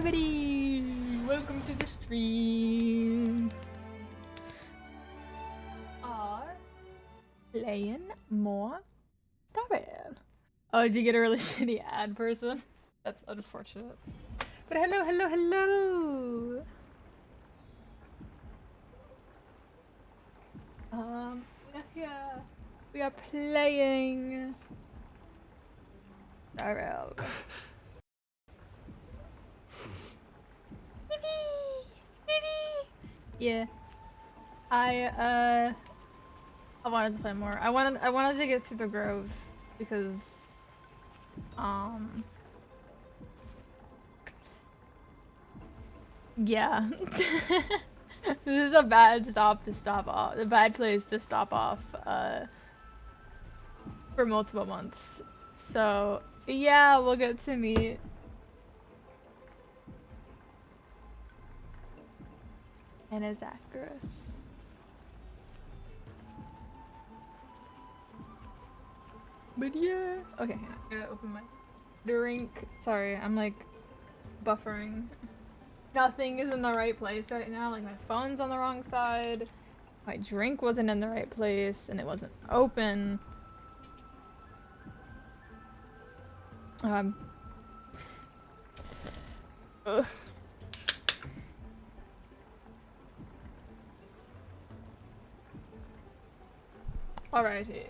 everybody! Welcome to the stream. Are playing more Star Rail. Oh, did you get a really shitty ad person? That's unfortunate. But hello, hello, hello! We are here. We are playing Star Rail. Yeah. I wanted to play more. I wanted to get through the Grove because yeah. This is a bad a bad place to stop off for multiple months. So yeah, we'll get to meet Anna Zacharias. But yeah. Okay, I gotta open my drink. Sorry, I'm like buffering. Nothing is in the right place right now. Like my phone's on the wrong side. My drink wasn't in the right place and it wasn't open. Ugh. Alrighty.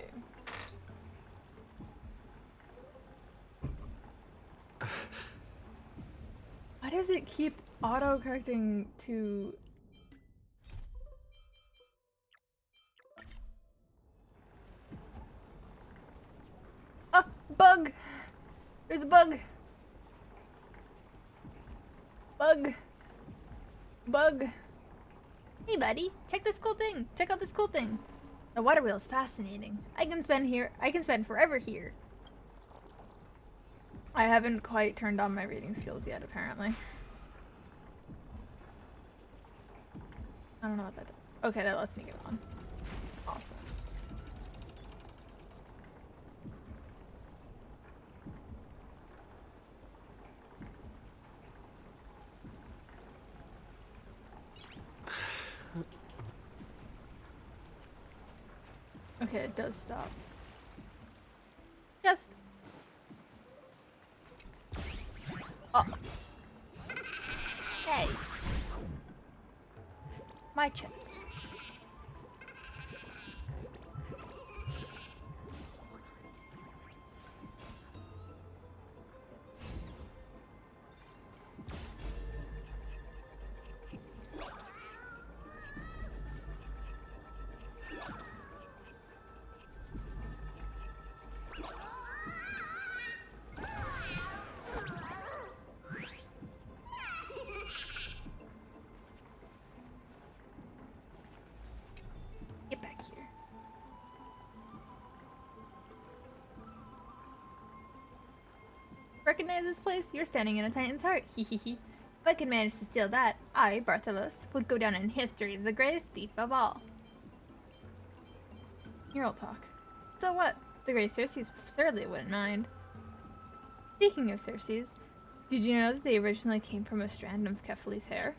Why does it keep auto-correcting to... Oh! Bug! There's a bug! Bug! Bug! Hey buddy, check this cool thing! Check out this cool thing! The water wheel is fascinating. I can spend forever here. I haven't quite turned on my reading skills yet, apparently. I don't know what that does. Okay, that lets me get on. Awesome. Okay, it does stop. Just. Oh. Hey. My chest. Recognize this place? You're standing in a Titan's heart. Hehehe. If I could manage to steal that, I, Bartholos, would go down in history as the greatest thief of all. Here I'll talk. So what? The Grey Circes certainly wouldn't mind. Speaking of Circes, did you know that they originally came from a strand of Kefali's hair?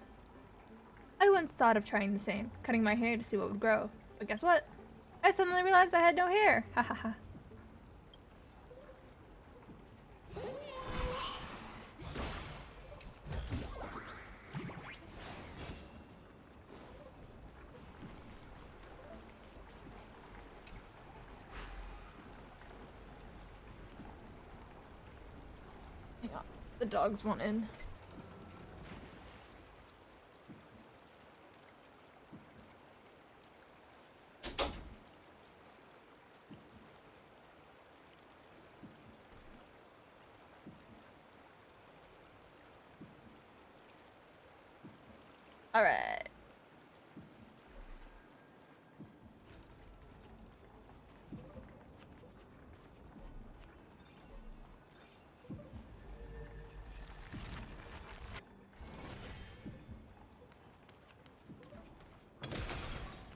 I once thought of trying the same, cutting my hair to see what would grow. But guess what? I suddenly realized I had no hair. Ha ha ha. The dogs want in. All right.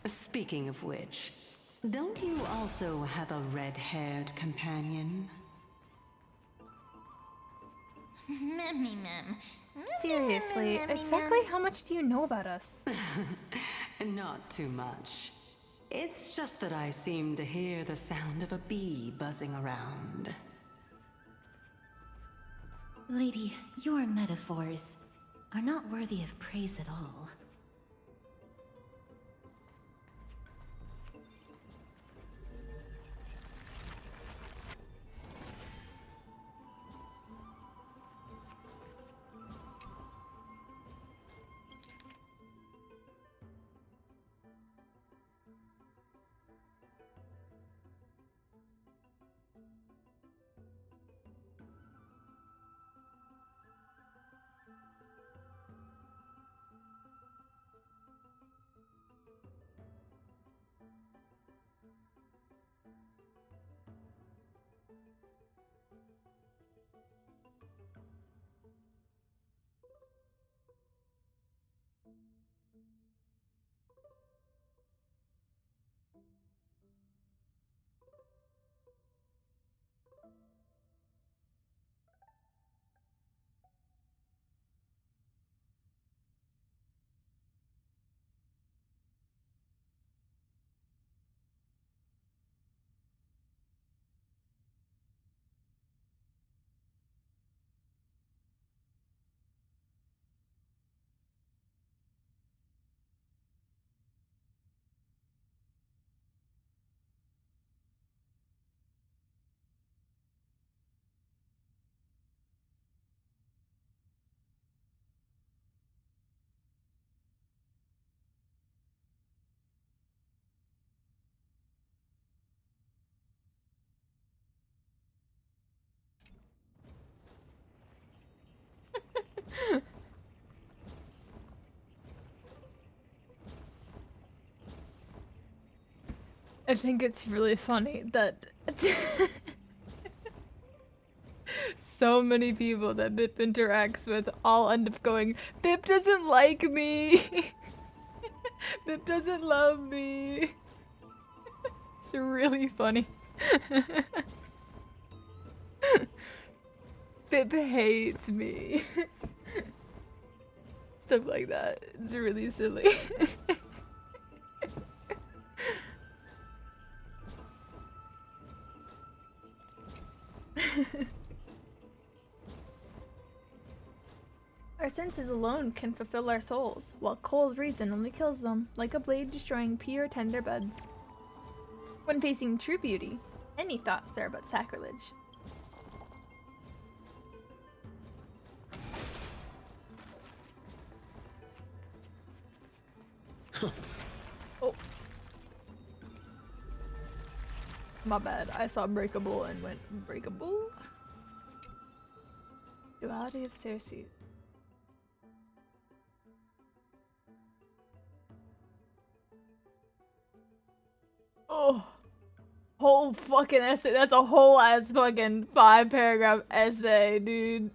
Speaking of which, don't you also have a red-haired companion? Seriously, exactly how much do you know about us? Not too much. It's just that I seem to hear the sound of a bee buzzing around. Lady, your metaphors are not worthy of praise at all. I think it's really funny that so many people that Bip interacts with all end up going, Bip doesn't like me! Bip doesn't love me! It's really funny. Bip hates me. Stuff like that. It's really silly. Our senses alone can fulfill our souls, while cold reason only kills them, like a blade destroying pure tender buds. When facing true beauty, any thoughts are but sacrilege. Oh. My bad, I saw breakable and went breakable. Duality of Circe. Oh, whole fucking essay. That's a whole ass fucking 5-paragraph essay, dude.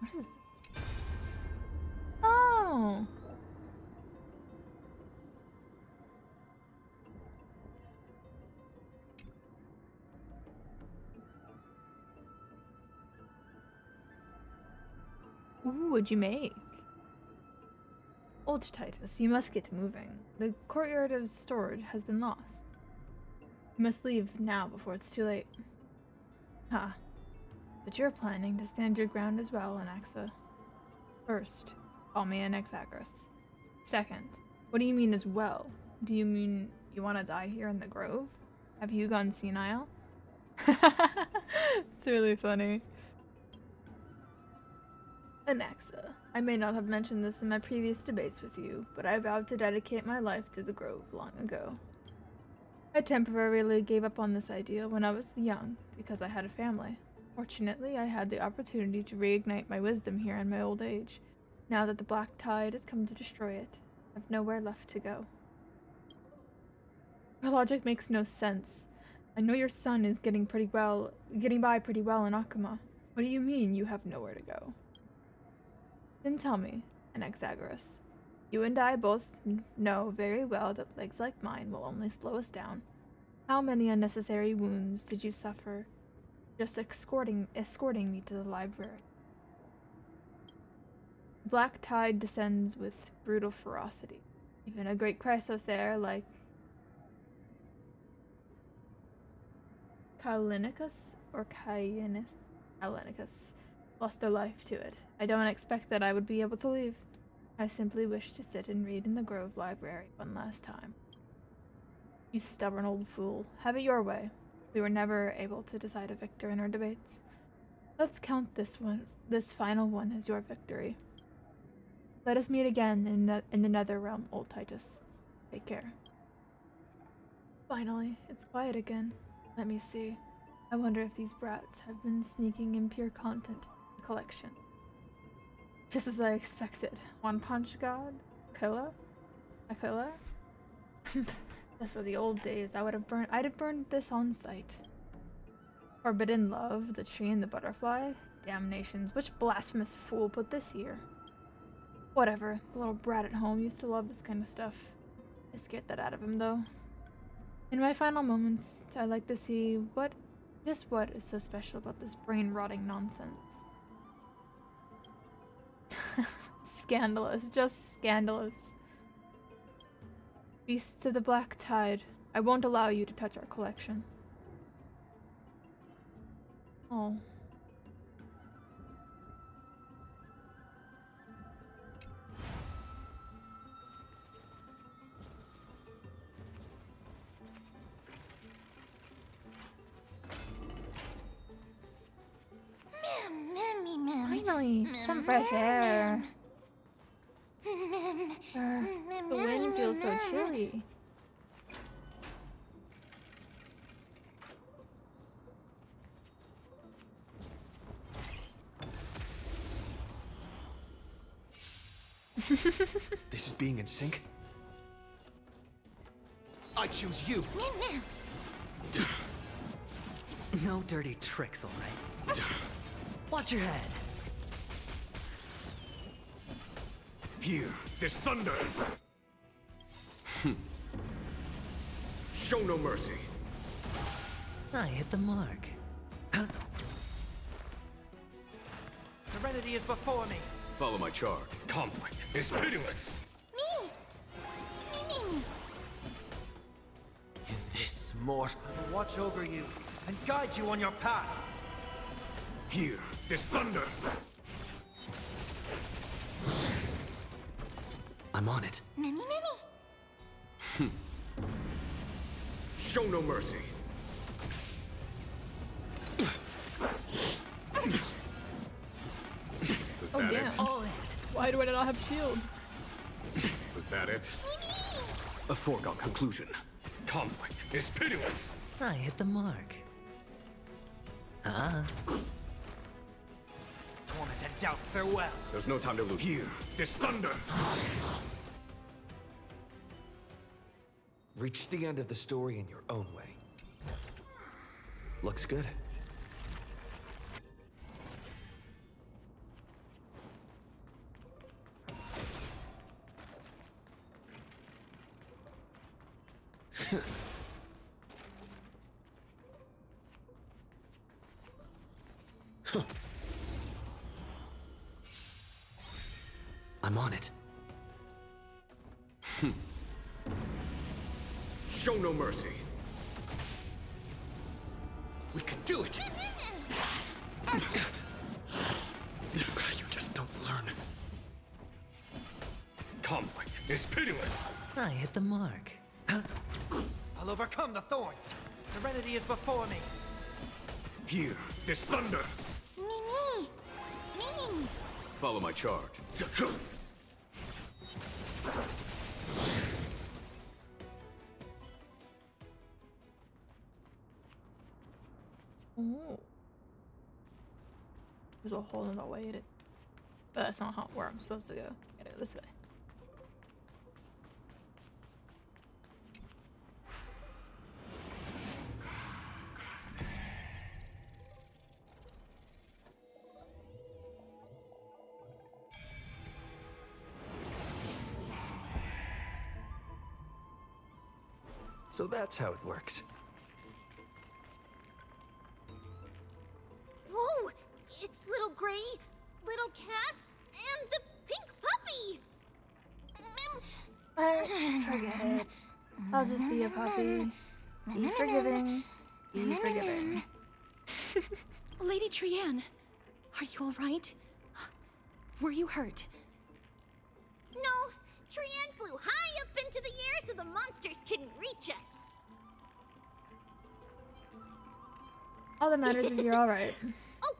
What is this? Oh. Ooh, what'd you make? Old Titus, you must get moving. The courtyard of storage has been lost. You must leave now before it's too late. Ha. But you're planning to stand your ground as well, Anaxa. First, call me Anaxagras. Second, what do you mean as well? Do you mean you want to die here in the grove? Have you gone senile? It's really funny. Anaxa. I may not have mentioned this in my previous debates with you, but I vowed to dedicate my life to the Grove long ago. I temporarily gave up on this idea when I was young because I had a family. Fortunately, I had the opportunity to reignite my wisdom here in my old age. Now that the Black Tide has come to destroy it, I have nowhere left to go. Your logic makes no sense. I know your son is getting by pretty well in Akuma. What do you mean you have nowhere to go? Then tell me, Anaxagoras. You and I both know very well that legs like mine will only slow us down. How many unnecessary wounds did you suffer just escorting me to the library? The Black Tide descends with brutal ferocity. Even a great Chrysosaur like Callinicus lost their life to it. I don't expect that I would be able to leave. I simply wish to sit and read in the Grove Library one last time. You stubborn old fool. Have it your way. We were never able to decide a victor in our debates. Let's count this final one as your victory. Let us meet again in the Nether Realm, old Titus. Take care. Finally, it's quiet again. Let me see. I wonder if these brats have been sneaking impure content to the collection. Just as I expected. One Punch God? Aquila? Just for the old days, I'd have burned this on sight. Forbidden Love, the tree and the butterfly? Damnations, which blasphemous fool put this here? Whatever, the little brat at home used to love this kind of stuff. I scared that out of him, though. In my final moments, I like to see just what is so special about this brain-rotting nonsense. Scandalous, just scandalous. Beasts of the Black Tide, I won't allow you to touch our collection. Oh. Finally, some fresh air. The wind feels so chilly. This is being in sync? I choose you! No dirty tricks, alright? Watch your head. Here, there's thunder! Show no mercy. I hit the mark. Serenity is before me. Follow my charge. Conflict is pitiless! In this mortal, I will watch over you and guide you on your path. Here, there's thunder! I'm on it. Show no mercy. Was Oh, that damn. it? All in. Why do I not have shield? Was that it? A foregone conclusion. Conflict is pitiless! I hit the mark. Torment and doubt, farewell. There's no time to lose. Here, there's thunder! Reach the end of the story in your own way. Looks good. I'm on it. Show no mercy. We can do it! You just don't learn. Conflict is pitiless! I hit the mark. I'll overcome the thorns. Serenity is before me. Here, there's thunder! Follow my charge. Oh. There's a whole other way to... But that's not where I'm supposed to go. I gotta go this way. So that's how it works. Whoa! It's little Gray, little Cass, and the pink puppy! Forget it. I'll just be a puppy. Be forgiving. Be forgiving. Lady Trianne, are you alright? Were you hurt? No, Trianne flew high up into the air so the monsters couldn't reach us. All that matters is you're alright. Oh,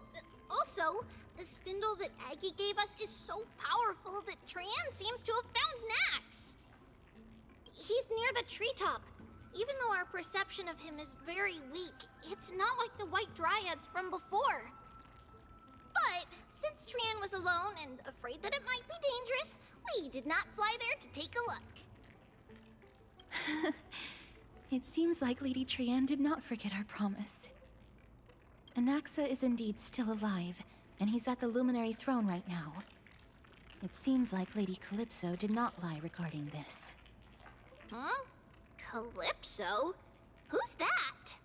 also, the spindle that Aggie gave us is so powerful that Trianne seems to have found Nax. He's near the treetop. Even though our perception of him is very weak, it's not like the White Dryads from before. But since Trianne was alone and afraid that it might be dangerous, we did not fly there to take a look. It seems like Lady Trianne did not forget our promise. Anaxa is indeed still alive, and he's at the Luminary Throne right now. It seems like Lady Calypso did not lie regarding this. Huh? Calypso? Who's that?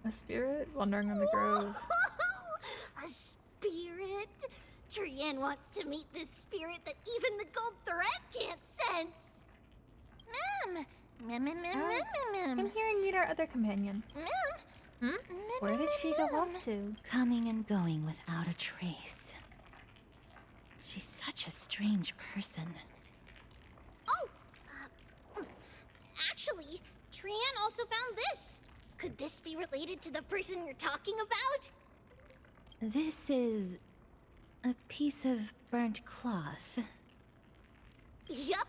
A spirit wandering in the grove. A spirit? Trianne wants to meet this spirit that even the gold thread can't sense. Come here and meet our other companion. Hmm? Where did she go off to? Coming and going without a trace. She's such a strange person. Oh! Actually, Trianne also found this. Could this be related to the person you're talking about? This is a piece of burnt cloth. Yup!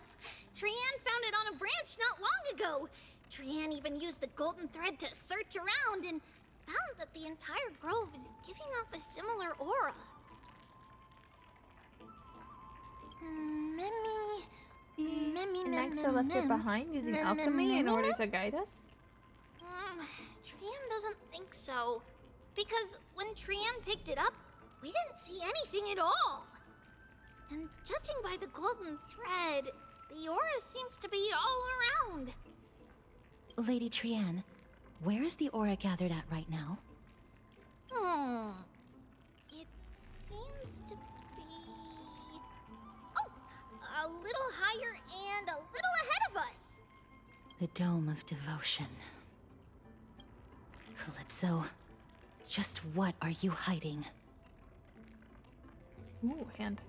Trianne found it on a branch not long ago. Trianne even used the golden thread to search around and found that the entire grove is giving off a similar aura. Anaxa left it behind using alchemy in order to guide us? Trianne doesn't think so. Because when Trianne picked it up, we didn't see anything at all. And judging by the golden thread, the aura seems to be all around. Lady Trianne, where is the aura gathered at right now? It seems to be... Oh! A little higher and a little ahead of us. The Dome of Devotion. Calypso, just what are you hiding? Ooh, hand.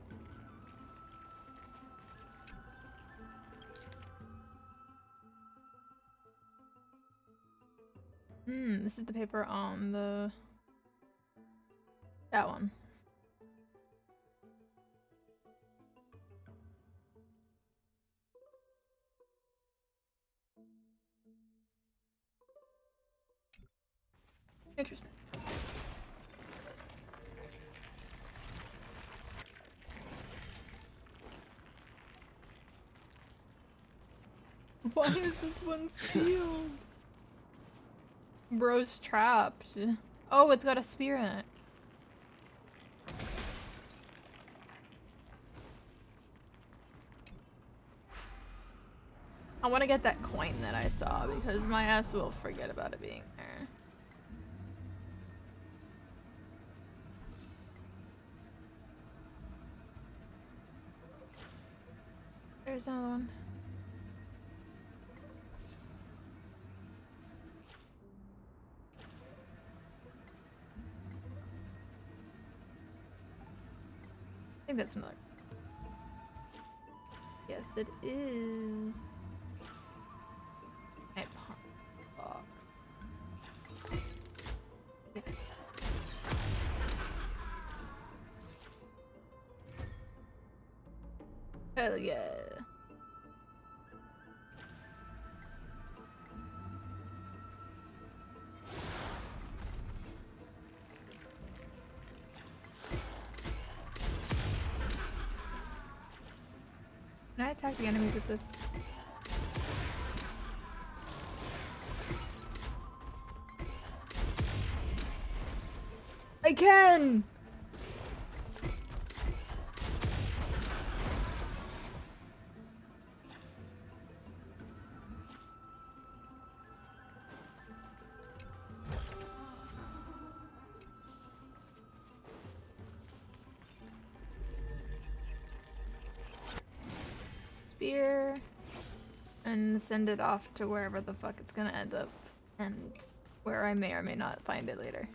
This is the paper on the... that one. Interesting. Why is this one sealed? Bro's trapped. Oh, it's got a spear in it. I want to get that coin that I saw because my ass will forget about it being there. There's another one. I think that's another. Yes, it is. My box. Hell yeah. Can I attack the enemies with this? I can! Spear and send it off to wherever the fuck it's gonna end up, and where I may or may not find it later.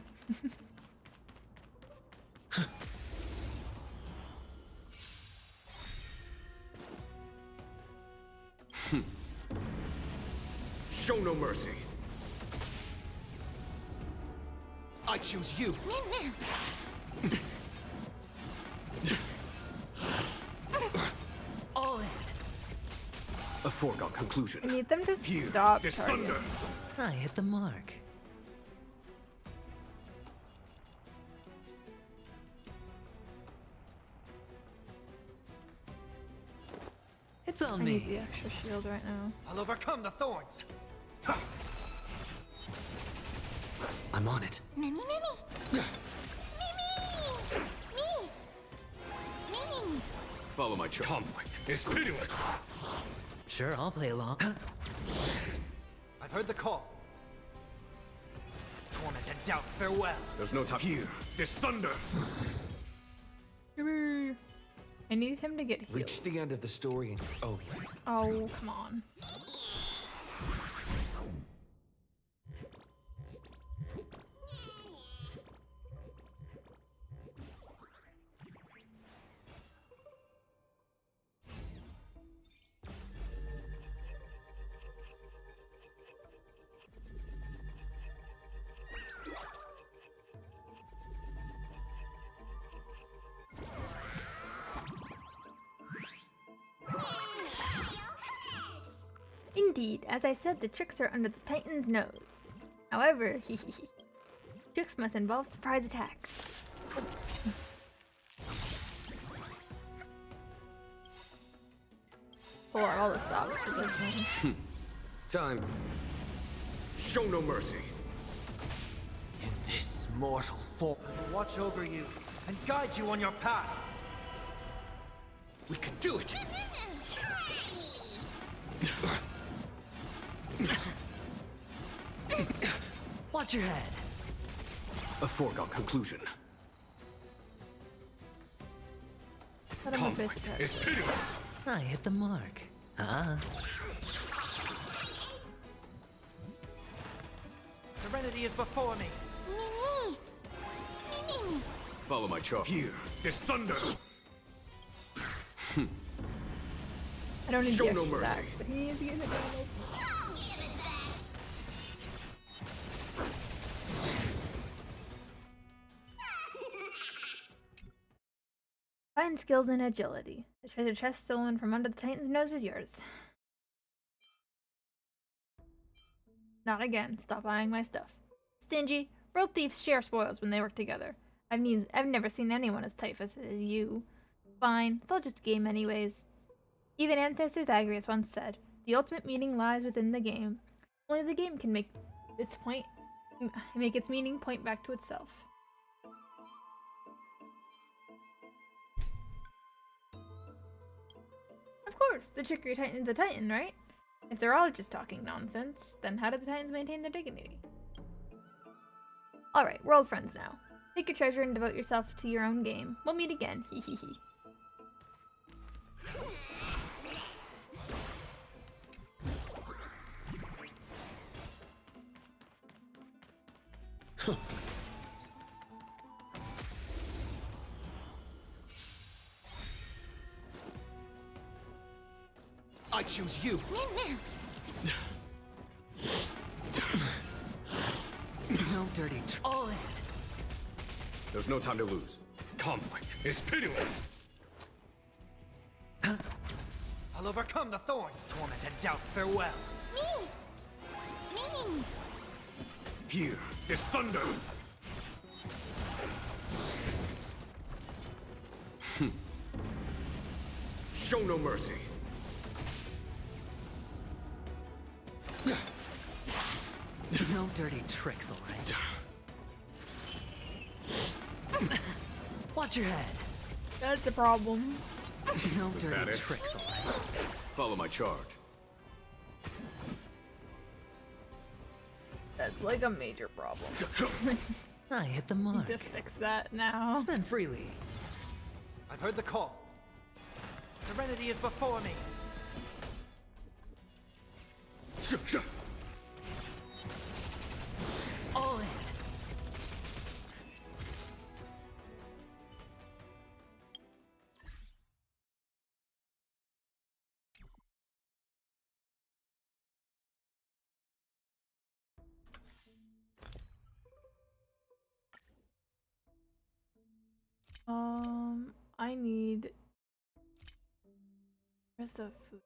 Show no mercy. I choose you. All in. A foregone conclusion. I need them to Here, stop this targeting. thunder. I hit the mark. It's on I need the me. extra shield right now. I'll overcome the thorns. I'm on it. Mimi, Mimi! Mimi! Me! Mimi! Follow my choice. Conflict is pitiless. Sure, I'll play along. I've heard the call. Torment and doubt, farewell. There's no time. Here, this thunder. I need him to get healed. Reach the end of the story and oh yeah. Oh, come on. Indeed, as I said, the tricks are under the Titan's nose. However, tricks must involve surprise attacks. Pull out all the stops for this one. Time. Show no mercy. In this mortal form, I will watch over you and guide you on your path. We can do it! Watch your head. A foregone conclusion. Let him with this Conflict attack. is pitiless. I hit the mark. Serenity is before me. Mimi! Mimi! Follow my charge. Here, this thunder. I don't need Show the no extra mercy. stacks, but he needs to get hit down. Find skills and agility. The treasure chest stolen from under the Titan's nose is yours. Not again. Stop eyeing my stuff. Stingy. World thieves share spoils when they work together. I've never seen anyone as typhus as you. Fine. It's all just a game anyways. Even Ancestors Agrius once said, the ultimate meaning lies within the game. Only the game can make its meaning point back to itself. Of course, the trickery Titan's a Titan, right? If they're all just talking nonsense, then how do the Titans maintain their dignity? Alright, world friends now. Take your treasure and devote yourself to your own game. We'll meet again, hee hee hee. I choose you. No dirty All in. There's no time to lose. Conflict is pitiless. I'll overcome the thorns, torment and doubt. Farewell. Me! Me! Here, this thunder! Show no mercy. No dirty tricks, all right? Watch your head. That's a problem. No that dirty it? tricks, all right? Follow my charge. That's like a major problem. I hit the mark. Need to fix that now. Spend freely. I've heard the call. Serenity is before me. All in. I need. Where's the food?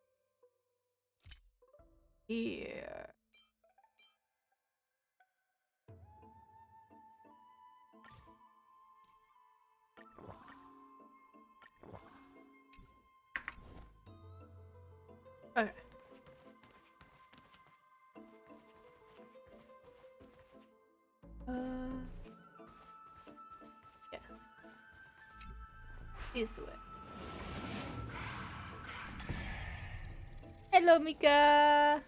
Here. Okay. Yeah. This way. Hello, Mika.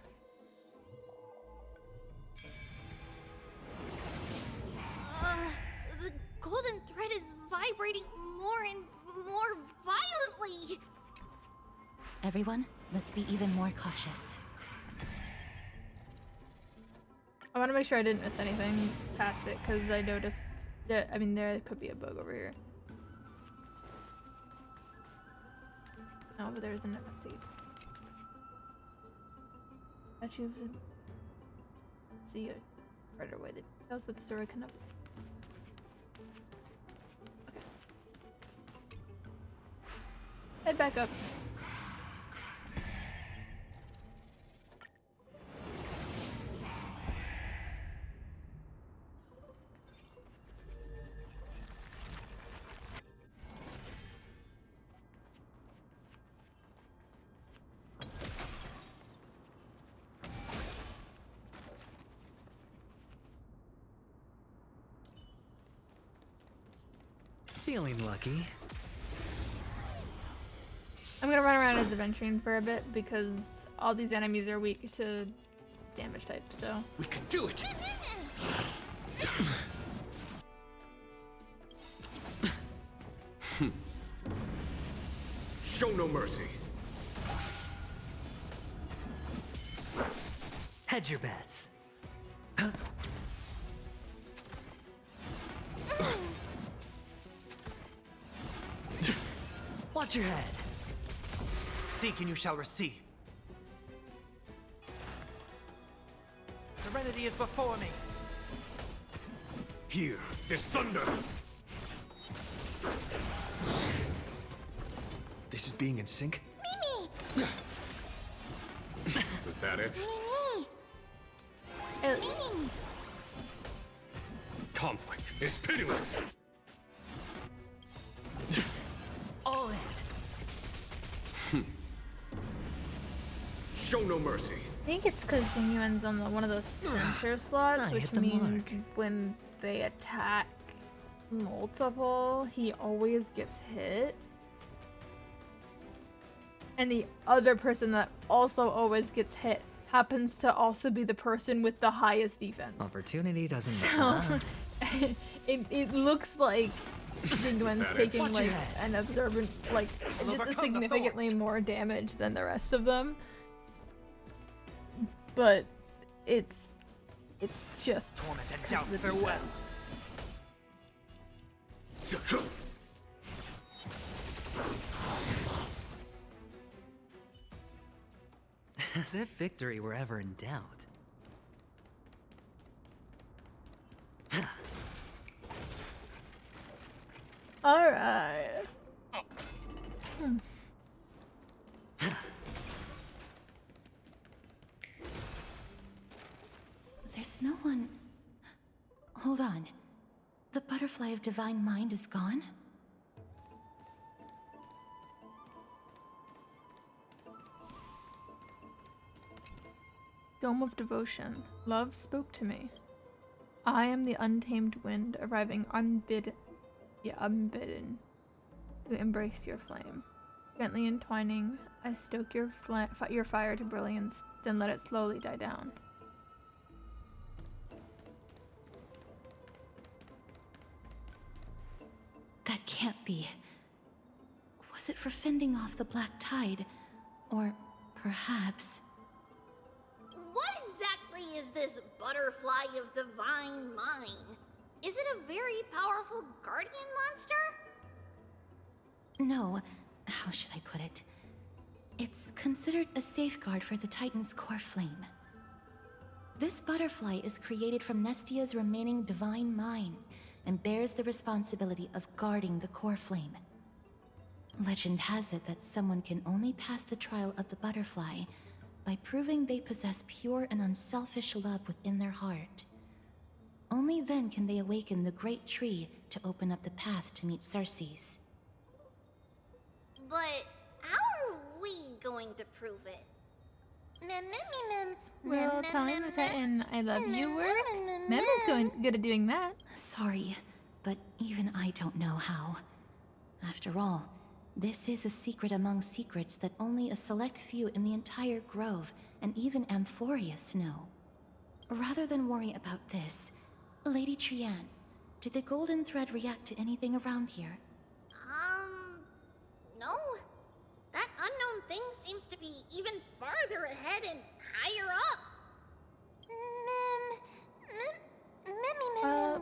The golden thread is vibrating more and more violently. Everyone, let's be even more cautious. I want to make sure I didn't miss anything past it because I noticed that. I mean, there could be a bug over here. No, but there isn't a seat. Actually, see a right away. That was with the story kind of. Okay. Head back up. Feeling lucky. I'm gonna run around as adventuring for a bit because all these enemies are weak to this damage type, so. We can do it! Show no mercy. Hedge your bets. Watch your head. Seek and you shall receive. Serenity is before me. Here, this thunder! This is being in sync? Mimi! Was that it? Mimi! Mimi! Conflict is pitiless! All in. Show no mercy. I think it's because Genuine's on one of those center slots, I which hit the means mark. when they attack multiple, he always gets hit. And the other person that also always gets hit happens to also be the person with the highest defense. Opportunity doesn't So it looks like Jingwen's taking Watch like your head. an observant, like I'll just a overcome the significantly thorns. more damage than the rest of them. But it's just Torment and 'cause doubt. of the Farewell. defense. As if victory were ever in doubt. All right. butterfly of divine mind is gone? Dome of Devotion. Love spoke to me. I am the untamed wind, arriving unbidden to embrace your flame. Gently entwining, I stoke your fire to brilliance, then let it slowly die down. That can't be. Was it for fending off the black tide? Or perhaps... What exactly is this butterfly of divine mind? Is it a very powerful guardian monster? No, how should I put it? It's considered a safeguard for the Titan's core flame. This butterfly is created from Nestia's remaining divine mind and bears the responsibility of guarding the core flame. Legend has it that someone can only pass the trial of the butterfly by proving they possess pure and unselfish love within their heart. Only then can they awaken the great tree to open up the path to meet Circes. But how are we going to prove it? Well, time is at an I love you work. Mem is good at doing that. Sorry, but even I don't know how. After all, this is a secret among secrets that only a select few in the entire grove, and even Amphoreus, know. Rather than worry about this, Lady Trian, did the golden thread react to anything around here? No. That unknown thing seems to be even farther ahead and higher up.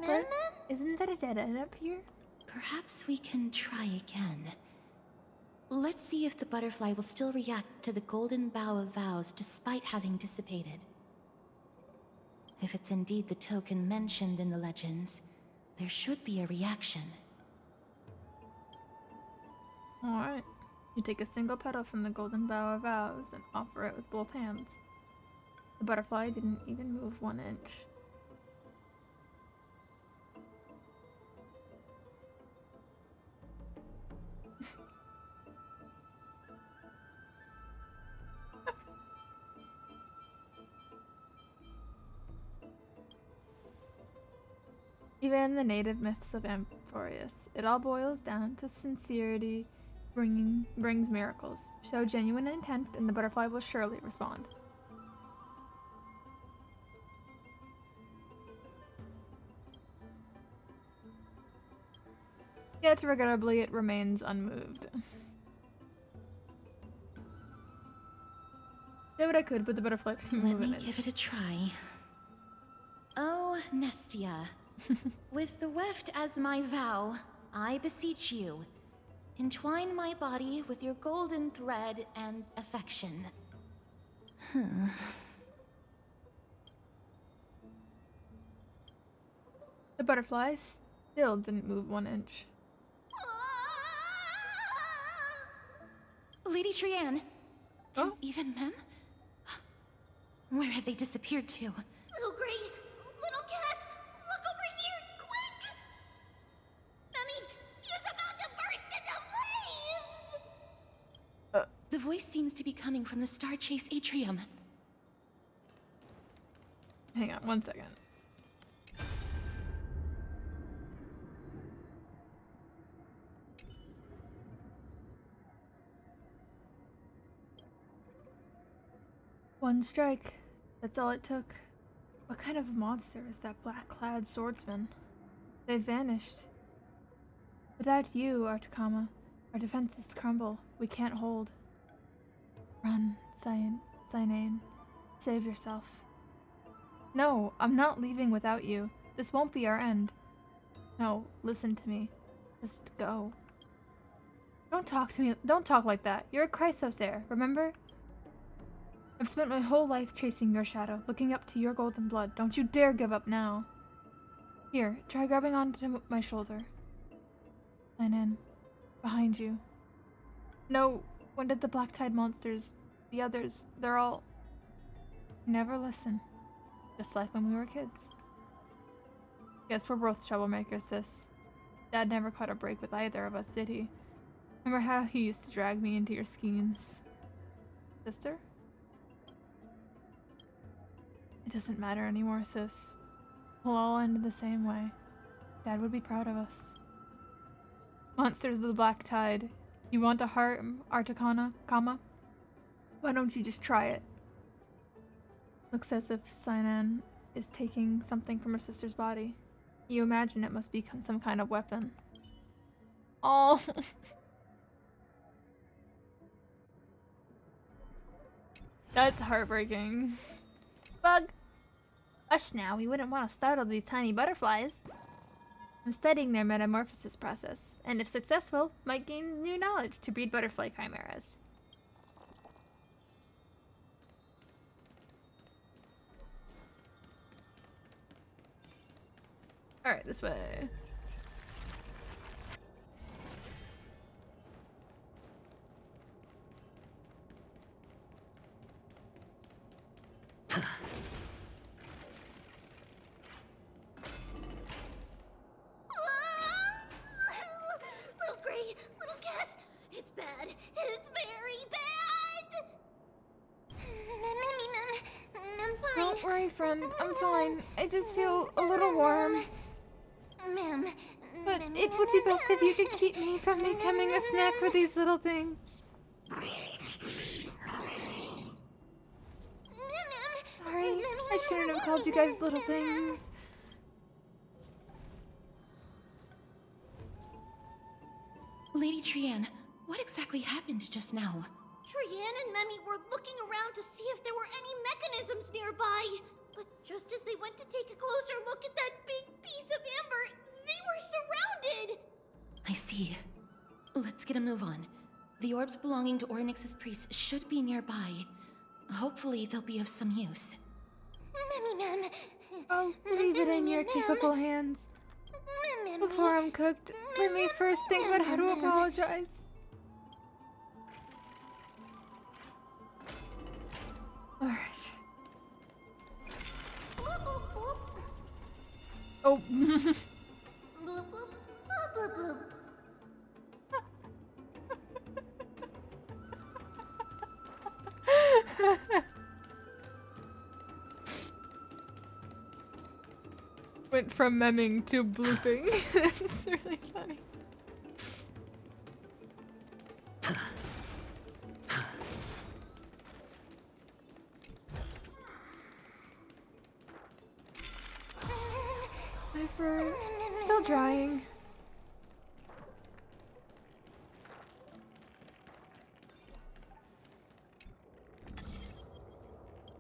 But isn't that a dead end up here? Perhaps we can try again. Let's see if the butterfly will still react to the golden bough of vows despite having dissipated. If it's indeed the token mentioned in the legends, there should be a reaction. Alright. You take a single petal from the golden bough of vows and offer it with both hands. The butterfly didn't even move 1 inch. Even in the native myths of Amphoreus, it all boils down to sincerity brings miracles. Show genuine intent and the butterfly will surely respond. Yet, regrettably, it remains unmoved. Did what I could, but the butterfly didn't Let move me an inch. give it a try. Oh, Nestia. With the weft as my vow, I beseech you, entwine my body with your golden thread and affection. The butterfly still didn't move 1 inch. Lady Trian! Oh? And even Mem? Where have they disappeared to? Little Gray, little Cass, look over here, quick! Memmy, he's about to burst into flames! The voice seems to be coming from the Star Chase atrium. Hang on 1 second. One strike. That's all it took. What kind of monster is that black-clad swordsman? They've vanished. Without you, Artakama, our defenses crumble. We can't hold. Run, Cyanane. Save yourself. No, I'm not leaving without you. This won't be our end. No, listen to me. Just go. Don't talk to me. Don't talk like that. You're a Chrysos heir, remember? I've spent my whole life chasing your shadow, looking up to your golden blood. Don't you dare give up now. Here, try grabbing onto my shoulder. Cyanane, behind you. No, when did the Black Tide monsters, the others, they're all... You never listen. Just like when we were kids. Guess we're both troublemakers, sis. Dad never caught a break with either of us, did he? Remember how he used to drag me into your schemes? Sister? It doesn't matter anymore, sis. We'll all end the same way. Dad would be proud of us. Monsters of the Black Tide. You want a heart, Articana, comma? Why don't you just try it? Looks as if Sinan is taking something from her sister's body. You imagine it must become some kind of weapon. Oh. That's heartbreaking. Bug! Hush now, we wouldn't want to startle these tiny butterflies. I'm studying their metamorphosis process, and if successful, might gain new knowledge to breed butterfly chimeras. Alright, this way. Little Gray, little Cass, it's bad. It's very bad. I'm fine. Don't worry, friend. I'm fine. I just feel a little warm. Ma'am. But it would be best if you could keep me from becoming a snack for these little things. Sorry, I shouldn't have called you guys little things. Lady Trian, what exactly happened just now? Trian and Memi were looking around to see if there were any mechanisms nearby. But just as they went to take a closer look at that big piece of amber, they were surrounded! I see. Let's get a move on. The orbs belonging to Ornyx's priests should be nearby. Hopefully they'll be of some use. Memi, ma'am. I'll leave it in your capable hands. Before I'm cooked, let me first think about how to apologize. Alright. Oh. Went from memming to blooping. It's really funny. My fur still drying.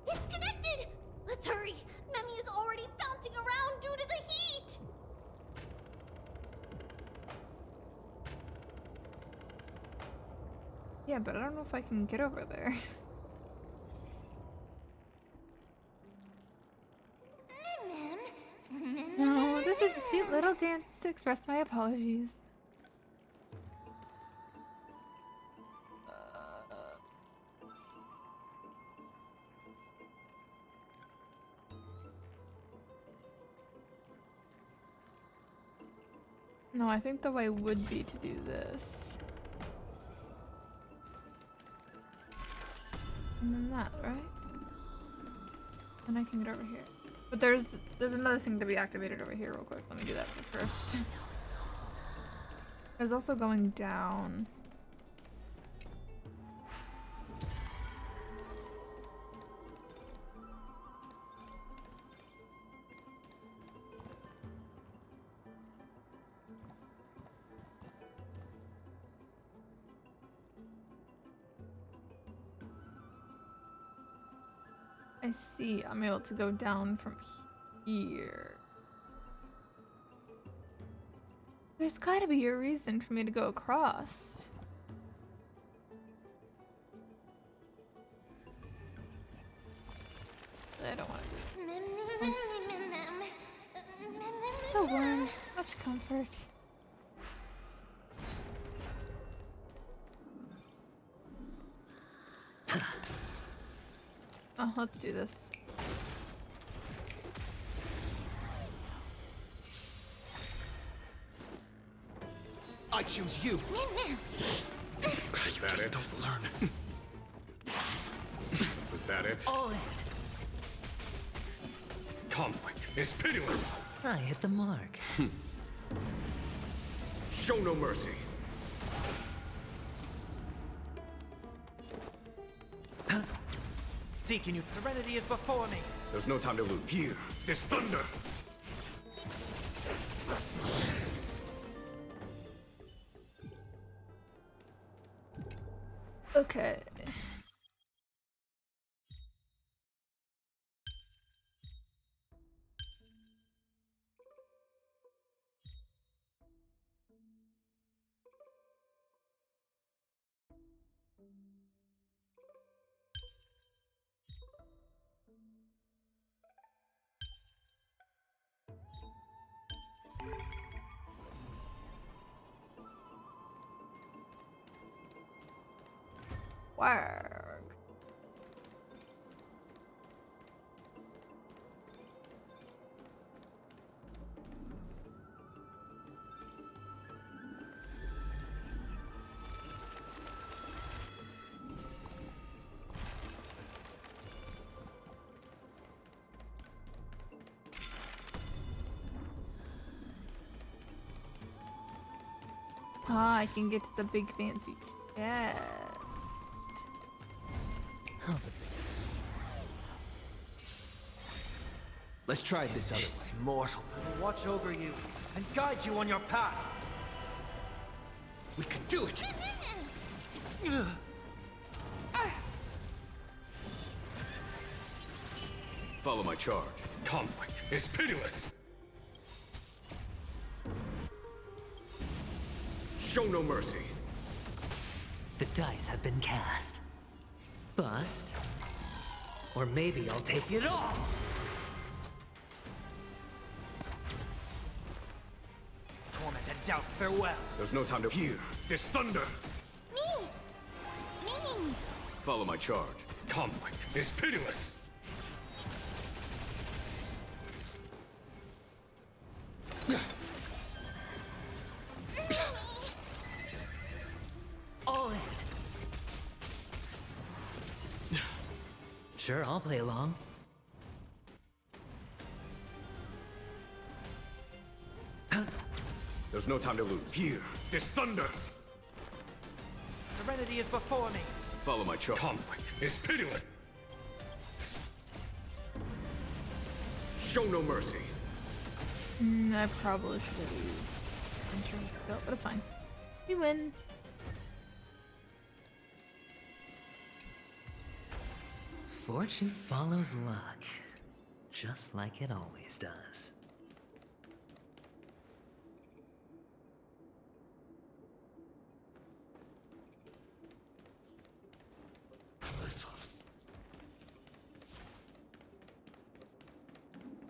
It's connected! Let's hurry! Memi is already bouncing around due to the heat! Yeah, but I don't know if I can get over there. No, this is a sweet little dance to express my apologies. No, I think the way would be to do this. And then that, right? And I can get over here. But there's another thing to be activated over here real quick. Let me do that first. There's also going down. I see. I'm able to go down from here. There's gotta be a reason for me to go across. I don't want to. So warm. Much comfort. Oh, let's do this. I choose you. Mim. You that just it? don't learn. Was that it? All in. Conflict is pitiless. I hit the mark. Show no mercy. Seeking you. Serenity is before me. There's no time to lose. Here, this thunder. Okay. Warg. Ah, I can get to the big fancy chest. Let's try it this other way. This mortal will watch over you and guide you on your path. We can do it! Follow my charge. Conflict is pitiless. Show no mercy. The dice have been cast. Bust. Or maybe I'll take it all. Torment and doubt, farewell. There's no time to hear this thunder. Me. Follow my charge. Conflict is pitiless. All in. Sure, I'll play along. There's no time to lose. Here, this thunder. Serenity is before me. Follow my charge. Conflict is pitiless. Show no mercy. I probably should have used insurance skill, but it's fine. We win. Fortune follows luck. Just like it always does.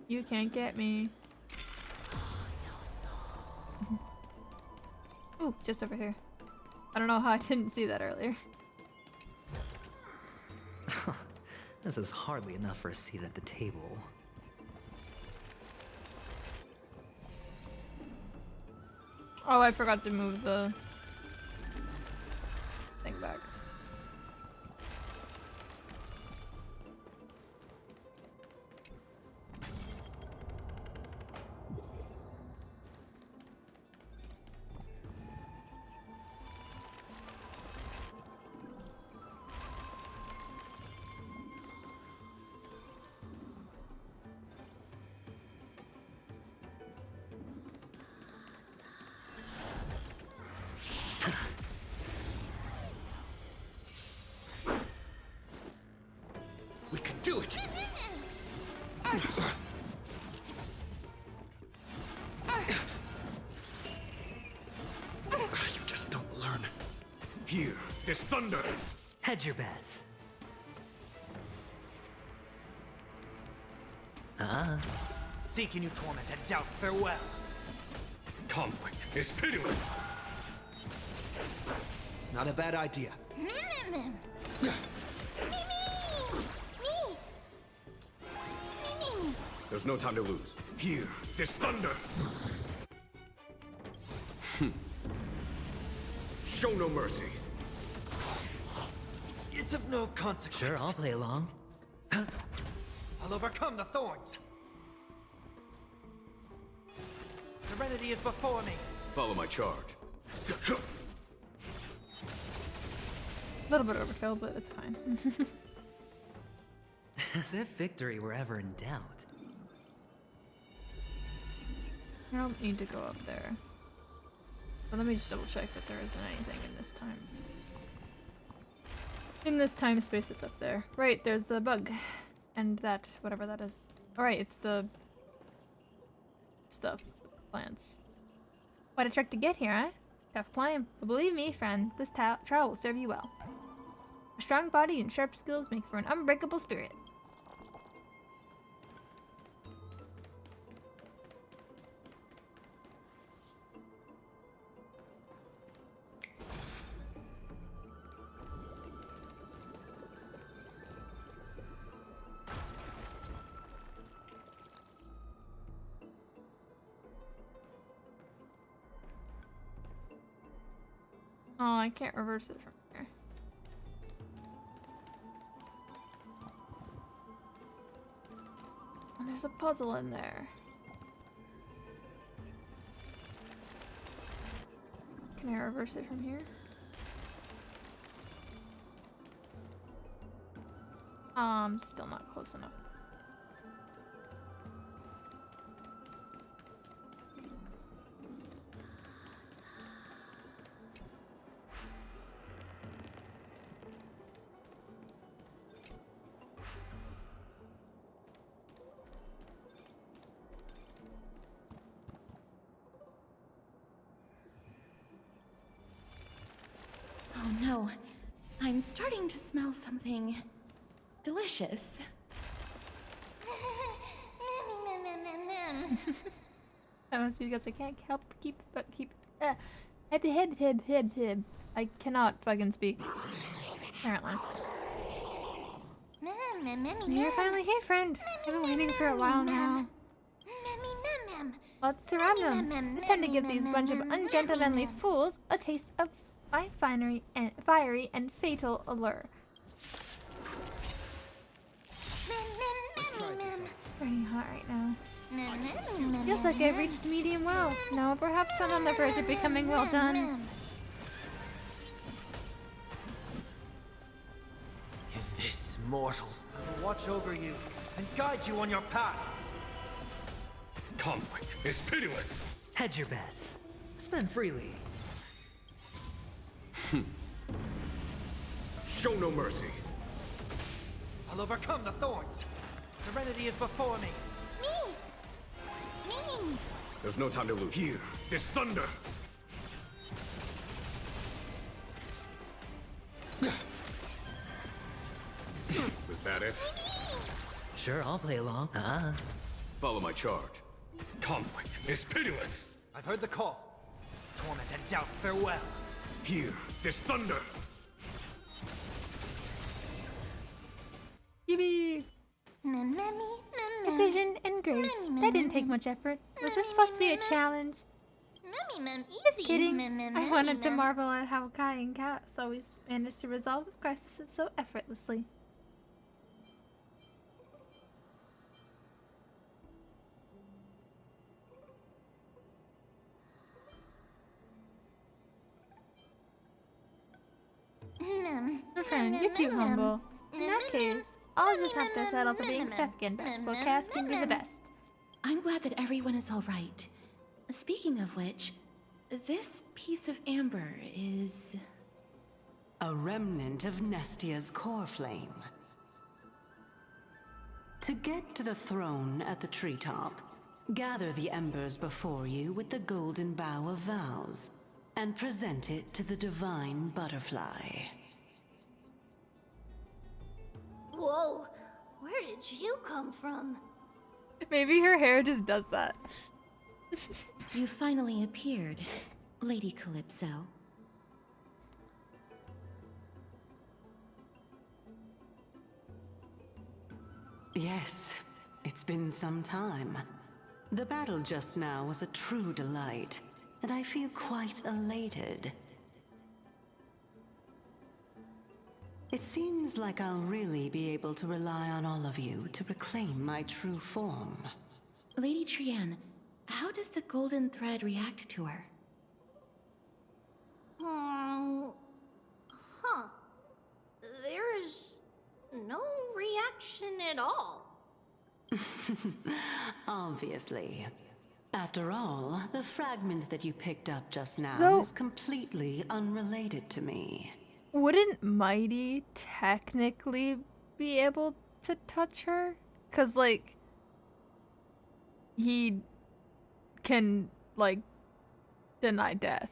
You can't get me. Ooh, just over here. I don't know how I didn't see that earlier. This is hardly enough for a seat at the table. Oh, I forgot to move the thing back. We can do it! You just don't learn. Here, this thunder. Hedge your bets. Seeking you, torment and doubt, farewell. Conflict is pitiless. Not a bad idea. Me. There's no time to lose. Here, this thunder. Show no mercy. It's of no consequence. Sure, I'll play along. I'll overcome the thorns. Serenity is before me. Follow my charge. A little bit overkill, but it's fine. As if victory were ever in doubt. I don't need to go up there. But let me just double check that there isn't anything in this time. In this time space, it's up there. Right, there's the bug. And that, whatever that is. Alright, it's the stuff. Plants. Quite a trek to get here, eh? Tough climb. But believe me, friend, this trial will serve you well. A strong body and sharp skills make for an unbreakable spirit. Oh, I can't reverse it from here. And there's a puzzle in there. Can I reverse it from here? Still not close enough. Oh no, I'm starting to smell something delicious. That must be because I can't help keep. I cannot fucking speak. Apparently. You're finally here, friend. I've been waiting for a while now. Let's surround them. It's time to give these bunch of ungentlemanly fools a taste of my fiery and fatal allure. Pretty hot right now. Feels like I've reached medium well. Now perhaps I'm on the verge of becoming well done. In this mortal, I will watch over you and guide you on your path. Conflict is pitiless. Hedge your bets. Spend freely. Show no mercy. I'll overcome the thorns. Serenity is before me. Me! There's no time to lose. Here, this thunder. Was that it? Sure, I'll play along. Follow my charge. Conflict is pitiless. I've heard the call. Torment and doubt, farewell. Here, this thunder. Yippee! Precision and grace. That didn't take much effort. Was this supposed to be a challenge? Just kidding. I wanted to marvel at how Kai and Cass always managed to resolve crises so effortlessly. My friend, you're too humble. In that case, I'll just have to settle for being second best, while Cass can be the best. I'm glad that everyone is all right. Speaking of which, this piece of amber is... A remnant of Nestia's core flame. To get to the throne at the treetop, gather the embers before you with the golden bough of vows, and present it to the divine butterfly. Whoa, where did you come from? Maybe her hair just does that. You finally appeared, Lady Calypso. Yes, it's been some time. The battle just now was a true delight, and I feel quite elated. It seems like I'll really be able to rely on all of you to reclaim my true form. Lady Trian, how does the golden thread react to her? Huh. There's no reaction at all. Obviously. After all, the fragment that you picked up just now Though- is completely unrelated to me. Wouldn't Mighty technically be able to touch her? 'Cause, like, he can, like, deny death.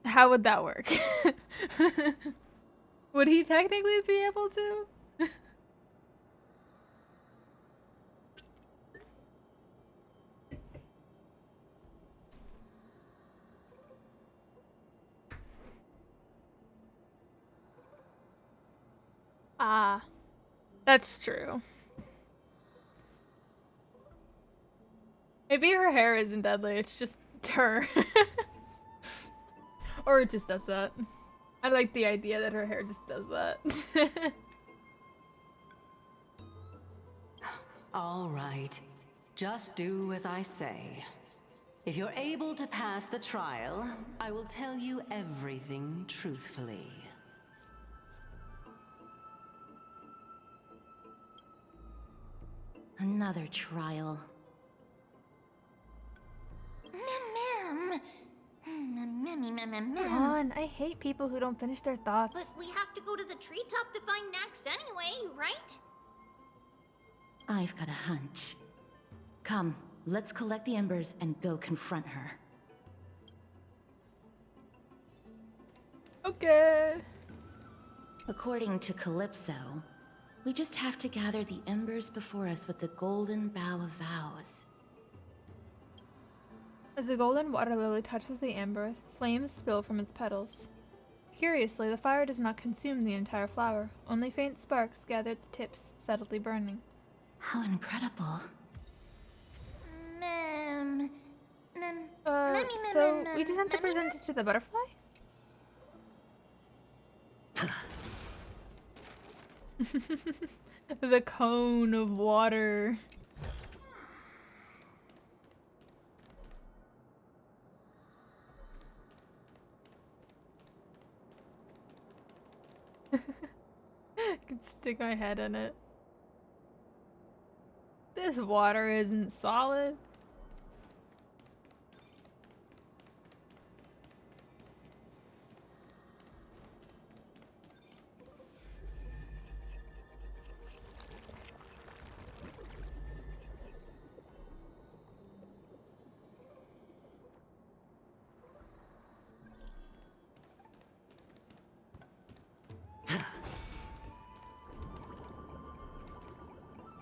How would that work? Would he technically be able to? Ah, that's true. Maybe her hair isn't deadly, it's just her. Or it just does that. I like the idea that her hair just does that. All right. Just do as I say. If you're able to pass the trial, I will tell you everything truthfully. Another trial. Come on, I hate people who don't finish their But thoughts. we have to go to the treetop to find Nax anyway, right? I've got a hunch. Come, let's collect the embers and go confront her. Okay. According to Calypso, we just have to gather the embers before us with the golden bough of vows. As the golden water lily touches the amber, flames spill from its petals. Curiously, the fire does not consume the entire flower. Only faint sparks gather at the tips, subtly burning. How incredible. So we just have to present it to the butterfly? The cone of water. I could stick my head in it. This water isn't solid.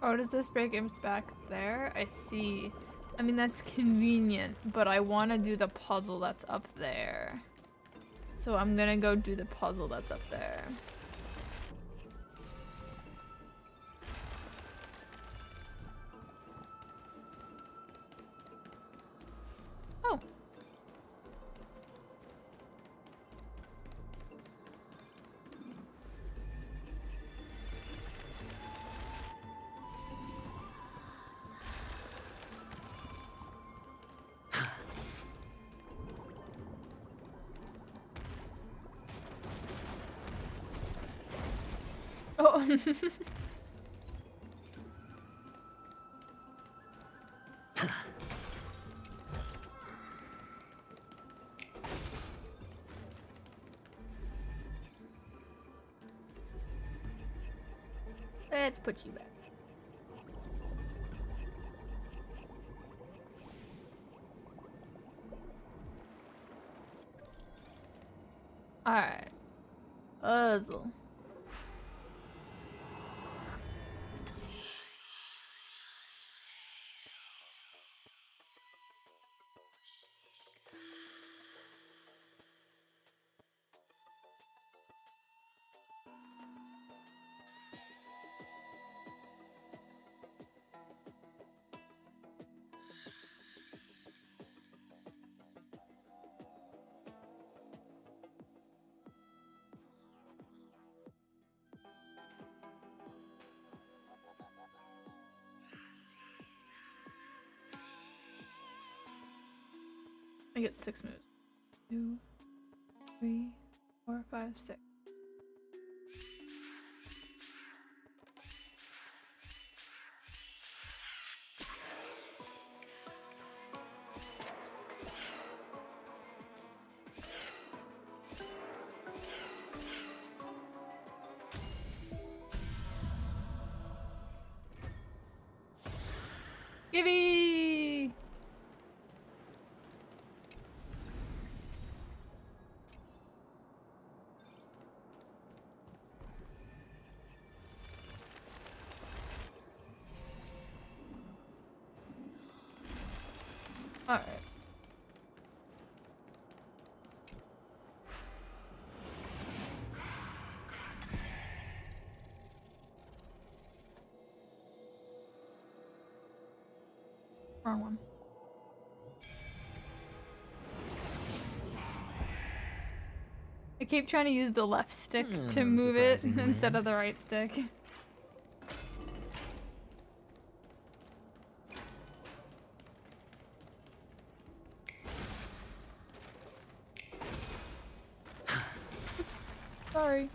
Oh, does this break imps back there? I see. I mean, that's convenient, but I want to do the puzzle that's up there. So I'm gonna go do the puzzle that's up there. Oh. Oh. Let's put you back. Alright. Puzzle. I get 6 moves. 2, 3, 4, 5, 6. Gibby! Alright. Wrong one. I keep trying to use the left stick to move it instead of the right stick. Oops. Sorry.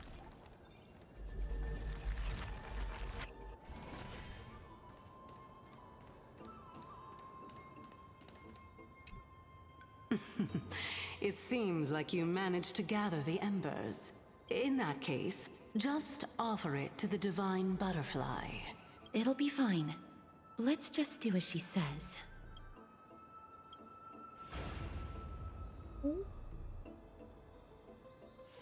It seems like you managed to gather the embers. In that case, just offer it to the divine butterfly. It'll be fine. Let's just do as she says.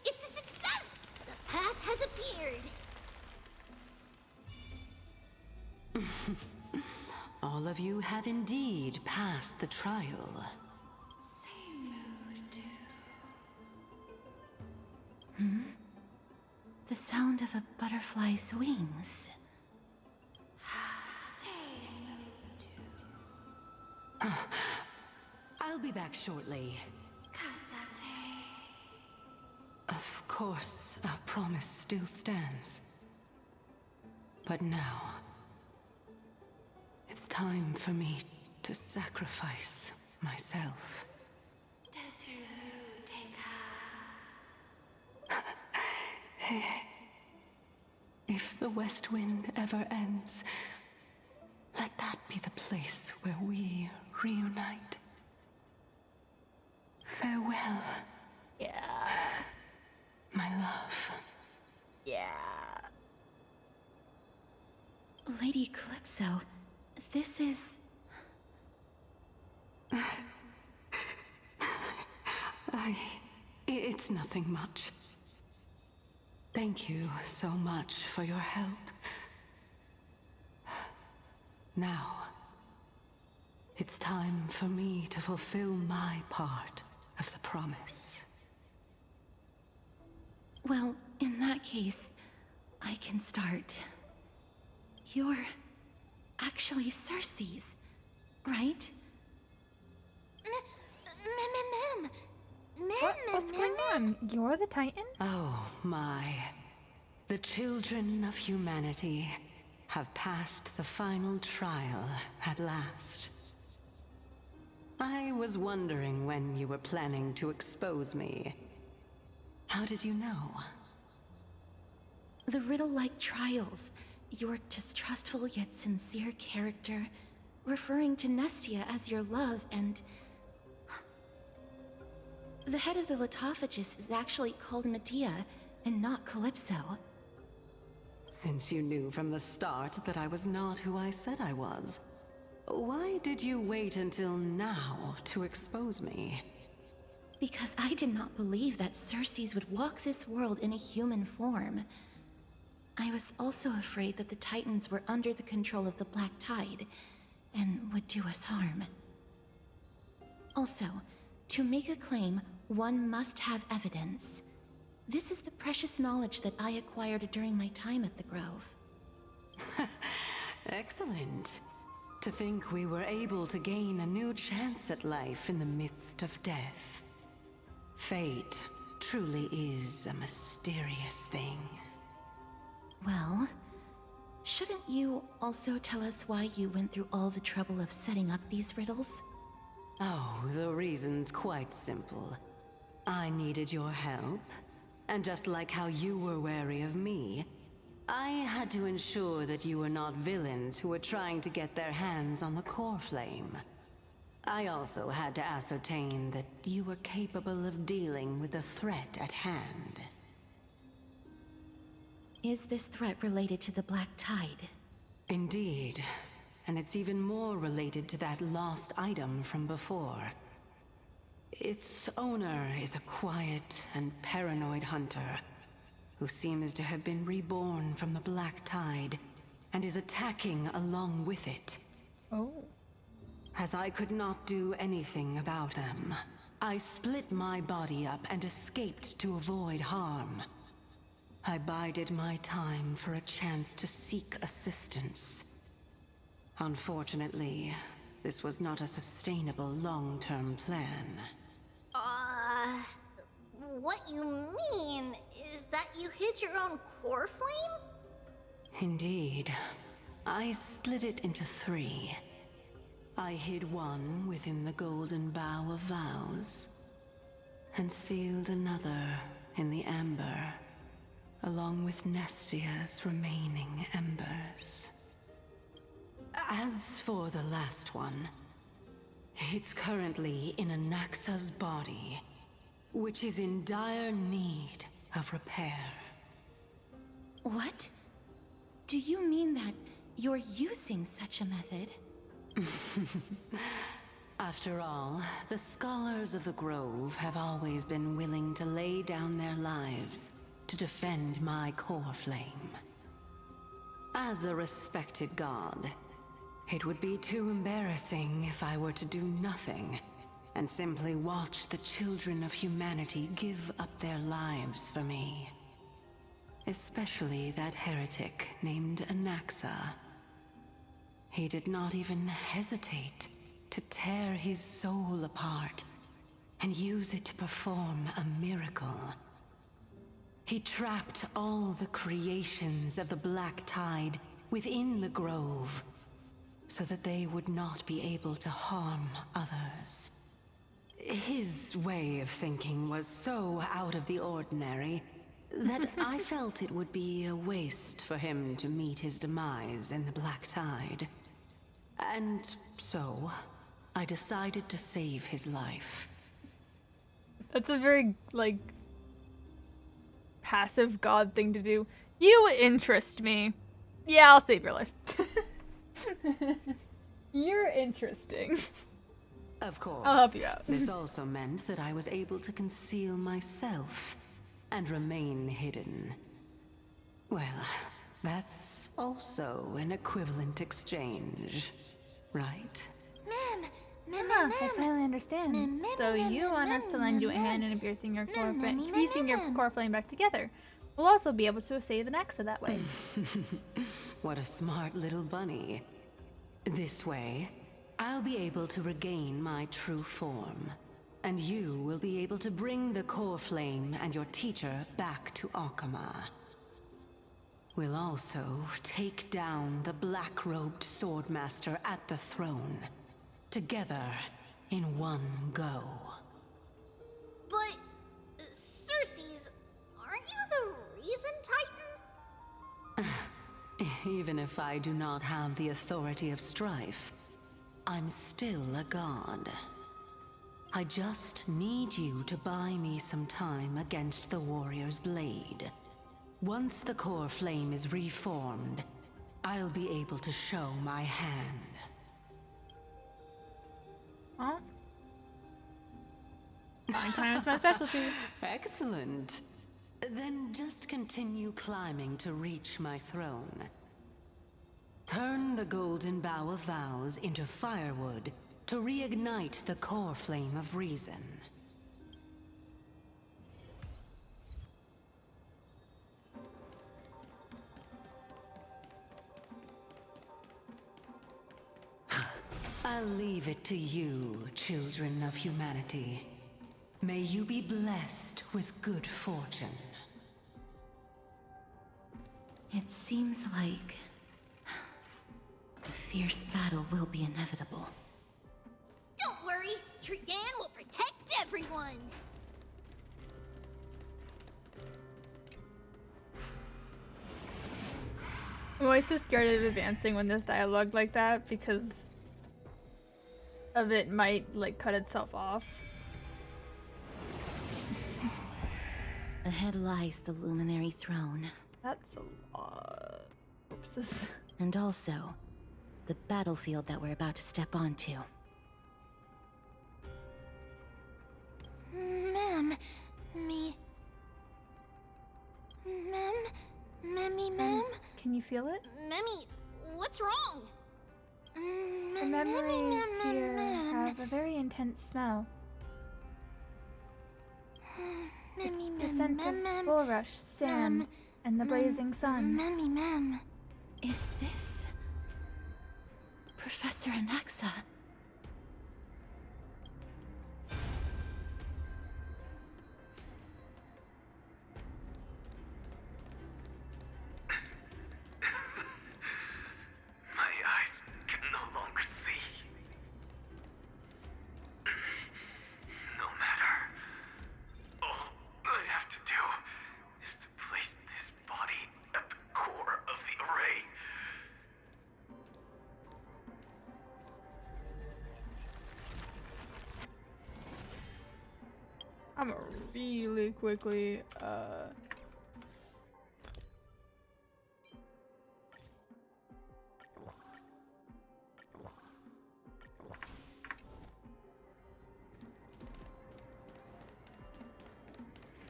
It's a success! The path has appeared. All of you have indeed passed the trial. The sound of a butterfly's wings. I'll be back shortly. Of course, our promise still stands. But now, it's time for me to sacrifice myself. If the West Wind ever ends, let that be the place where we reunite. Farewell, Yeah. my love. Yeah. Lady Calypso, this is... It's nothing much. Thank you so much for your help. Now, it's time for me to fulfill my part of the promise. Well, in that case, I can start. You're actually Cersei's, right? What's going on? You're the Titan? Oh my. The children of humanity have passed the final trial at last. I was wondering when you were planning to expose me. How did you know? The riddle-like trials, your distrustful yet sincere character, referring to Nestia as your love, and... The head of the Litophagus is actually called Medea, and not Calypso. Since you knew from the start that I was not who I said I was, why did you wait until now to expose me? Because I did not believe that Cersei's would walk this world in a human form. I was also afraid that the Titans were under the control of the Black Tide, and would do us harm. Also, to make a claim, one must have evidence. This is the precious knowledge that I acquired during my time at the Grove. Excellent. To think we were able to gain a new chance at life in the midst of death. Fate truly is a mysterious thing. Well, shouldn't you also tell us why you went through all the trouble of setting up these riddles? Oh, the reason's quite simple. I needed your help, and just like how you were wary of me, I had to ensure that you were not villains who were trying to get their hands on the core flame. I also had to ascertain that you were capable of dealing with the threat at hand. Is this threat related to the Black Tide? Indeed. And it's even more related to that lost item from before. Its owner is a quiet and paranoid hunter who seems to have been reborn from the Black Tide and is attacking along with it. Oh. As I could not do anything about them, I split my body up and escaped to avoid harm. I bided my time for a chance to seek assistance. Unfortunately, this was not a sustainable long-term plan. What you mean is that you hid your own core flame? Indeed. I split it into 3. I hid one within the Golden Bough of Vows, and sealed another in the Amber, along with Nestia's remaining embers. As for the last one, it's currently in Anaxa's body, which is in dire need of repair. What? Do you mean that you're using such a method? After all, the scholars of the Grove have always been willing to lay down their lives to defend my core flame. As a respected god, it would be too embarrassing if I were to do nothing and simply watch the children of humanity give up their lives for me. Especially that heretic named Anaxa. He did not even hesitate to tear his soul apart and use it to perform a miracle. He trapped all the creations of the Black Tide within the Grove, so that they would not be able to harm others. His way of thinking was so out of the ordinary that I felt it would be a waste for him to meet his demise in the Black Tide. And so, I decided to save his life. That's a very, like, passive god thing to do. You interest me. Yeah, I'll save your life. You're interesting. Of course. I'll help you out. This also meant that I was able to conceal myself and remain hidden. Well, that's also an equivalent exchange, right? I finally understand. So you want us to lend you a hand in piecing your core flame back together. We'll also be able to save Anaxa that way. What a smart little bunny. This way, I'll be able to regain my true form, and you will be able to bring the core flame and your teacher back to Akama. We'll also take down the black-robed swordmaster at the throne, together in one go. But, Cersei's, aren't you the Reason Titan? Even if I do not have the authority of strife, I'm still a god. I just need you to buy me some time against the warrior's blade. Once the core flame is reformed, I'll be able to show my hand. Oh. Fine time is my specialty. Excellent. Then just continue climbing to reach my throne. Turn the Golden Bough of Vows into firewood to reignite the core flame of reason. I'll leave it to you, children of humanity. May you be blessed with good fortune. It seems like the fierce battle will be inevitable. Don't worry, Trian will protect everyone! I'm always so scared of advancing when there's dialogue like that because of it might like cut itself off. Ahead lies the Luminary Throne. That's a lot. Oopses. And also, the battlefield that we're about to step onto. Ma'am, Ma'am? Can you feel it? Memmy, what's wrong? The memories here have a very intense smell. It's the scent of bulrush, sand, and the blazing sun. Ma'am. Is this Professor Anaxa? My eyes can no longer see. No matter. All I have to do is to place this body at the core of the array. I'm gonna really quickly,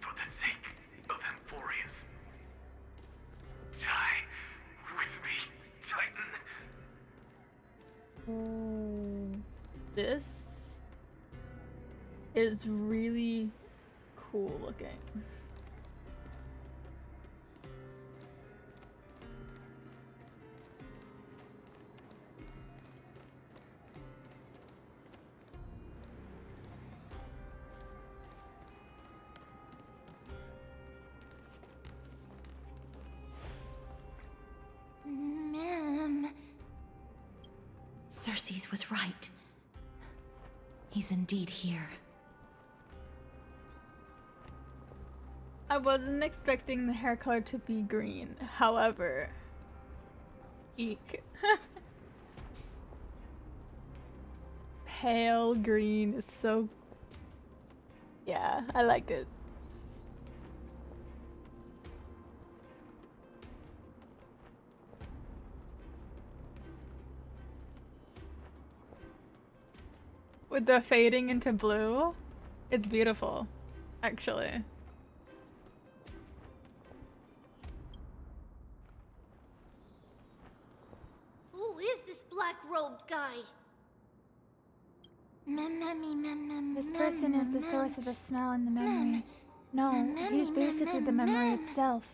For the sake of Amphoreus. Die with me, Titan. Ooh, this is really cool looking. Ma'am. Cersei's was right. He's indeed here. I wasn't expecting the hair color to be green. However, eek. Pale green is so... Yeah, I like it. With the fading into blue, it's beautiful, actually. Who is this black-robed guy? This person is the source of the smell and the memory. No, he's basically the memory itself.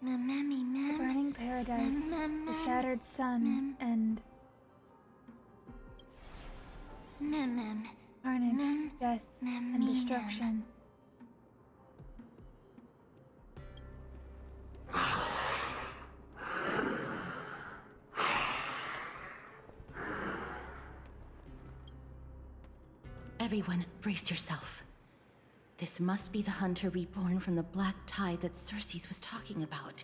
The burning paradise, the shattered sun, and carnage, death, and destruction. Everyone, brace yourself. This must be the hunter reborn from the black tide that Cersei's was talking about.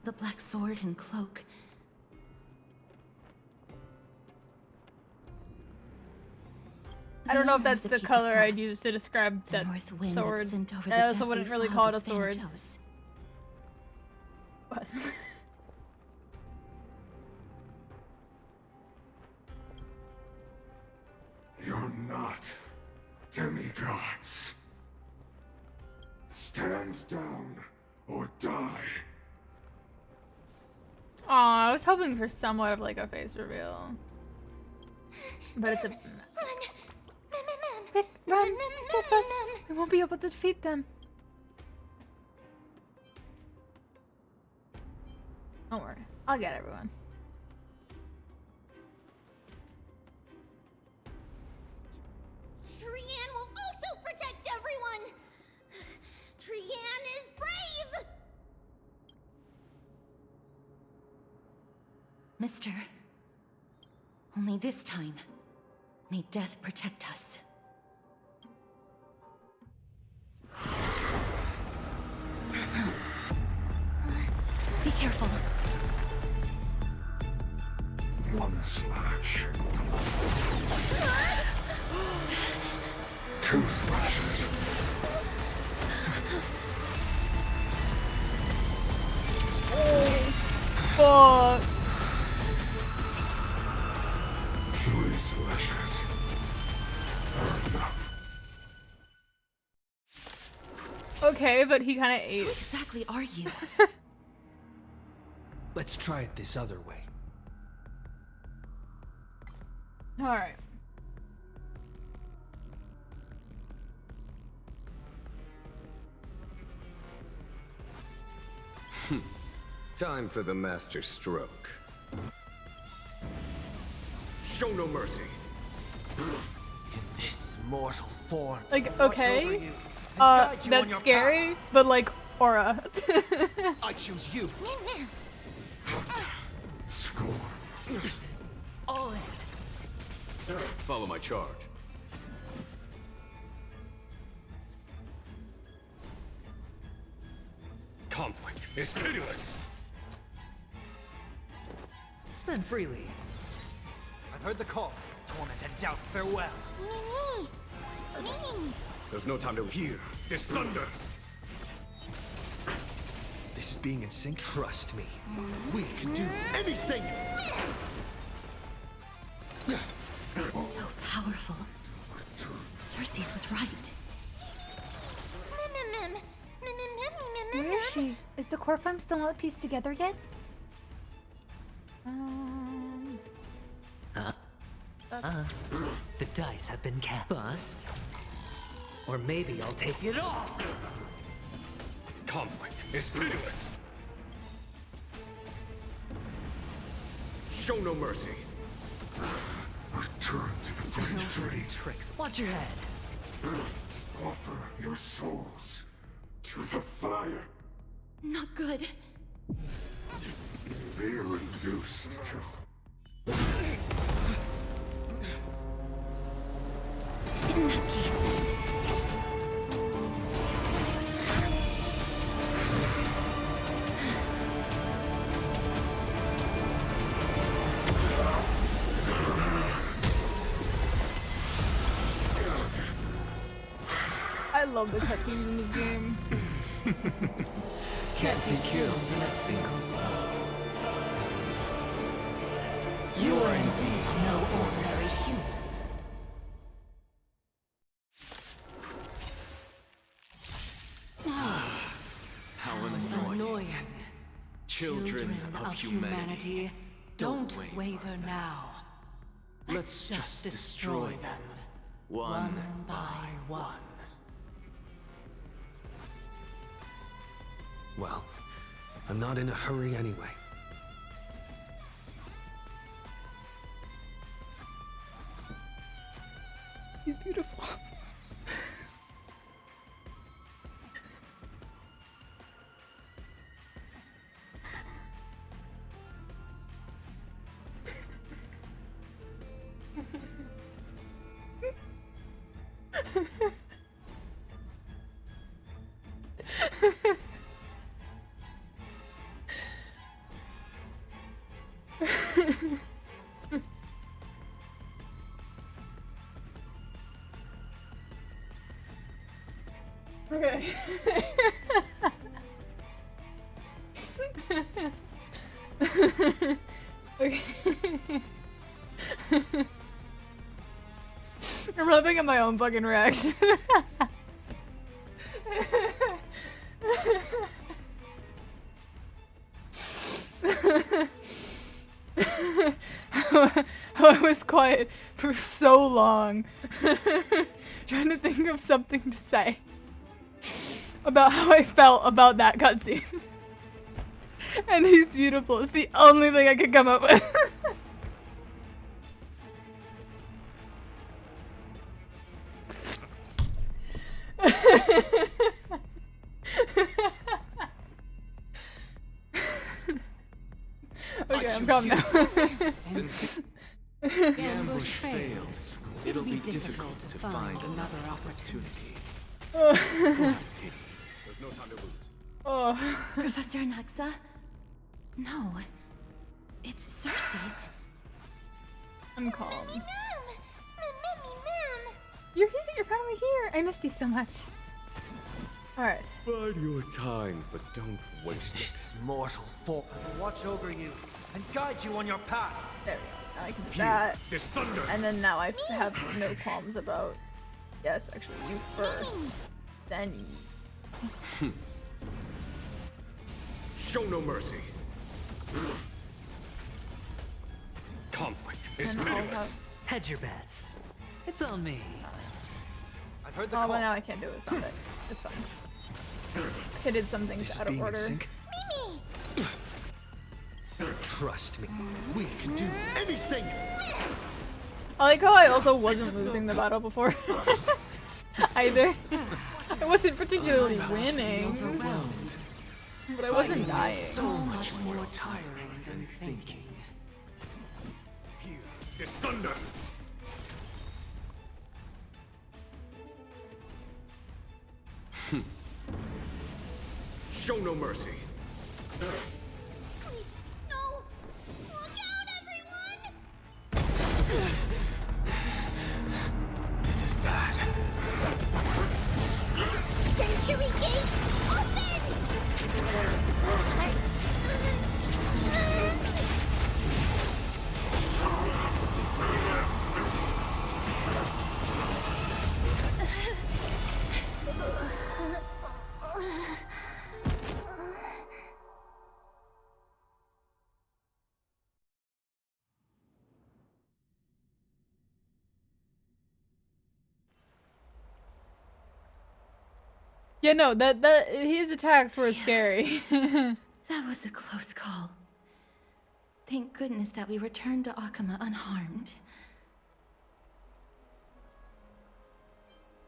The black sword and cloak. I don't know if The that's the piece of color I'd cloth. use to describe The that north wind that sword. sent over the I also deathly wouldn't really fog call it a of sword. Thanatos. What? You're not demigods. Stand down or die. Aw, I was hoping for somewhat of like a face reveal. But it's a... Quick, run! It's just us! We won't be able to defeat them. Don't worry. I'll get everyone. Trian will also protect everyone! Trian is brave! Mister. Only this time, may death protect us. Be careful. One slash. Two slashes. Fuck. Three slashes. Are enough. Okay, but he kind of ate. Who exactly are you? Let's try it this other way. All right. Time for the master stroke. Show no mercy. In this mortal form. Like, watch over okay. you and guide you on That's your scary, but like aura. I choose you. Score. All in. Follow my charge. Conflict is pitiless. Spend freely. I've heard the call. Torment and doubt farewell. There's no time to hear this thunder. This is being in sync. Trust me. We can do anything. So powerful. Cersei's was right. Where is she? Is the core farm still not pieced together yet? The dice have been cast. Bust. Or maybe I'll take it all. Conflict is pitiless. Show no mercy. Return to the There's no great dirty tree. tricks. Watch your head. Offer your souls to the fire. Not good. Be reduced to In that case. I love the cutscenes in this game. Can't be killed in a single blow. You are indeed no ordinary human. How Annoying. Children of humanity, don't waver now. Let's just destroy them. One by one. Well, I'm not in a hurry anyway. He's beautiful. Okay. Okay. I'm laughing at my own fucking reaction. I was quiet for so long, trying to think of something to say about how I felt about that cutscene. And he's beautiful. It's the only thing I could come up with. Okay, I'm calm now. Since the ambush failed, it'll be difficult to find another opportunity. What a pity. There's no time to lose. Oh. Professor Anaxa? No. It's Cersei's. I'm calm. Ma'am! You're here. You're finally here. I missed you so much. All right. Bide your time, but don't waste it. This mortal form will watch over you and guide you on your path. There we go. Now I can do that. This thunder! And then now I have no qualms about. Yes, actually, you first. Then you. Show no mercy. Conflict is And I'll pitiless. have. Hedge your bets. It's on me. I've heard the Oh, call. but now I can't do it. It's not it. It's fine. 'Cause I did some things This is out of being in order. sync. Trust me. We can do anything. I like how I also wasn't losing the battle before. Either. I wasn't particularly winning, but I wasn't dying. So much more tiring than thinking. Here, this thunder! Show no mercy. Wait, no! Look out, everyone! This is bad. Century Gate, Yeah, no, that his attacks were scary. That was a close call. Thank goodness that we returned to Akama unharmed.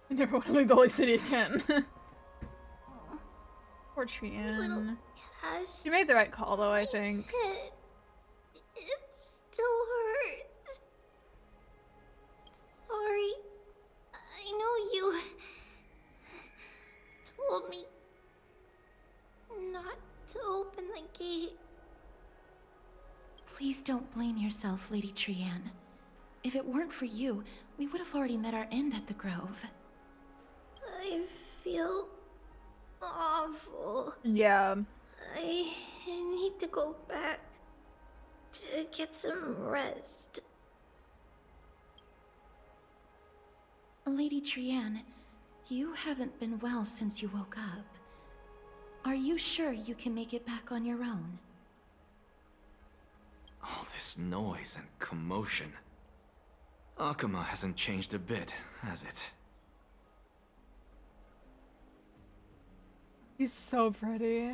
I never want to leave the Holy City again. Poor Trian. Cass. She made the right call, though, I think. It still hurts. Sorry. I know you told me not to open the gate. Please don't blame yourself, Lady Trian. If it weren't for you, we would have already met our end at the Grove. I feel awful. Yeah. I need to go back to get some rest. Lady Trian, you haven't been well since you woke up. Are you sure you can make it back on your own? All this noise and commotion. Akama hasn't changed a bit, has it? He's so pretty.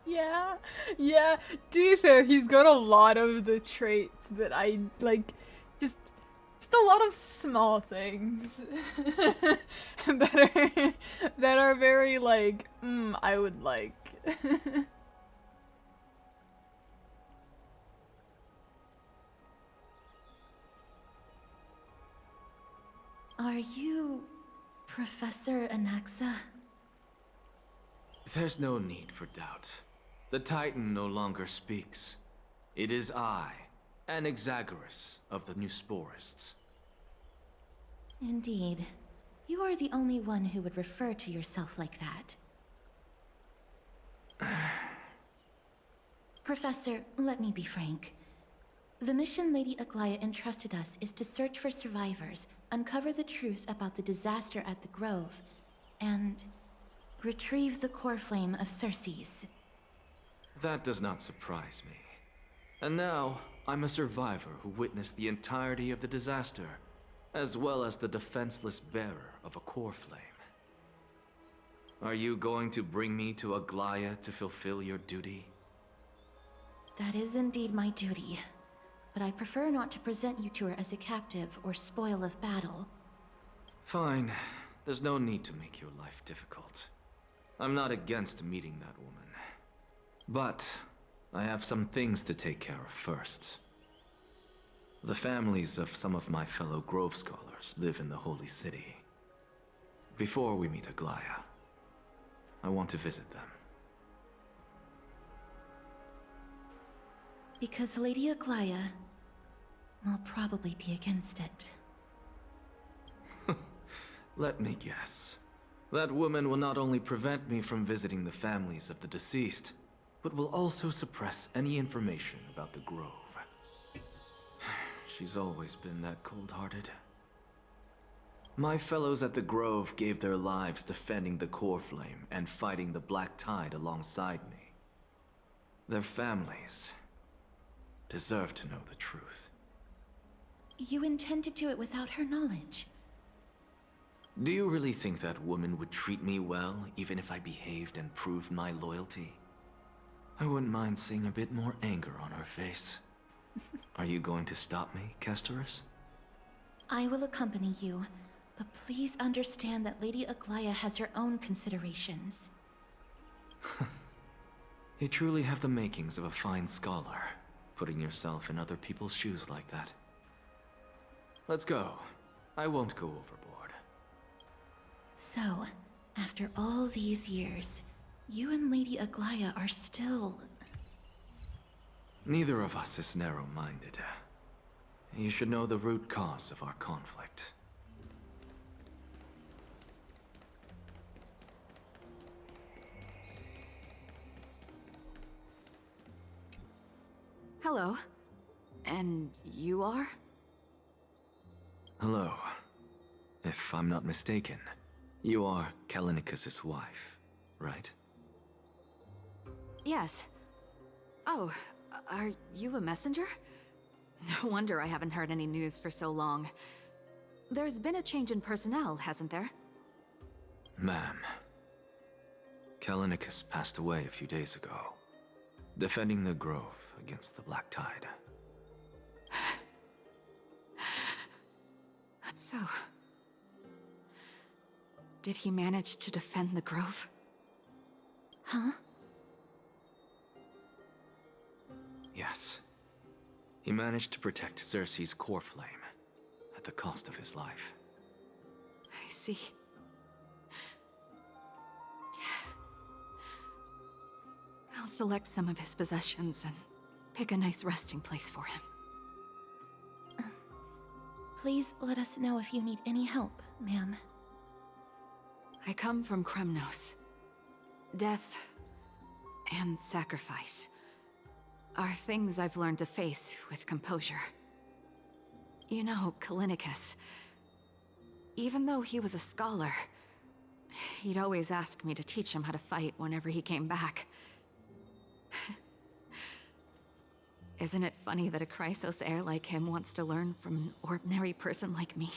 Yeah, yeah. To be fair, he's got a lot of the traits that I like. Just a lot of small things that are very like, I would like. Are you Professor Anaxa? There's no need for doubt. The Titan no longer speaks. It is I, Anaxagoras of the New Sporists. Indeed. You are the only one who would refer to yourself like that. Professor, let me be frank. The mission Lady Aglaya entrusted us is to search for survivors, uncover the truth about the disaster at the Grove, and retrieve the core flame of Cersei's. That does not surprise me. And now, I'm a survivor who witnessed the entirety of the disaster, as well as the defenseless bearer of a core flame. Are you going to bring me to Aglaya to fulfill your duty? That is indeed my duty, but I prefer not to present you to her as a captive or spoil of battle. Fine. There's no need to make your life difficult. I'm not against meeting that woman. But I have some things to take care of first. The families of some of my fellow Grove Scholars live in the Holy City. Before we meet Aglaya, I want to visit them. Because Lady Aglaya will probably be against it. Let me guess. That woman will not only prevent me from visiting the families of the deceased, but will also suppress any information about the Grove. She's always been that cold-hearted. My fellows at the Grove gave their lives defending the Core Flame and fighting the Black Tide alongside me. Their families deserve to know the truth. You intend to do it without her knowledge. Do you really think that woman would treat me well, even if I behaved and proved my loyalty? I wouldn't mind seeing a bit more anger on her face. Are you going to stop me, Castorus? I will accompany you, but please understand that Lady Aglaya has her own considerations. You truly have the makings of a fine scholar, putting yourself in other people's shoes like that. Let's go. I won't go overboard. So, after all these years, you and Lady Aglaya are still... Neither of us is narrow-minded. You should know the root cause of our conflict. Hello. And you are? Hello. If I'm not mistaken, you are Kallinicus's wife, right? Yes. Oh, are you a messenger? No wonder I haven't heard any news for so long. There's been a change in personnel, hasn't there? Ma'am, Kallinicus passed away a few days ago, defending the Grove against the Black Tide. So... did he manage to defend the Grove? Huh? Yes. He managed to protect Cersei's core flame, at the cost of his life. I see. I'll select some of his possessions and pick a nice resting place for him. Please let us know if you need any help, ma'am. I come from Kremnos. Death and sacrifice are things I've learned to face with composure. You know, Kallinicus, even though he was a scholar, he'd always ask me to teach him how to fight whenever he came back. Isn't it funny that a Chrysos heir like him wants to learn from an ordinary person like me?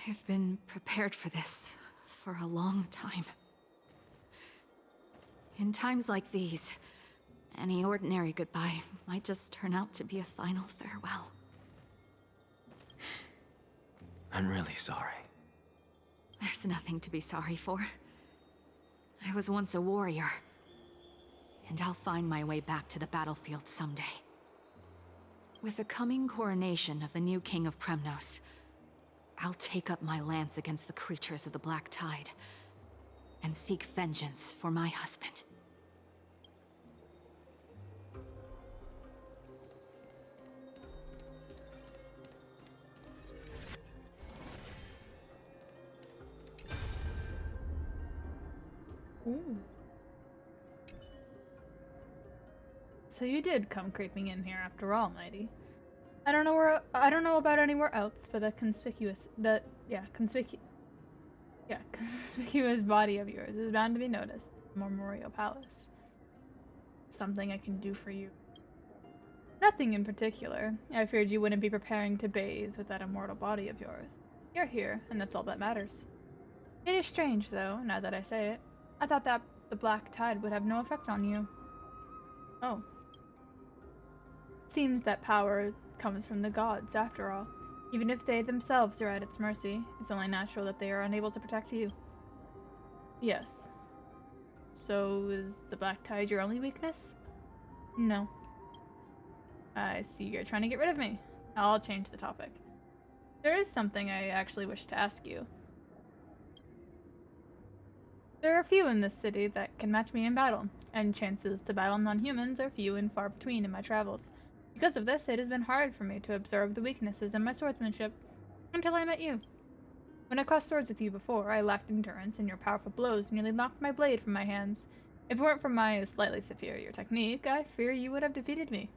I've been prepared for this for a long time. In times like these, any ordinary goodbye might just turn out to be a final farewell. I'm really sorry. There's nothing to be sorry for. I was once a warrior, and I'll find my way back to the battlefield someday. With the coming coronation of the new king of Kremnos, I'll take up my lance against the creatures of the Black Tide, and seek vengeance for my husband. Ooh. So you did come creeping in here after all, Mighty. I don't know about anywhere else, but Yeah, conspicuous body of yours is bound to be noticed. Memorial Palace. Something I can do for you. Nothing in particular. I feared you wouldn't be preparing to bathe with that immortal body of yours. You're here, and that's all that matters. It is strange, though, now that I say it. I thought that the black tide would have no effect on you. Oh. Seems that power comes from the gods, after all. Even if they themselves are at its mercy, it's only natural that they are unable to protect you. Yes. So is the black tide your only weakness? No. I see you're trying to get rid of me. I'll change the topic. There is something I actually wish to ask you. There are few in this city that can match me in battle, and chances to battle non-humans are few and far between in my travels. Because of this, it has been hard for me to observe the weaknesses in my swordsmanship, until I met you. When I crossed swords with you before, I lacked endurance, and your powerful blows nearly knocked my blade from my hands. If it weren't for my slightly superior technique, I fear you would have defeated me.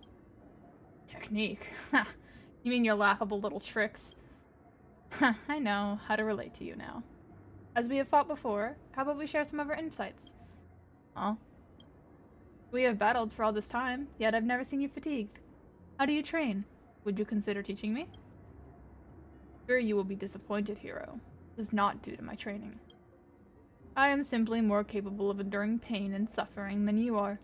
Technique? Ha! You mean your laughable little tricks? Ha, I know how to relate to you now. As we have fought before, how about we share some of our insights? Huh? We have battled for all this time, yet I've never seen you fatigued. How do you train? Would you consider teaching me? Sure, you will be disappointed, hero. This is not due to my training. I am simply more capable of enduring pain and suffering than you are.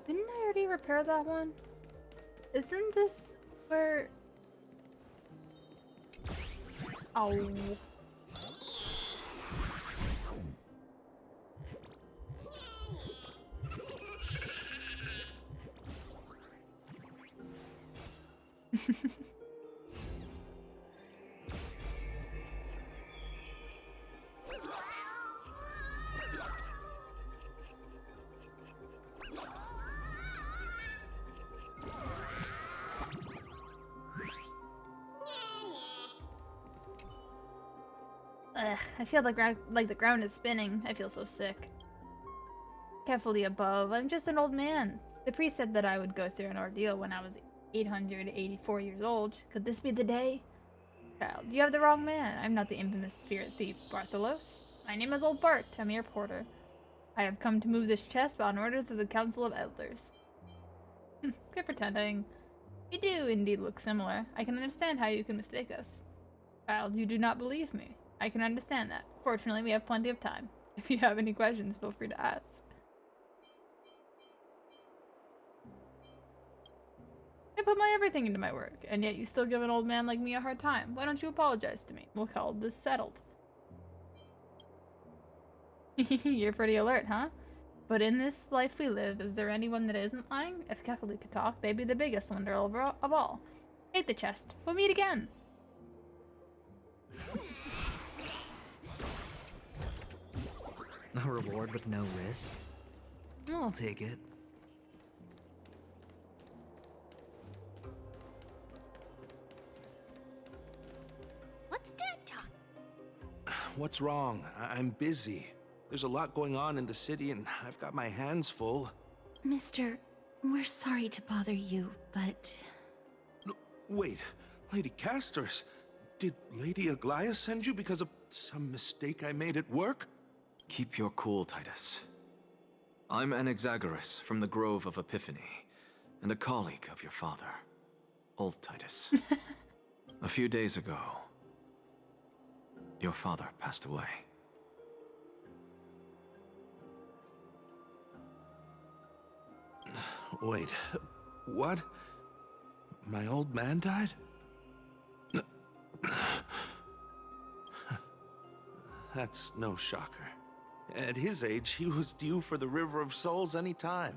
Didn't I already repair that one? Isn't this where... Oh. Ugh, I feel like the ground is spinning. I feel so sick. Carefully above, I'm just an old man. The priest said that I would go through an ordeal when I was 884 years old. Could this be the day? Child, you have the wrong man. I'm not the infamous spirit thief Bartholos. My name is Old Bart. I'm your porter. I have come to move this chest on orders of the Council of Elders. Quit pretending. You do indeed look similar. I can understand how you can mistake us. Child, you do not believe me. I can understand that. Fortunately, we have plenty of time. If you have any questions, feel free to ask. I put my everything into my work, and yet you still give an old man like me a hard time. Why don't you apologize to me? We'll call this settled. You're pretty alert, huh? But in this life we live, is there anyone that isn't lying? If Kefali could talk, they'd be the biggest wonder of all. Take the chest. We'll meet again. A reward with no risk? I'll take it. What's Dad talking? What's wrong? I'm busy. There's a lot going on in the city and I've got my hands full. Mister, we're sorry to bother you, but... No, wait, Lady Casters, did Lady Aglaia send you because of some mistake I made at work? Keep your cool, Titus. I'm Anaxagoras from the Grove of Epiphany, and a colleague of your father, Old Titus. A few days ago, your father passed away. Wait, what? My old man died? That's no shocker. At his age, he was due for the River of Souls any time.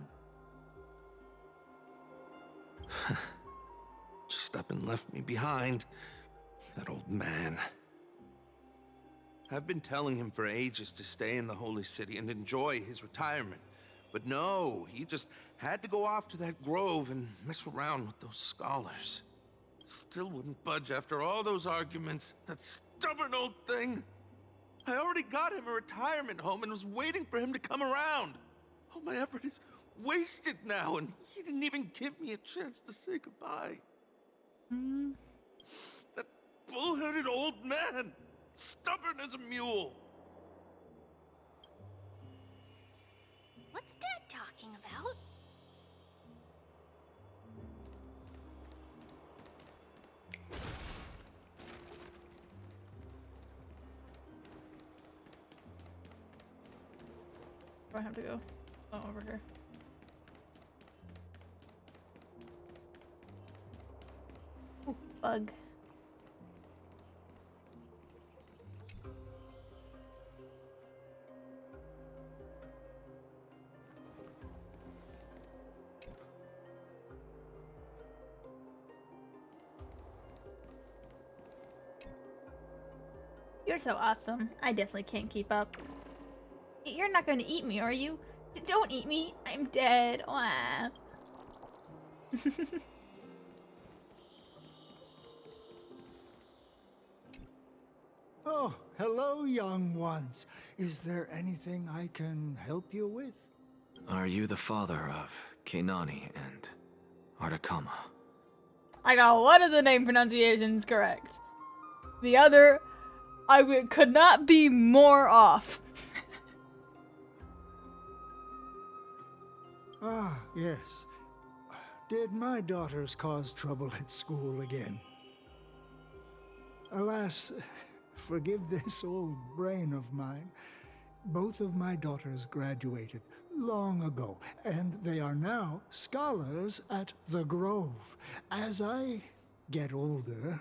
Just up and left me behind. That old man. I've been telling him for ages to stay in the Holy City and enjoy his retirement. But no, he just had to go off to that grove and mess around with those scholars. Still wouldn't budge after all those arguments. That stubborn old thing. I already got him a retirement home and was waiting for him to come around. All my effort is wasted now, and he didn't even give me a chance to say goodbye. That bullheaded old man, stubborn as a mule. What's Dad talking about? Where do I have to go? Oh, over here. Ooh, bug. You're so awesome. I definitely can't keep up. You're not going to eat me, are you? Don't eat me. I'm dead. Wah. Oh, hello, young ones. Is there anything I can help you with? Are you the father of Keinani and Artakama? I got one of the name pronunciations correct. The other, could not be more off. Ah, yes. Did my daughters cause trouble at school again? Alas, forgive this old brain of mine. Both of my daughters graduated long ago, and they are now scholars at the Grove. As I get older,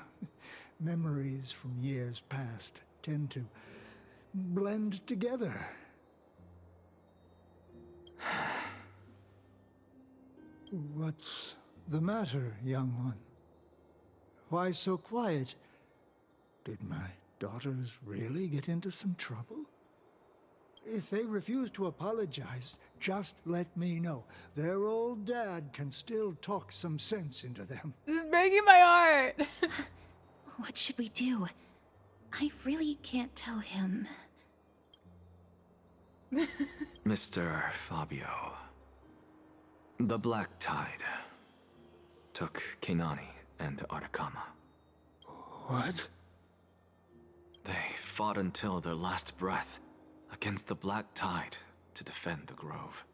memories from years past tend to blend together. What's the matter, young one? Why so quiet? Did my daughters really get into some trouble? If they refuse to apologize, just let me know. Their old dad can still talk some sense into them. This is breaking my heart. What should we do? I really can't tell him. Mr. Fabio. The Black Tide took Keinani and Artakama. What? They fought until their last breath against the Black Tide to defend the Grove.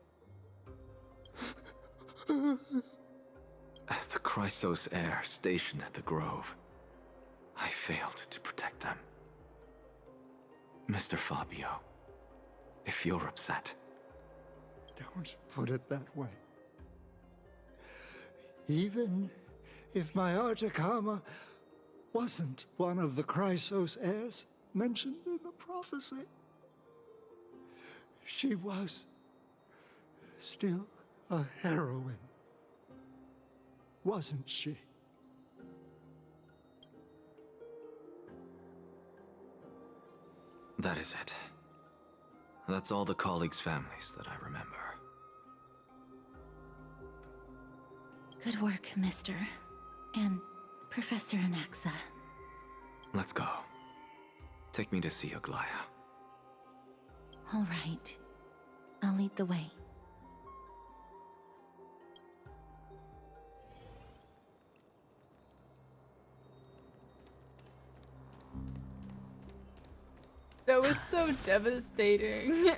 As the Chrysos heir stationed at the Grove, I failed to protect them. Mr. Fabio, if you're upset... Don't put it that way. Even if my Artakama wasn't one of the Chrysos heirs mentioned in the prophecy, she was still a heroine, wasn't she? That is it. That's all the colleagues' families that I remember. Good work, Mr. and Professor Anaxa. Let's go. Take me to see Aglaya. All right. I'll lead the way. That was so devastating.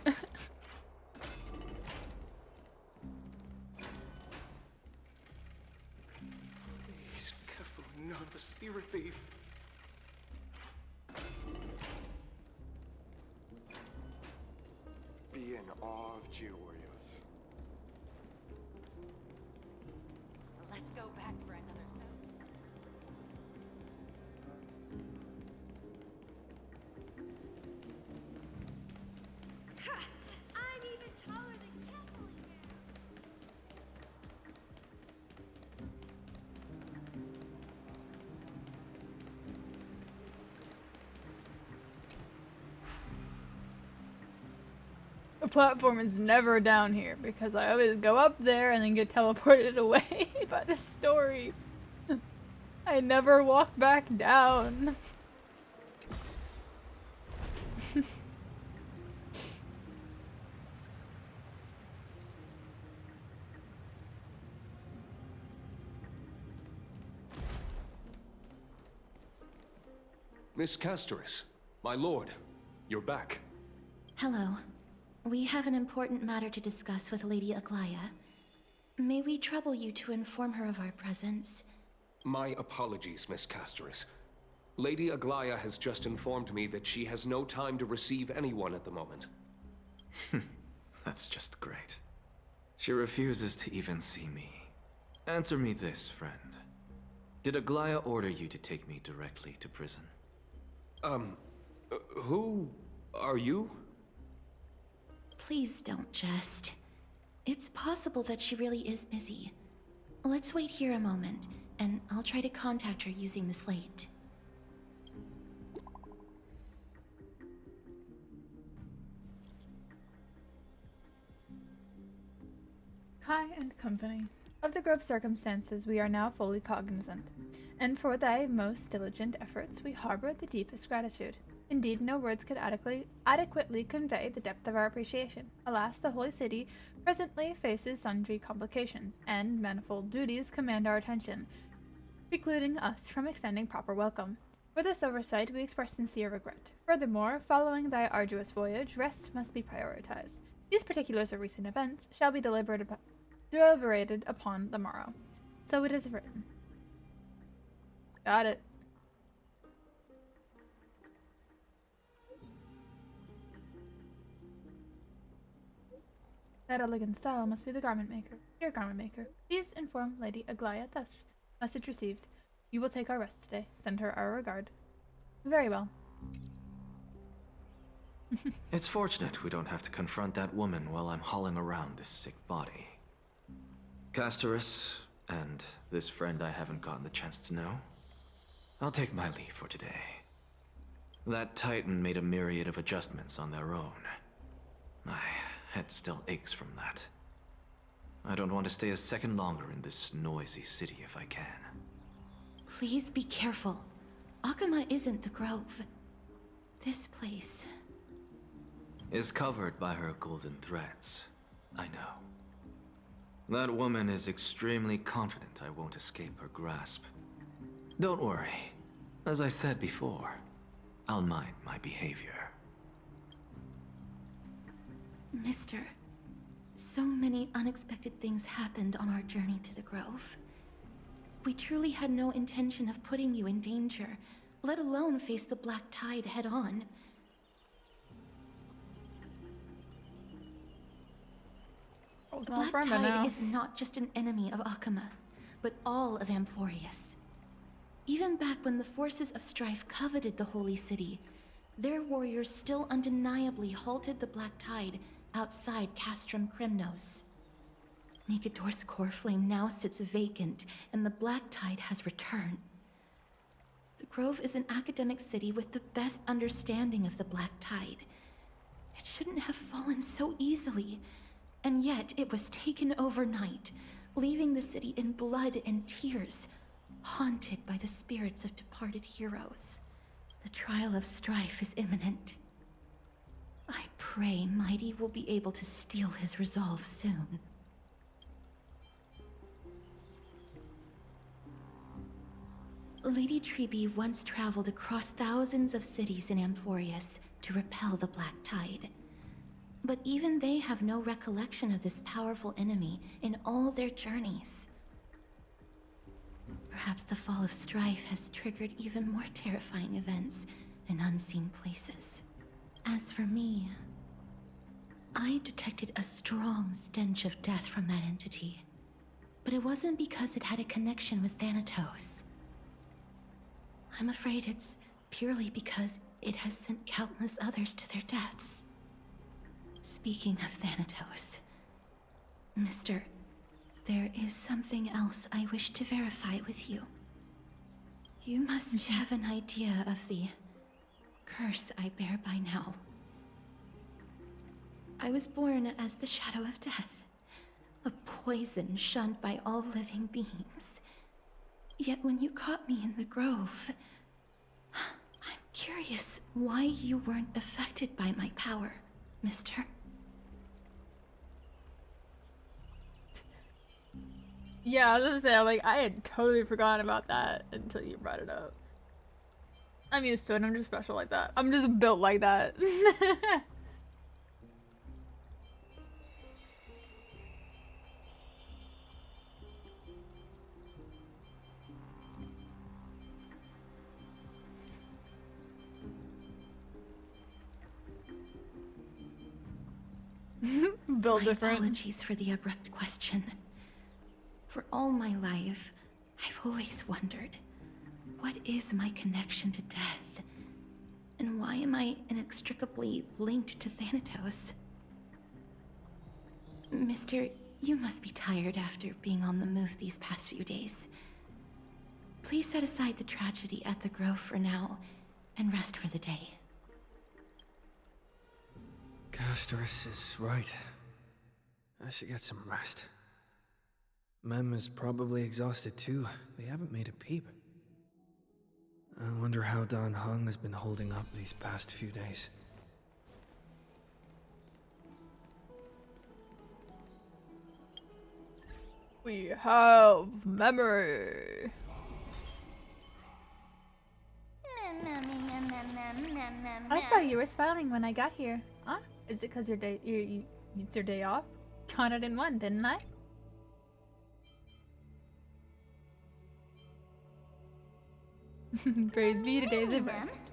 Please, careful, not the spirit thief. Be in awe of Georgios. Let's go back for another sip. Ha! I'm even taller than Kettling now. The platform is never down here because I always go up there and then get teleported away by the story. I never walk back down. Miss Castoris, my lord, you're back. Hello. We have an important matter to discuss with Lady Aglaya. May we trouble you to inform her of our presence? My apologies, Miss Castoris. Lady Aglaya has just informed me that she has no time to receive anyone at the moment. That's just great. She refuses to even see me. Answer me this, friend. Did Aglaya order you to take me directly to prison? Who are you? Please don't jest. It's possible that she really is busy. Let's wait here a moment, and I'll try to contact her using the slate. Kai and company. Of the Grove's circumstances we are now fully cognizant, and for thy most diligent efforts we harbor the deepest gratitude. Indeed, no words could adequately convey the depth of our appreciation. Alas, the Holy City presently faces sundry complications, and manifold duties command our attention, precluding us from extending proper welcome. For this oversight we express sincere regret. Furthermore, following thy arduous voyage, rest must be prioritized. These particulars of recent events shall be deliberated upon the morrow. So it is written. Got it. That elegant style must be the garment maker. Dear garment maker, please inform Lady Aglaya thus. Message received. You will take our rest today. Send her our regard. Very well. It's fortunate we don't have to confront that woman while I'm hauling around this sick body. Castoris, and this friend I haven't gotten the chance to know, I'll take my leave for today. That Titan made a myriad of adjustments on their own. My head still aches from that. I don't want to stay a second longer in this noisy city if I can. Please be careful. Akama isn't the Grove. This place is covered by her golden threads. I know. That woman is extremely confident I won't escape her grasp. Don't worry. As I said before, I'll mind my behavior. Mister, so many unexpected things happened on our journey to the Grove. We truly had no intention of putting you in danger, let alone face the Black Tide head-on. The Black Tide is not just an enemy of Akama, but all of Amphoreus. Even back when the forces of strife coveted the Holy City, their warriors still undeniably halted the Black Tide outside Castrum Krymnos. Nigador's core flame now sits vacant, and the Black Tide has returned. The Grove is an academic city with the best understanding of the Black Tide. It shouldn't have fallen so easily, and yet it was taken overnight, leaving the city in blood and tears, haunted by the spirits of departed heroes. The trial of strife is imminent. I pray Mighty will be able to steel his resolve soon. Lady Treeby once traveled across thousands of cities in Amphoreus to repel the Black Tide. But even they have no recollection of this powerful enemy in all their journeys. Perhaps the fall of strife has triggered even more terrifying events in unseen places. As for me, I detected a strong stench of death from that entity. But it wasn't because it had a connection with Thanatos. I'm afraid it's purely because it has sent countless others to their deaths. Speaking of Thanatos, Mister, there is something else I wish to verify with you. You must have an idea of the curse I bear by now. I was born as the shadow of death, a poison shunned by all living beings. Yet when you caught me in the grove, I'm curious why you weren't affected by my power, mister. Yeah, I was gonna say, like, I had totally forgotten about that until you brought it up. I'm used to it, I'm just special like that. I'm just built like that. Built different. Apologies for the abrupt question. For all my life, I've always wondered, what is my connection to death? And why am I inextricably linked to Thanatos? Mister, you must be tired after being on the move these past few days. Please set aside the tragedy at the Grove for now, and rest for the day. Castorus is right. I should get some rest. Mem is probably exhausted too. They haven't made a peep. I wonder how Dan Heng has been holding up these past few days. We have memory. I saw you were smiling when I got here. Huh? Is it because it's your day off? Counted in one, didn't I? Praise be to days of rest.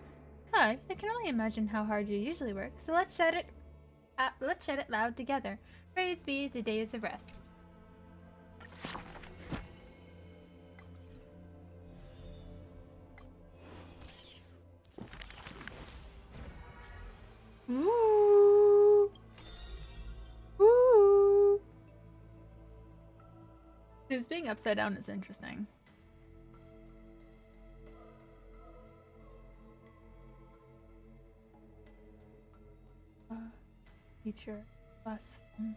Hi, I can only imagine how hard you usually work, so let's shout it loud together. Praise be to days of rest. Ooh. Ooh. His being upside down is interesting. Teacher, blasphemy.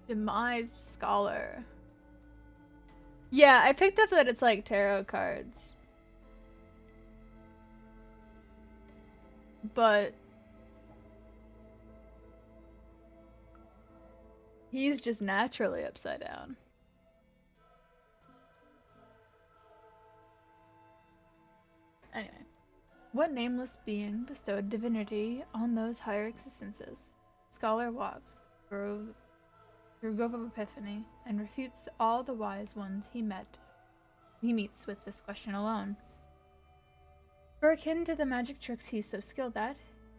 Demised scholar. Yeah, I picked up that it's like tarot cards. But he's just naturally upside down. Anyway, what nameless being bestowed divinity on those higher existences? Scholar walks through Grove of Epiphany and refutes all the wise ones he meets with this question alone. For akin to the magic tricks he's so skilled at,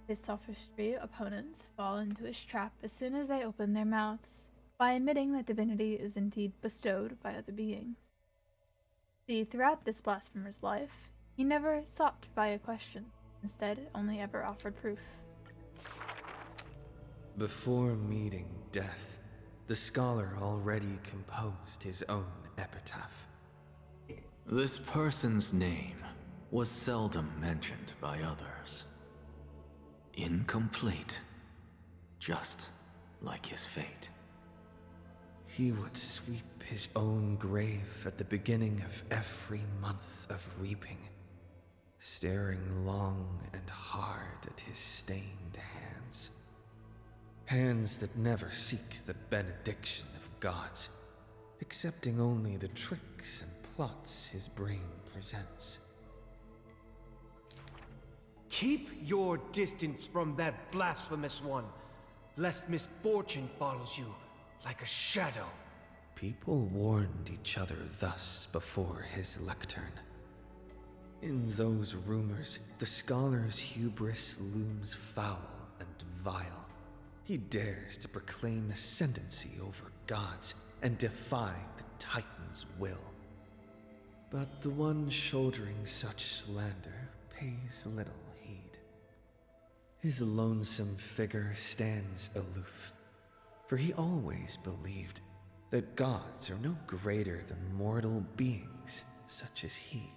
his sophistry opponents fall into his trap as soon as they open their mouths, by admitting that divinity is indeed bestowed by other beings. See, throughout this blasphemer's life, he never sought by a question, instead only ever offered proof. Before meeting death, the scholar already composed his own epitaph. This person's name was seldom mentioned by others. Incomplete, just like his fate. He would sweep his own grave at the beginning of every month of reaping, staring long and hard at his stained hands. Hands that never seek the benediction of gods, accepting only the tricks and plots his brain presents. Keep your distance from that blasphemous one, lest misfortune follows you like a shadow. People warned each other thus before his lectern. In those rumors, the scholar's hubris looms foul and vile. He dares to proclaim ascendancy over gods and defy the Titan's will. But the one shouldering such slander pays little heed. His lonesome figure stands aloof, for he always believed that gods are no greater than mortal beings such as he.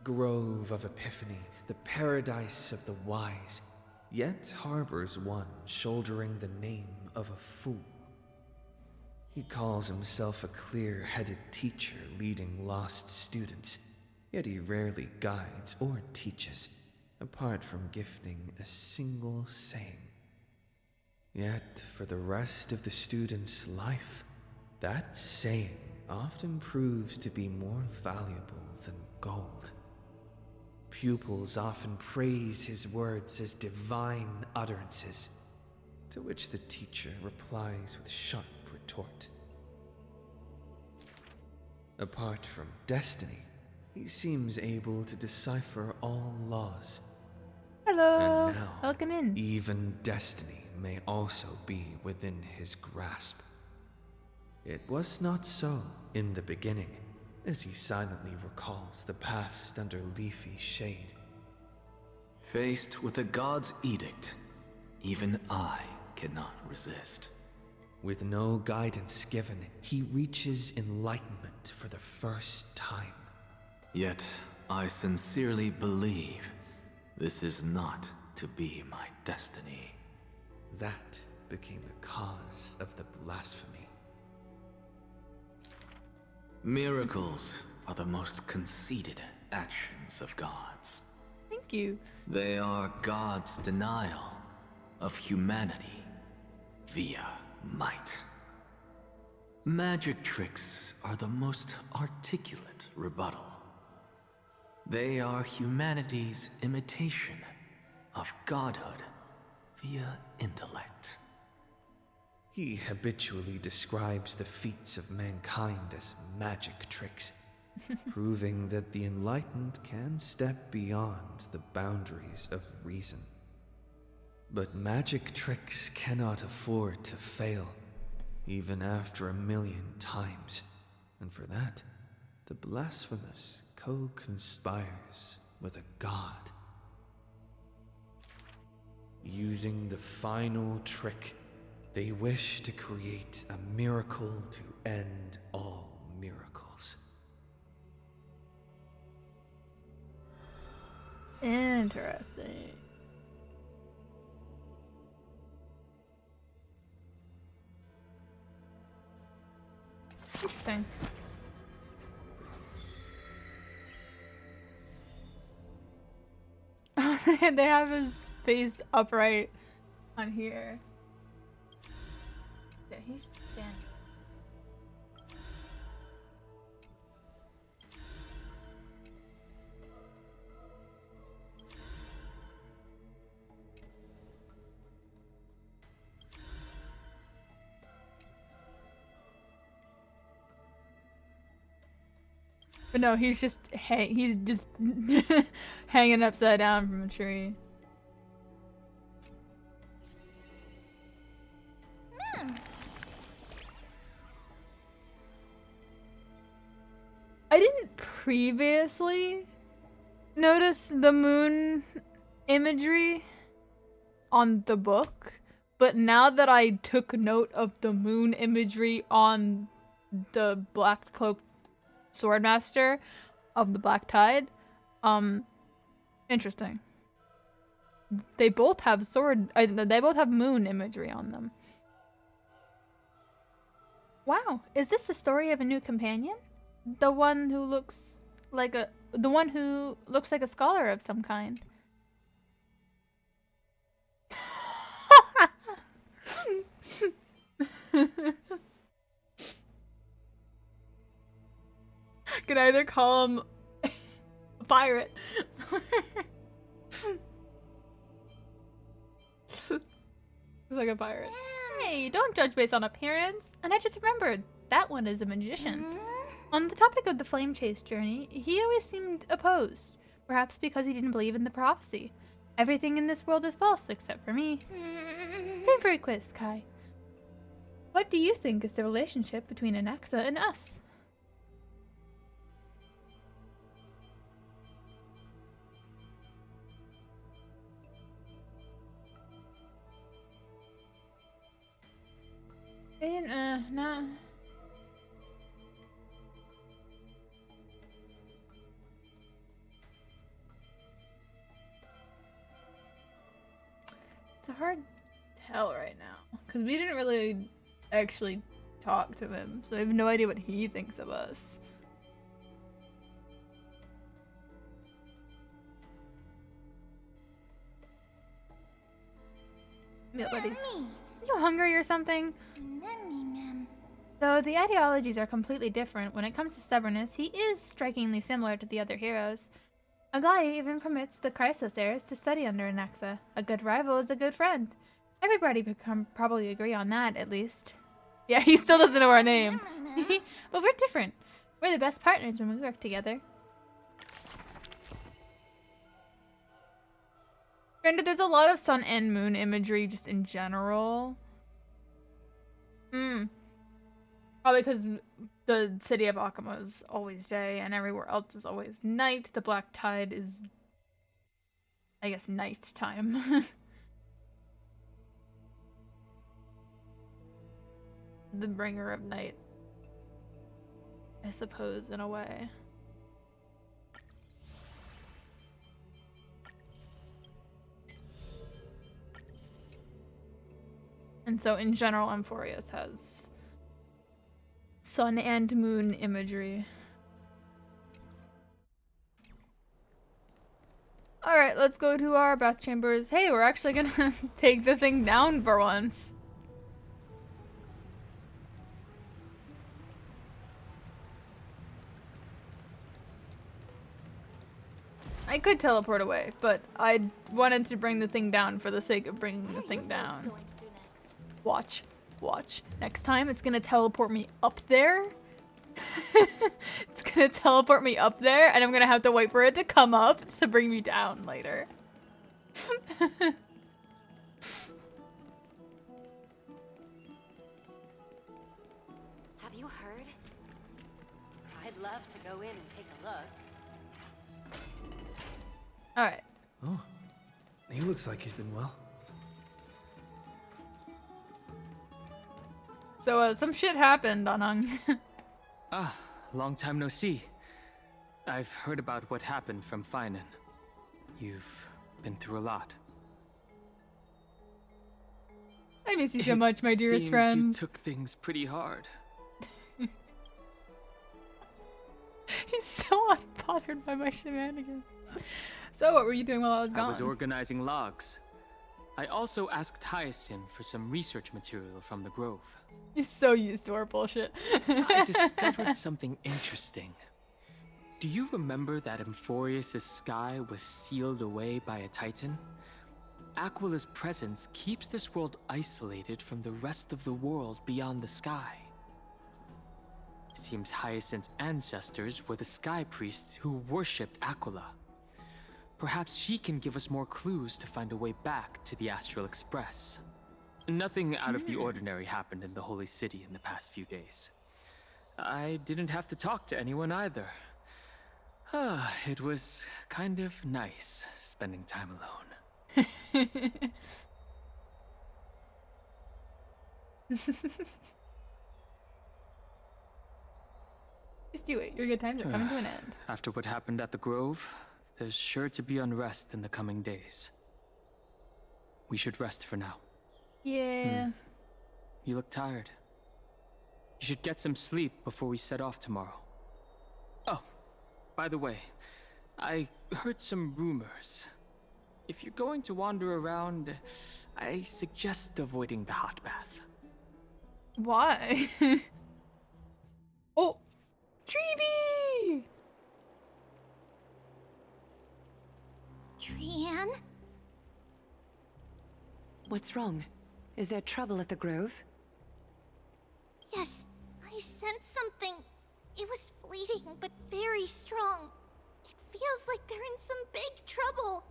Grove of Epiphany, the paradise of the wise, yet harbors one shouldering the name of a fool. He calls himself a clear-headed teacher leading lost students, yet he rarely guides or teaches, apart from gifting a single saying. Yet, for the rest of the student's life, that saying often proves to be more valuable than gold. Pupils often praise his words as divine utterances, to which the teacher replies with sharp retort. Apart from destiny, he seems able to decipher all laws. Hello. And now, Welcome in. even destiny may also be within his grasp. It was not so in the beginning, as he silently recalls the past under leafy shade. Faced with a god's edict, even I cannot resist. With no guidance given, he reaches enlightenment for the first time. Yet, I sincerely believe this is not to be my destiny. That became the cause of the blasphemy. Miracles are the most conceited actions of gods. Thank you. They are God's denial of humanity via might. Magic tricks are the most articulate rebuttal. They are humanity's imitation of godhood via intellect. He habitually describes the feats of mankind as magic tricks, proving that the enlightened can step beyond the boundaries of reason. But magic tricks cannot afford to fail, even after 1,000,000 times, and for that, the blasphemous co-conspires with a god. Using the final trick, they wish to create a miracle to end all miracles. Interesting. Interesting. They have his face upright on here. Yeah, he's standing. But no, he's just hanging upside down from a tree. I didn't previously notice the moon imagery on the book, but now that I took note of the moon imagery on the Black Cloak Swordmaster of the Black Tide, interesting. They both have they both have moon imagery on them. Wow, is this the story of a new companion? The one who looks like a scholar of some kind. Could either call him a pirate. He's like a pirate. Hey, don't judge based on appearance. And I just remembered, that one is a magician. On the topic of the Flame Chase journey, he always seemed opposed. Perhaps because he didn't believe in the prophecy. Everything in this world is false except for me. Time for a quiz, Kai. What do you think is the relationship between Anaxa and us? No. It's a hard tell right now because we didn't really actually talk to him, so I have no idea what he thinks of us. Yeah, buddies. You hungry or something? Though the ideologies are completely different, when it comes to stubbornness, he is strikingly similar to the other heroes. Aglaya even permits the Chrysos heirs to study under Anaxa. A good rival is a good friend. Everybody could probably agree on that, at least. Yeah, he still doesn't know our name. But we're different. We're the best partners when we work together. Granted, there's a lot of sun and moon imagery just in general. Probably because the city of Akama is always day and everywhere else is always night. The black tide is, I guess, night time. The bringer of night, I suppose, in a way. And so in general, Amphoreus has sun and moon imagery. Alright, let's go to our bath chambers. Hey, we're actually gonna take the thing down for once. I could teleport away, but I wanted to bring the thing down for the sake of bringing the thing down. Watch. Watch. Next time, it's gonna teleport me up there. It's gonna teleport me up there, and I'm gonna have to wait for it to come up to bring me down later. Have you heard? I'd love to go in and take a look. Alright. Oh, he looks like he's been well. So, some shit happened, Anang. Ah, long time no see. I've heard about what happened from Finan. You've been through a lot. I miss you so much, my dearest Seems friend. You took things pretty hard. He's so unbothered by my shenanigans. So, what were you doing while I was gone? I was organizing logs. I also asked Hyacinth for some research material from the Grove. He's so used to our bullshit. I discovered something interesting. Do you remember that Amphoreus' sky was sealed away by a titan? Aquila's presence keeps this world isolated from the rest of the world beyond the sky. It seems Hyacinth's ancestors were the sky priests who worshipped Aquila. Perhaps she can give us more clues to find a way back to the Astral Express. Nothing out of the ordinary happened in the Holy City in the past few days. I didn't have to talk to anyone either. It was kind of nice spending time alone. Just you wait. Your good times are coming to an end. After what happened at the Grove, there's sure to be unrest in the coming days. We should rest for now. Yeah. You look tired. You should get some sleep before we set off tomorrow. Oh, by the way, I heard some rumors. If you're going to wander around, I suggest avoiding the hot bath. Why? Oh! Treeby! Trian? What's wrong? Is there trouble at the Grove? Yes, I sensed something. It was fleeting, but very strong. It feels like they're in some big trouble.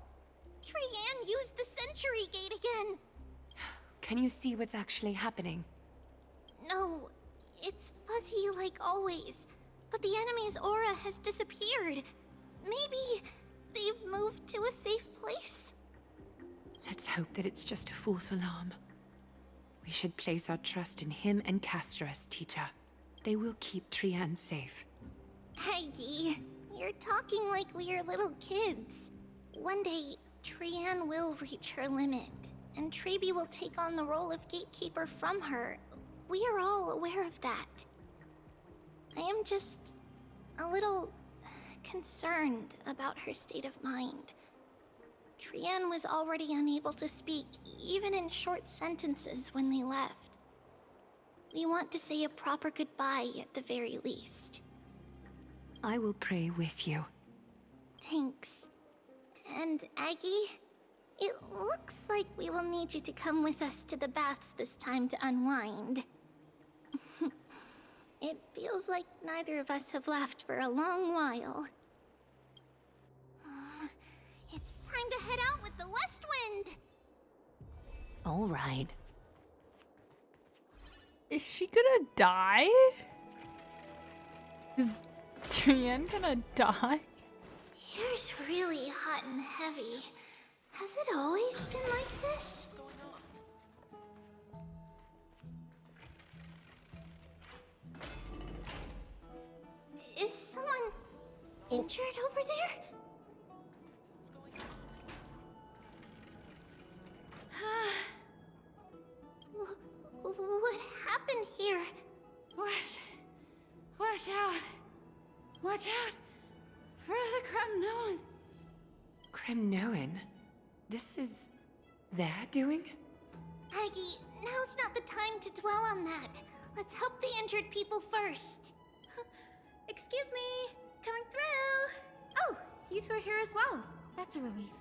Trian used the Century Gate again. Can you see what's actually happening? No, it's fuzzy like always. But the enemy's aura has disappeared. Maybe they've moved to a safe place? Let's hope that it's just a false alarm. We should place our trust in him and Castorus, teacher. They will keep Trian safe. Aggie, you're talking like we are little kids. One day, Trian will reach her limit, and Trebi will take on the role of gatekeeper from her. We are all aware of that. I am just a little concerned about her state of mind. Trian was already unable to speak, even in short sentences when they left. We want to say a proper goodbye at the very least. I will pray with you. Thanks. And Aggie, it looks like we will need you to come with us to the baths this time to unwind. It feels like neither of us have laughed for a long while. It's time to head out with the west wind! All right. Is she gonna die? Is Trian gonna die? Here's really hot and heavy. Has it always been like this? Is someone injured over there? What happened here? Watch out! Watch out! For the Kremnoan! Kremnoan? This is their doing? Aggie, now's not the time to dwell on that. Let's help the injured people first. Excuse me! Coming through! Oh, you two are here as well. That's a relief.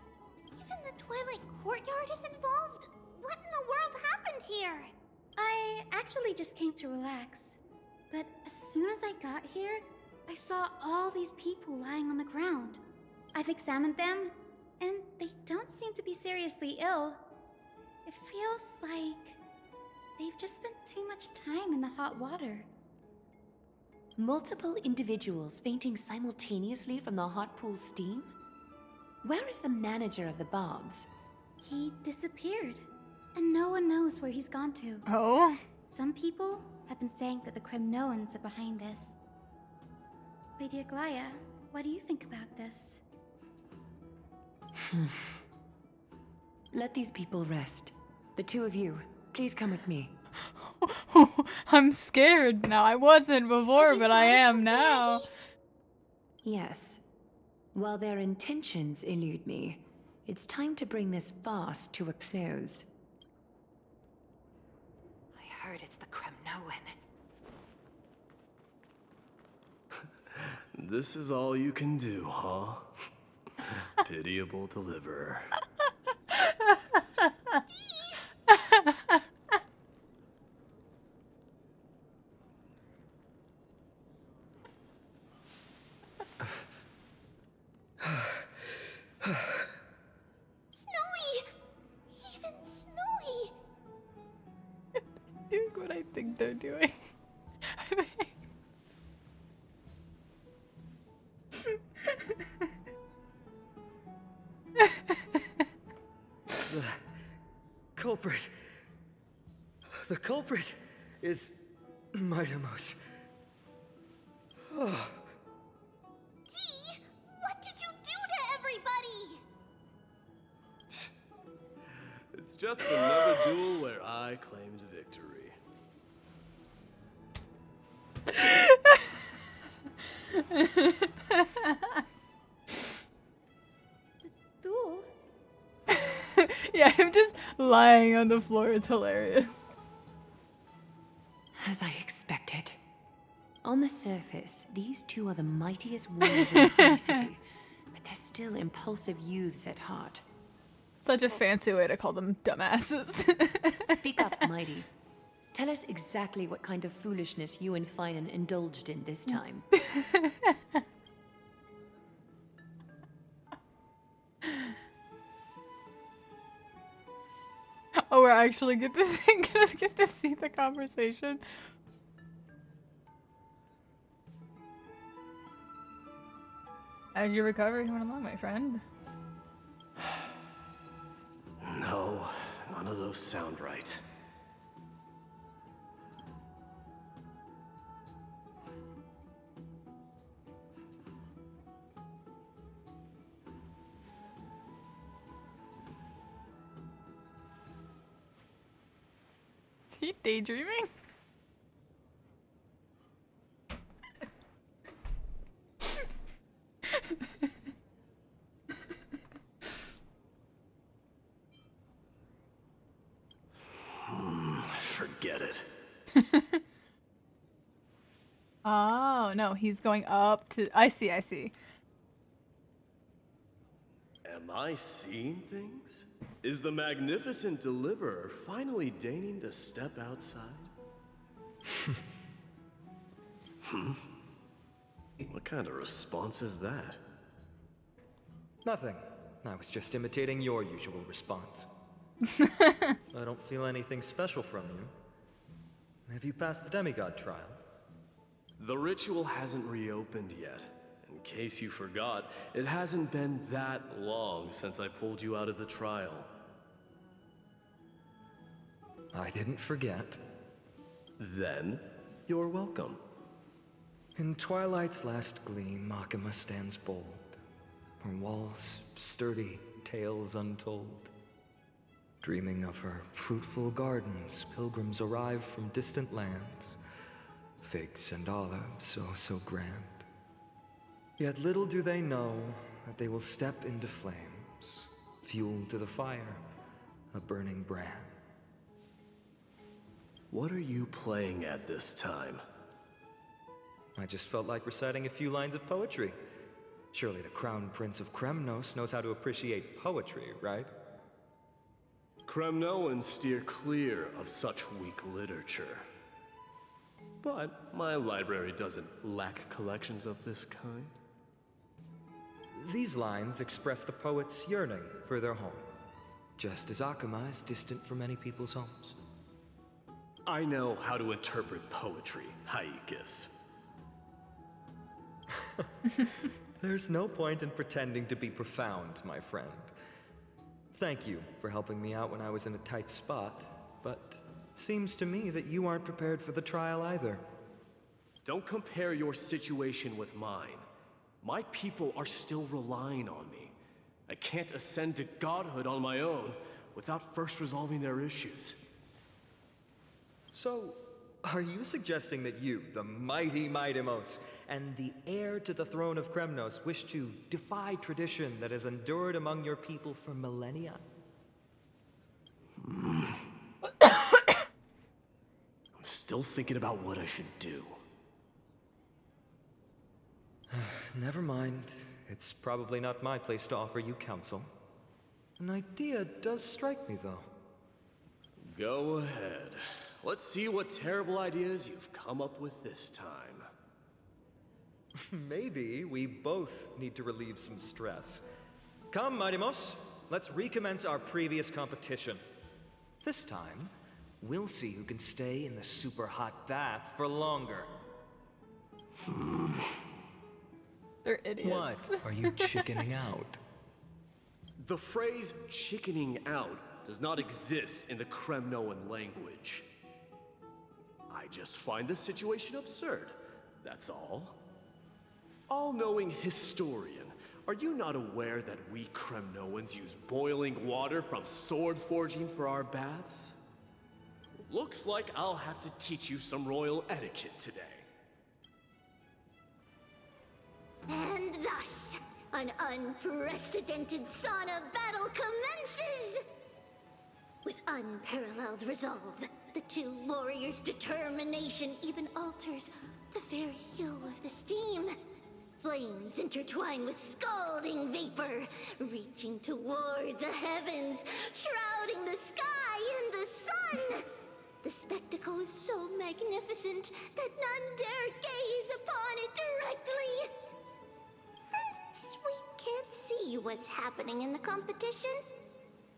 Even the Twilight Courtyard is involved? What in the world happened here? I actually just came to relax. But as soon as I got here, I saw all these people lying on the ground. I've examined them, and they don't seem to be seriously ill. It feels like they've just spent too much time in the hot water. Multiple individuals fainting simultaneously from the hot pool steam? Where is the manager of the bogs? He disappeared, and no one knows where he's gone to. Oh? Some people have been saying that the Kremnoans are behind this. Lady Aglaya, what do you think about this? Let these people rest. The two of you, please come with me. I'm scared now. I wasn't before, but I am now. Yes. While their intentions elude me, it's time to bring this farce to a close. I heard it's the Kremnoan. This is all you can do, huh? Pitiable deliverer. Snowy! Even Snowy! Doing what I think they're doing. The culprit is Mightimos. Oh. Dee, what did you do to everybody? It's just another duel where I claimed victory. Duel? Yeah, him just lying on the floor is hilarious. As I expected. On the surface, these two are the mightiest warriors in the Holy City, but they're still impulsive youths at heart. Such a fancy way to call them dumbasses. Speak up, Mighty. Tell us exactly what kind of foolishness you and Finan indulged in this time. Oh, we're actually gonna get to see the conversation. How'd your recovery coming along, my friend? No, none of those sound right. he daydreaming? Forget it. Oh, no, he's going up to... I see, I see. Am I seeing things? Is the magnificent deliverer finally deigning to step outside? What kind of response is that? Nothing. I was just imitating your usual response. I don't feel anything special from you. Have you passed the demigod trial? The ritual hasn't reopened yet. In case you forgot, it hasn't been that long since I pulled you out of the trial. I didn't forget. Then, you're welcome. In twilight's last gleam, Makima stands bold. Her walls sturdy, tales untold. Dreaming of her fruitful gardens, pilgrims arrive from distant lands. Figs and olives, oh so grand. Yet little do they know that they will step into flames, fuel to the fire, a burning brand. What are you playing at this time? I just felt like reciting a few lines of poetry. Surely the Crown Prince of Kremnos knows how to appreciate poetry, right? Kremnoans steer clear of such weak literature. But my library doesn't lack collections of this kind. These lines express the poet's yearning for their home, just as Akuma is distant from many people's homes. I know how to interpret poetry, haaiiirr. There's no point in pretending to be profound, my friend. Thank you for helping me out when I was in a tight spot, but it seems to me that you aren't prepared for the trial either. Don't compare your situation with mine. My people are still relying on me. I can't ascend to godhood on my own without first resolving their issues. So, are you suggesting that you, the mighty Mightimos, and the heir to the throne of Kremnos, wish to defy tradition that has endured among your people for millennia? I'm still thinking about what I should do. Never mind. It's probably not my place to offer you counsel. An idea does strike me, though. Go ahead. Let's see what terrible ideas you've come up with this time. Maybe we both need to relieve some stress. Come, Mightimos, let's recommence our previous competition. This time, we'll see who can stay in the super hot bath for longer. They're idiots. What? Are you chickening out? The phrase chickening out does not exist in the Kremnoan language. I just find the situation absurd, that's all. All-knowing historian, are you not aware that we Kremnoans use boiling water from sword forging for our baths? Looks like I'll have to teach you some royal etiquette today. And thus, an unprecedented sauna battle commences! With unparalleled resolve, the two warriors' determination even alters the very hue of the steam. Flames intertwine with scalding vapor, reaching toward the heavens, shrouding the sky and the sun. The spectacle is so magnificent that none dare gaze upon it directly. Since we can't see what's happening in the competition,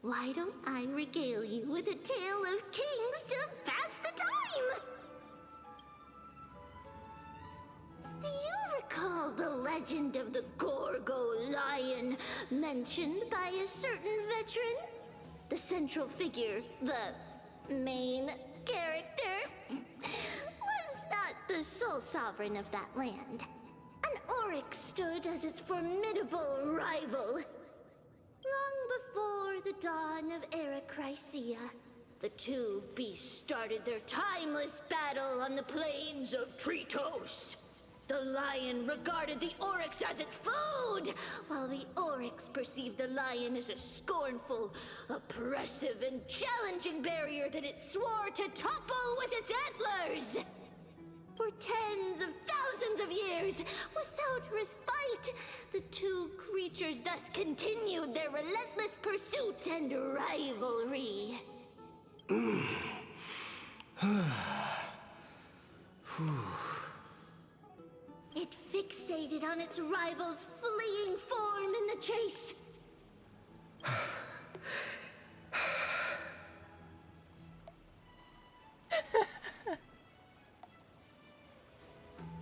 why don't I regale you with a tale of kings to pass the time? Do you recall the legend of the Gorgo lion mentioned by a certain veteran? The central figure, the main character, was not the sole sovereign of that land. An oryx stood as its formidable rival. Long before the dawn of Era Chrysia, the two beasts started their timeless battle on the plains of Tritos. The lion regarded the oryx as its food, while the oryx perceived the lion as a scornful, oppressive, and challenging barrier that it swore to topple with its antlers. For tens of thousands of years, without respite, the two creatures thus continued their relentless pursuit and rivalry. It fixated on its rival's fleeing form in the chase.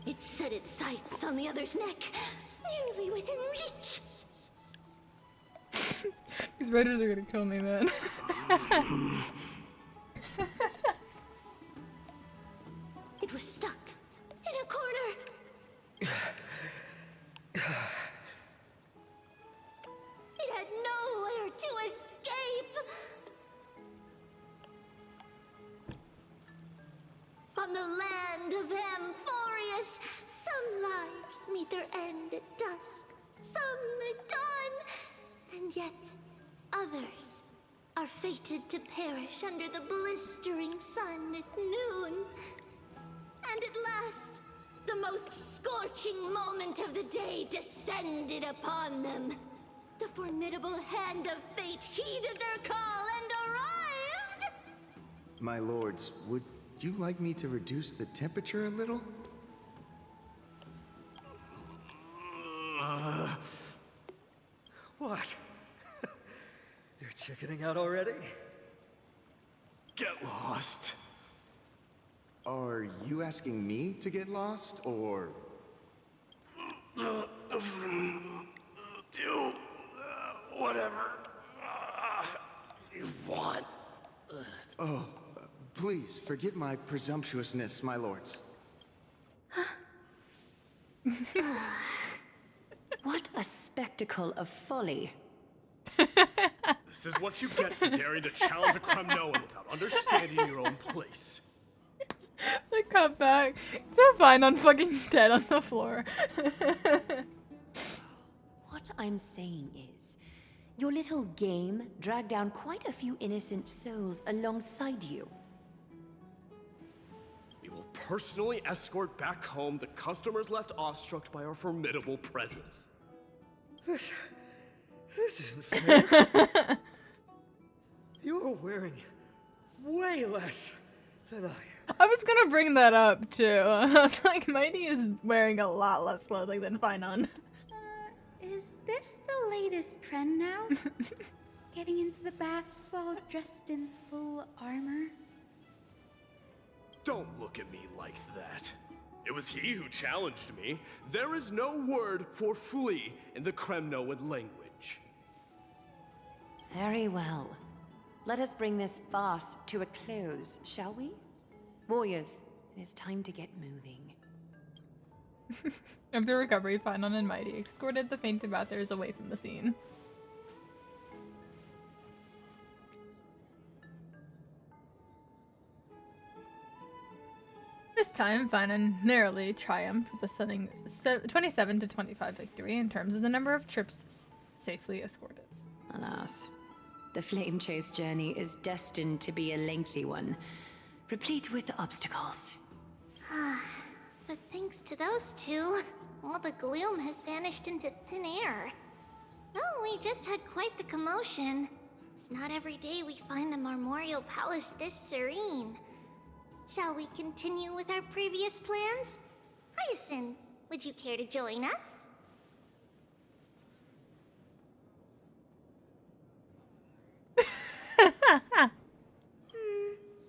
It set its sights on the other's neck, nearly within reach. These writers are gonna kill me, man. It was stuck in a corner. It had nowhere to escape. On the land of Amphoreus, some lives meet their end at dusk, some at dawn, and yet others are fated to perish under the blistering sun at noon. And at last, the most scorching moment of the day descended upon them. The formidable hand of fate heeded their call and arrived! My lords, would you like me to reduce the temperature a little? What? You're chickening out already? Get lost. Are you asking me to get lost, or... Do whatever you want. Oh, please forgive my presumptuousness, my lords. What a spectacle of folly. This is what you get for daring to challenge a Kremnoan without understanding your own place. The cut back. So fine on fucking dead on the floor. What I'm saying is, your little game dragged down quite a few innocent souls alongside you. We will personally escort back home the customers left awestruck by our formidable presence. This isn't fair. You're wearing way less than I am. I was gonna bring that up too. I was like, Mighty is wearing a lot less clothing than Finon. Is this the latest trend now? Getting into the baths while dressed in full armor? Don't look at me like that. It was he who challenged me. There is no word for flee in the Kremnoan language. Very well. Let us bring this farce to a close, shall we? Warriors, it is time to get moving. After recovery, Finon and Mighty escorted the fainted bathers away from the scene. This time, Finon narrowly triumphed with a stunning 27 to 25 victory in terms of the number of trips safely escorted. Alas, the flame chase journey is destined to be a lengthy one, replete with obstacles. But thanks to those two, all the gloom has vanished into thin air. Oh, we just had quite the commotion. It's not every day we find the Marmoreal Palace this serene. Shall we continue with our previous plans? Hyacinth, would you care to join us?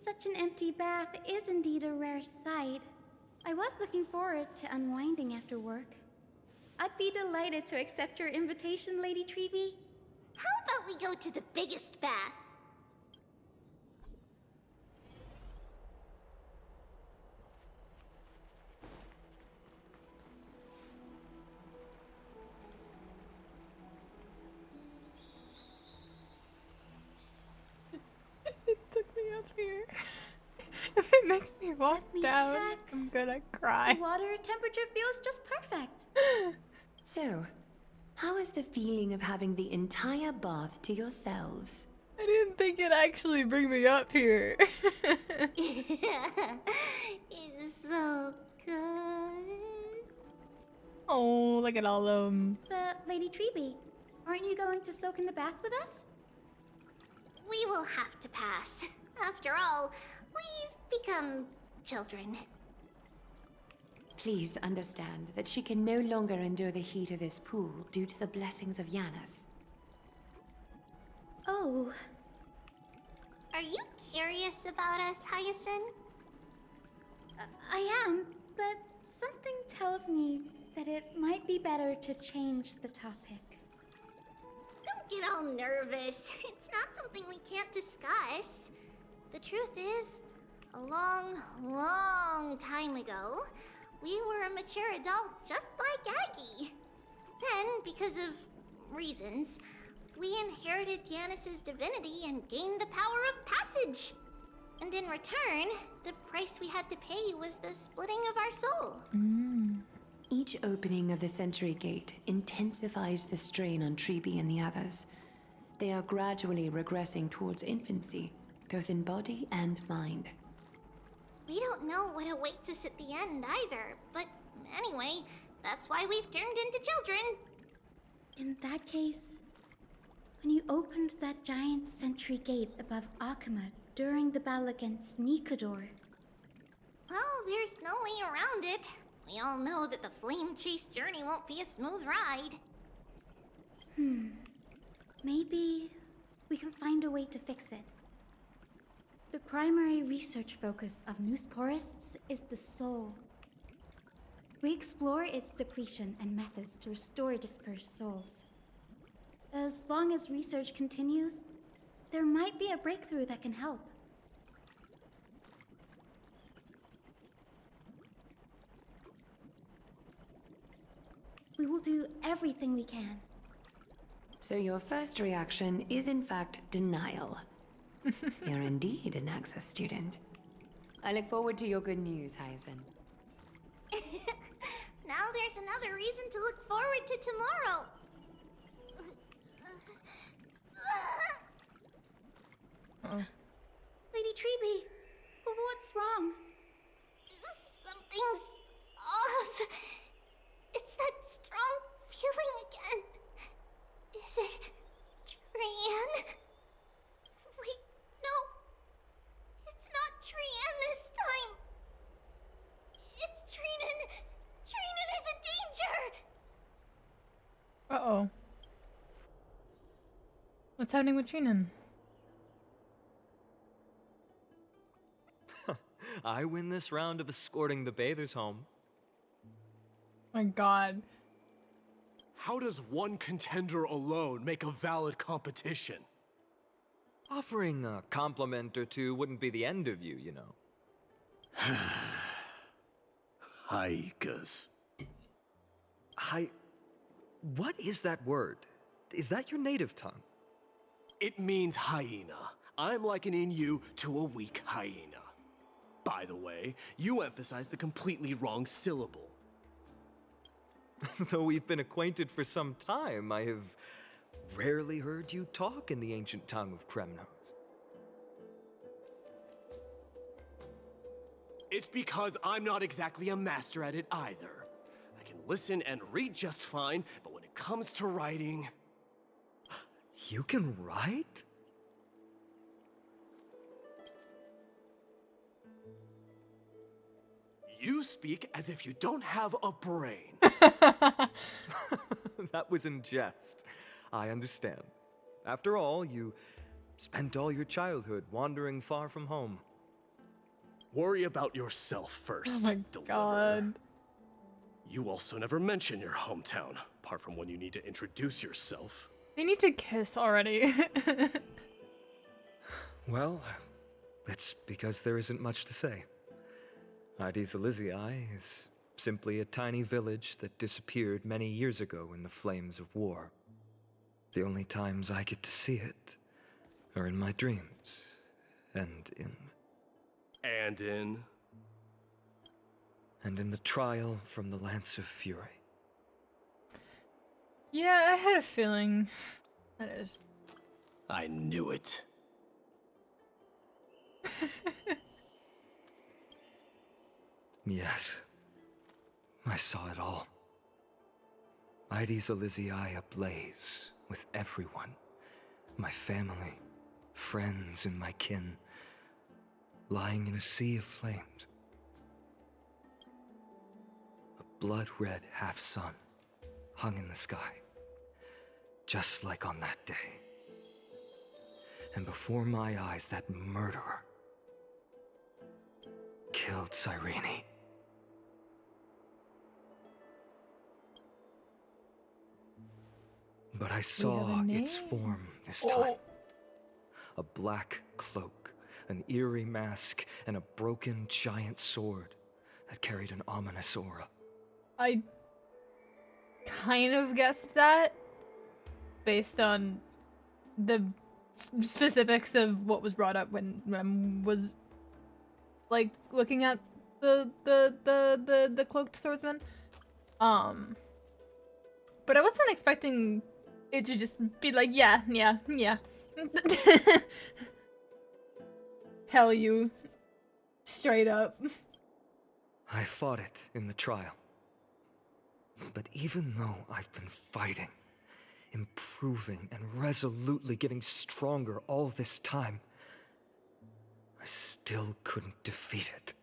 Such an empty bath is indeed a rare sight. I was looking forward to unwinding after work. I'd be delighted to accept your invitation, Lady Treeby. How about we go to the biggest bath? It took me a If it makes me walk me down, check. I'm gonna cry. The water temperature feels just perfect. So, how is the feeling of having the entire bath to yourselves? I didn't think it'd actually bring me up here. It's so good. Oh, look at all of them. But, Lady Treeby, aren't you going to soak in the bath with us? We will have to pass. After all, we've become children. Please understand that she can no longer endure the heat of this pool due to the blessings of Yanis. Oh. Are you curious about us, Hyacinth? I am, but something tells me that it might be better to change the topic. Don't get all nervous. It's not something we can't discuss. The truth is, a long, long time ago, we were a mature adult just like Aggie. Then, because of reasons, we inherited Yanis's divinity and gained the power of passage. And in return, the price we had to pay was the splitting of our soul. Each opening of the Century Gate intensifies the strain on Treeby and the others. They are gradually regressing towards infancy, both in body and mind. We don't know what awaits us at the end either, but anyway, that's why we've turned into children. In that case, when you opened that giant sentry gate above Akama during the battle against Nikador... Well, there's no way around it. We all know that the flame chase journey won't be a smooth ride. Maybe we can find a way to fix it. The primary research focus of Noosporists is the soul. We explore its depletion and methods to restore dispersed souls. As long as research continues, there might be a breakthrough that can help. We will do everything we can. So your first reaction is in fact denial. You're indeed an Access student. I look forward to your good news, Hyacinth. Now there's another reason to look forward to tomorrow. Lady Treeby, what's wrong? Something's off. It's that strong feeling again. Is it Trian? Wait, no. It's not Trian this time. It's Trinan. Trinan is in danger. Uh-oh. What's happening with Trinan? I win this round of escorting the bathers home. My god. How does one contender alone make a valid competition? Offering a compliment or two wouldn't be the end of you, you know. Haaiikas. What is that word? Is that your native tongue? It means hyena. I'm likening you to a weak hyena. By the way, you emphasize the completely wrong syllable. Though we've been acquainted for some time, I have rarely heard you talk in the ancient tongue of Kremnos. It's because I'm not exactly a master at it either. I can listen and read just fine, but when it comes to writing... You can write? You speak as if you don't have a brain. That was in jest. I understand. After all, you spent all your childhood wandering far from home. Worry about yourself first. Oh my god. You also never mention your hometown, apart from when you need to introduce yourself. They need to kiss already. Well, it's because there isn't much to say. Ides Elysiae is simply a tiny village that disappeared many years ago in the flames of war. The only times I get to see it are in my dreams and in... And in? And in the trial from the Lance of Fury. Yeah, I had a feeling. That is. I knew it. Yes. I saw it all. Aedes Elysiae ablaze with everyone. My family, friends, and my kin. Lying in a sea of flames. A blood-red half-sun hung in the sky. Just like on that day. And before my eyes, that murderer killed Cyrene. But I saw its form this time. A black cloak, an eerie mask, and a broken giant sword that carried an ominous aura. I kind of guessed that based on the specifics of what was brought up when Rem was like looking at the cloaked swordsman. But I wasn't expecting it to just be like, yeah. Tell you straight up. I fought it in the trial. But even though I've been fighting, improving, and resolutely getting stronger all this time, I still couldn't defeat it.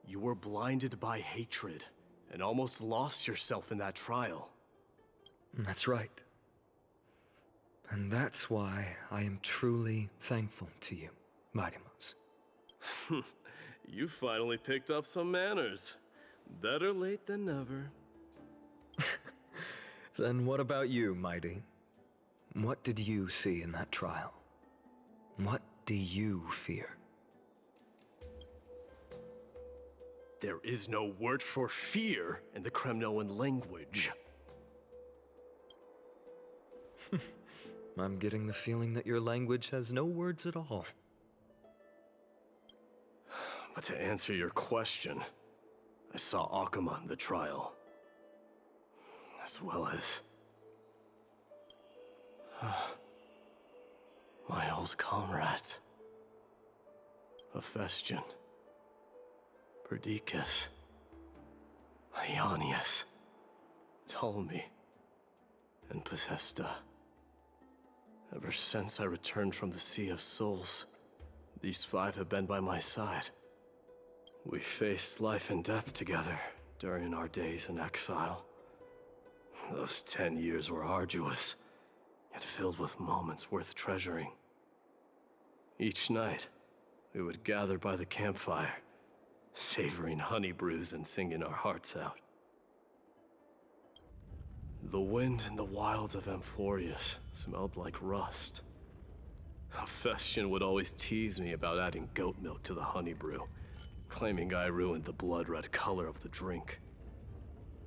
You were blinded by hatred and almost lost yourself in that trial. That's right. And that's why I am truly thankful to you, Mightymouse. You finally picked up some manners. Better late than never. Then what about you, Mighty? What did you see in that trial? What do you fear? There is no word for fear in the Kremnoan language. I'm getting the feeling that your language has no words at all. But to answer your question, I saw Akuma in the trial. As well as... my old comrades. Hephaestion. Perdiccas. Ionius. Ptolemy. And Possesta. Ever since I returned from the Sea of Souls, these 5 have been by my side. We faced life and death together during our days in exile. Those 10 years were arduous, yet filled with moments worth treasuring. Each night, we would gather by the campfire, savoring honey brews and singing our hearts out. The wind in the wilds of Amphoreus smelled like rust. Hephaestion would always tease me about adding goat milk to the honey brew, claiming I ruined the blood-red color of the drink.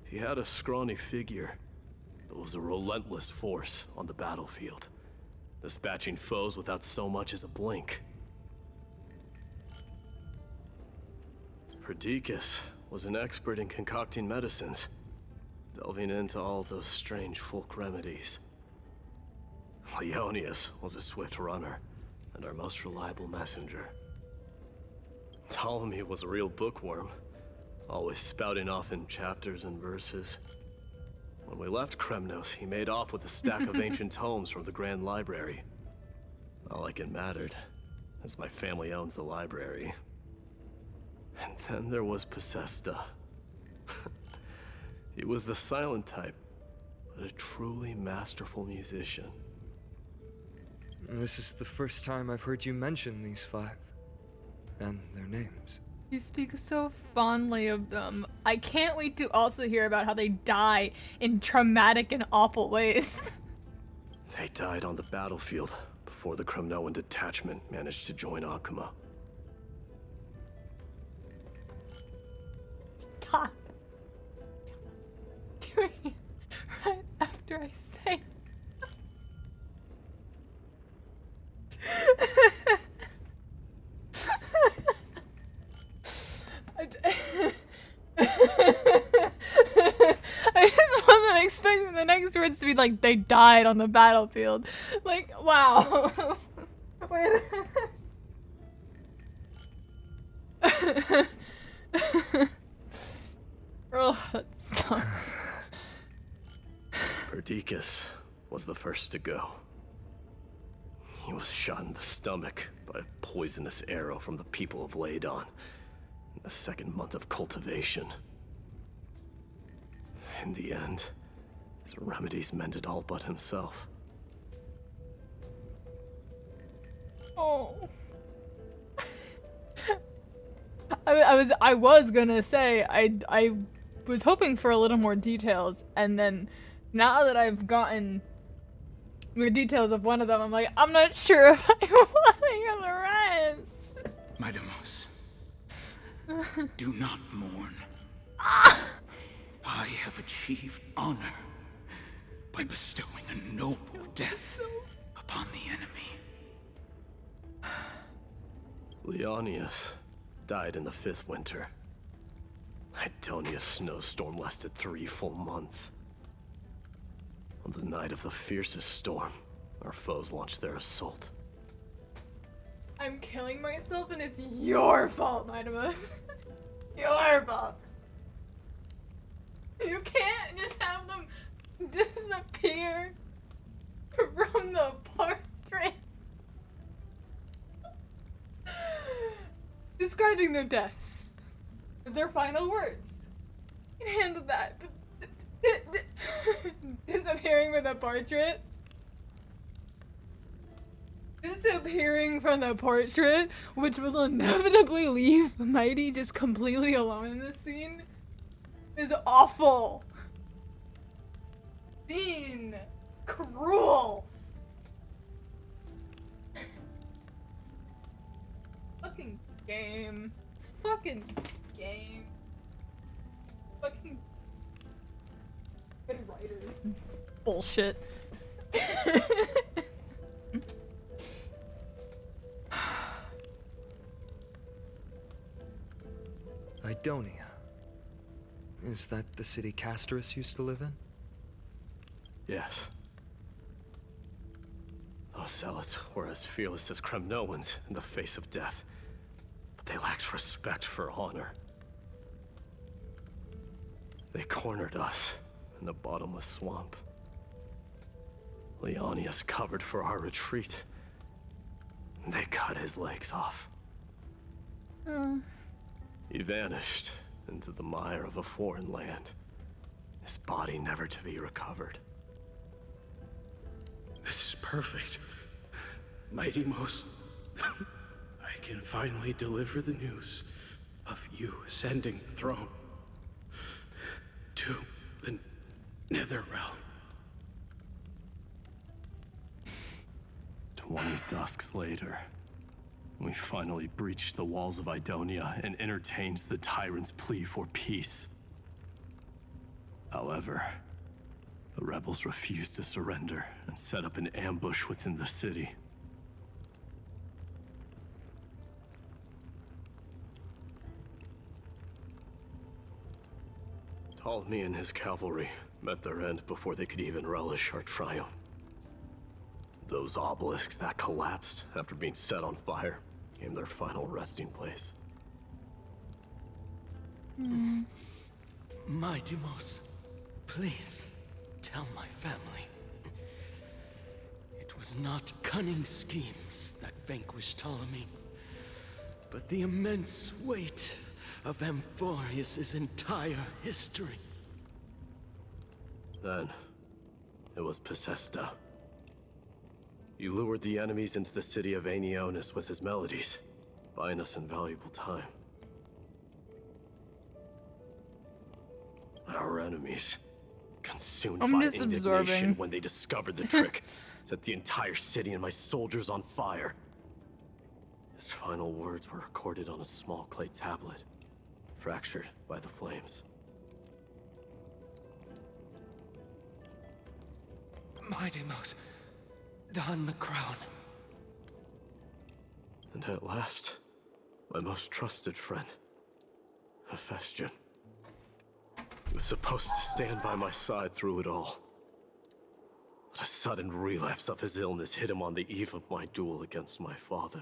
He had a scrawny figure, but was a relentless force on the battlefield, dispatching foes without so much as a blink. Perdiccas was an expert in concocting medicines, delving into all those strange folk remedies. Leonius was a swift runner and our most reliable messenger. Ptolemy was a real bookworm, always spouting off in chapters and verses. When we left Kremnos, he made off with a stack of ancient tomes from the Grand Library. Not like it mattered, as my family owns the library. And then there was Possesta. He was the silent type, but a truly masterful musician. This is the first time I've heard you mention these 5. And their names. You speak so fondly of them. I can't wait to also hear about how they die in traumatic and awful ways. They died on the battlefield before the Kremnoan detachment managed to join Akuma. Stop doing it right after I say I just wasn't expecting the next words to be like, they died on the battlefield. Like, wow. Wait. Oh, that sucks. Perdiccas was the first to go. He was shot in the stomach by a poisonous arrow from the people of Ladon in the second month of cultivation. In the end, his remedies mended all but himself. Oh. I was gonna say I was hoping for a little more details, and then now that I've gotten the details of one of them, I'm like, I'm not sure if I want to hear the rest. My Demos, do not mourn. I have achieved honor by bestowing a noble death upon the enemy. Leonius died in the 5th winter. Idonia's snowstorm lasted 3 full months. On the night of the fiercest storm, our foes launched their assault. I'm killing myself, and it's your fault, Midamus. Your fault. You can't just have them disappear from the portrait. Describing their deaths. Their final words. You can handle that, but disappearing from the portrait? Disappearing from the portrait, which will inevitably leave Mighty just completely alone in this scene, is awful. Mean. Cruel. Fucking game. It's fucking game. Fucking good writers. Bullshit. Idonia. Is that the city Castorus used to live in? Yes. Those zealots were as fearless as Kremnoans in the face of death, but they lacked respect for honor. They cornered us in the bottomless swamp. Leonius covered for our retreat. They cut his legs off. He vanished into the mire of a foreign land, his body never to be recovered. This is perfect. Mighty Most, I can finally deliver the news of you ascending the throne to the Nether Realm. 20 dusks later, we finally breached the walls of Idonia and entertained the tyrant's plea for peace. However, the rebels refused to surrender and set up an ambush within the city. Ptolemy and his cavalry met their end before they could even relish our triumph. Those obelisks that collapsed after being set on fire became their final resting place. My Demos, please tell my family. It was not cunning schemes that vanquished Ptolemy, but the immense weight of Amphoreus' entire history. Then, it was Pacesta. He lured the enemies into the city of Aenionis with his melodies, buying us invaluable time. Our enemies, consumed by indignation when they discovered the trick, set the entire city and my soldiers on fire. His final words were recorded on a small clay tablet, fractured by the flames. My Demos, don the crown. And at last, my most trusted friend, Hephaestion. He was supposed to stand by my side through it all. But a sudden relapse of his illness hit him on the eve of my duel against my father.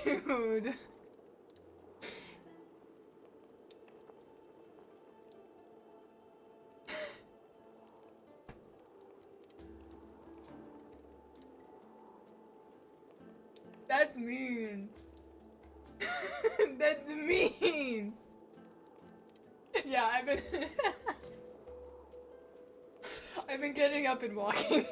Dude. That's mean. That's mean. Yeah, I've been getting up and walking.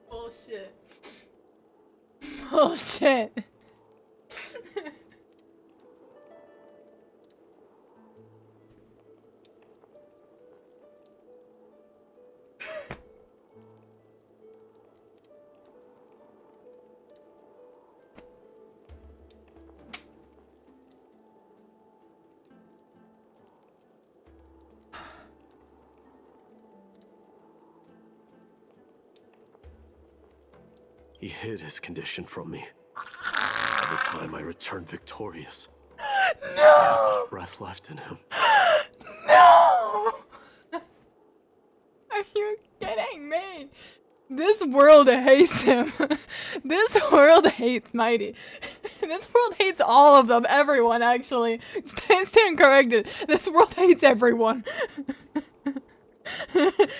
Bullshit. Bullshit. He hid his condition from me. By the time I returned victorious, No! he had no breath left in him. No! Are you kidding me? This world hates him. This world hates Mighty. This world hates all of them. Everyone, actually. Stand corrected. This world hates everyone.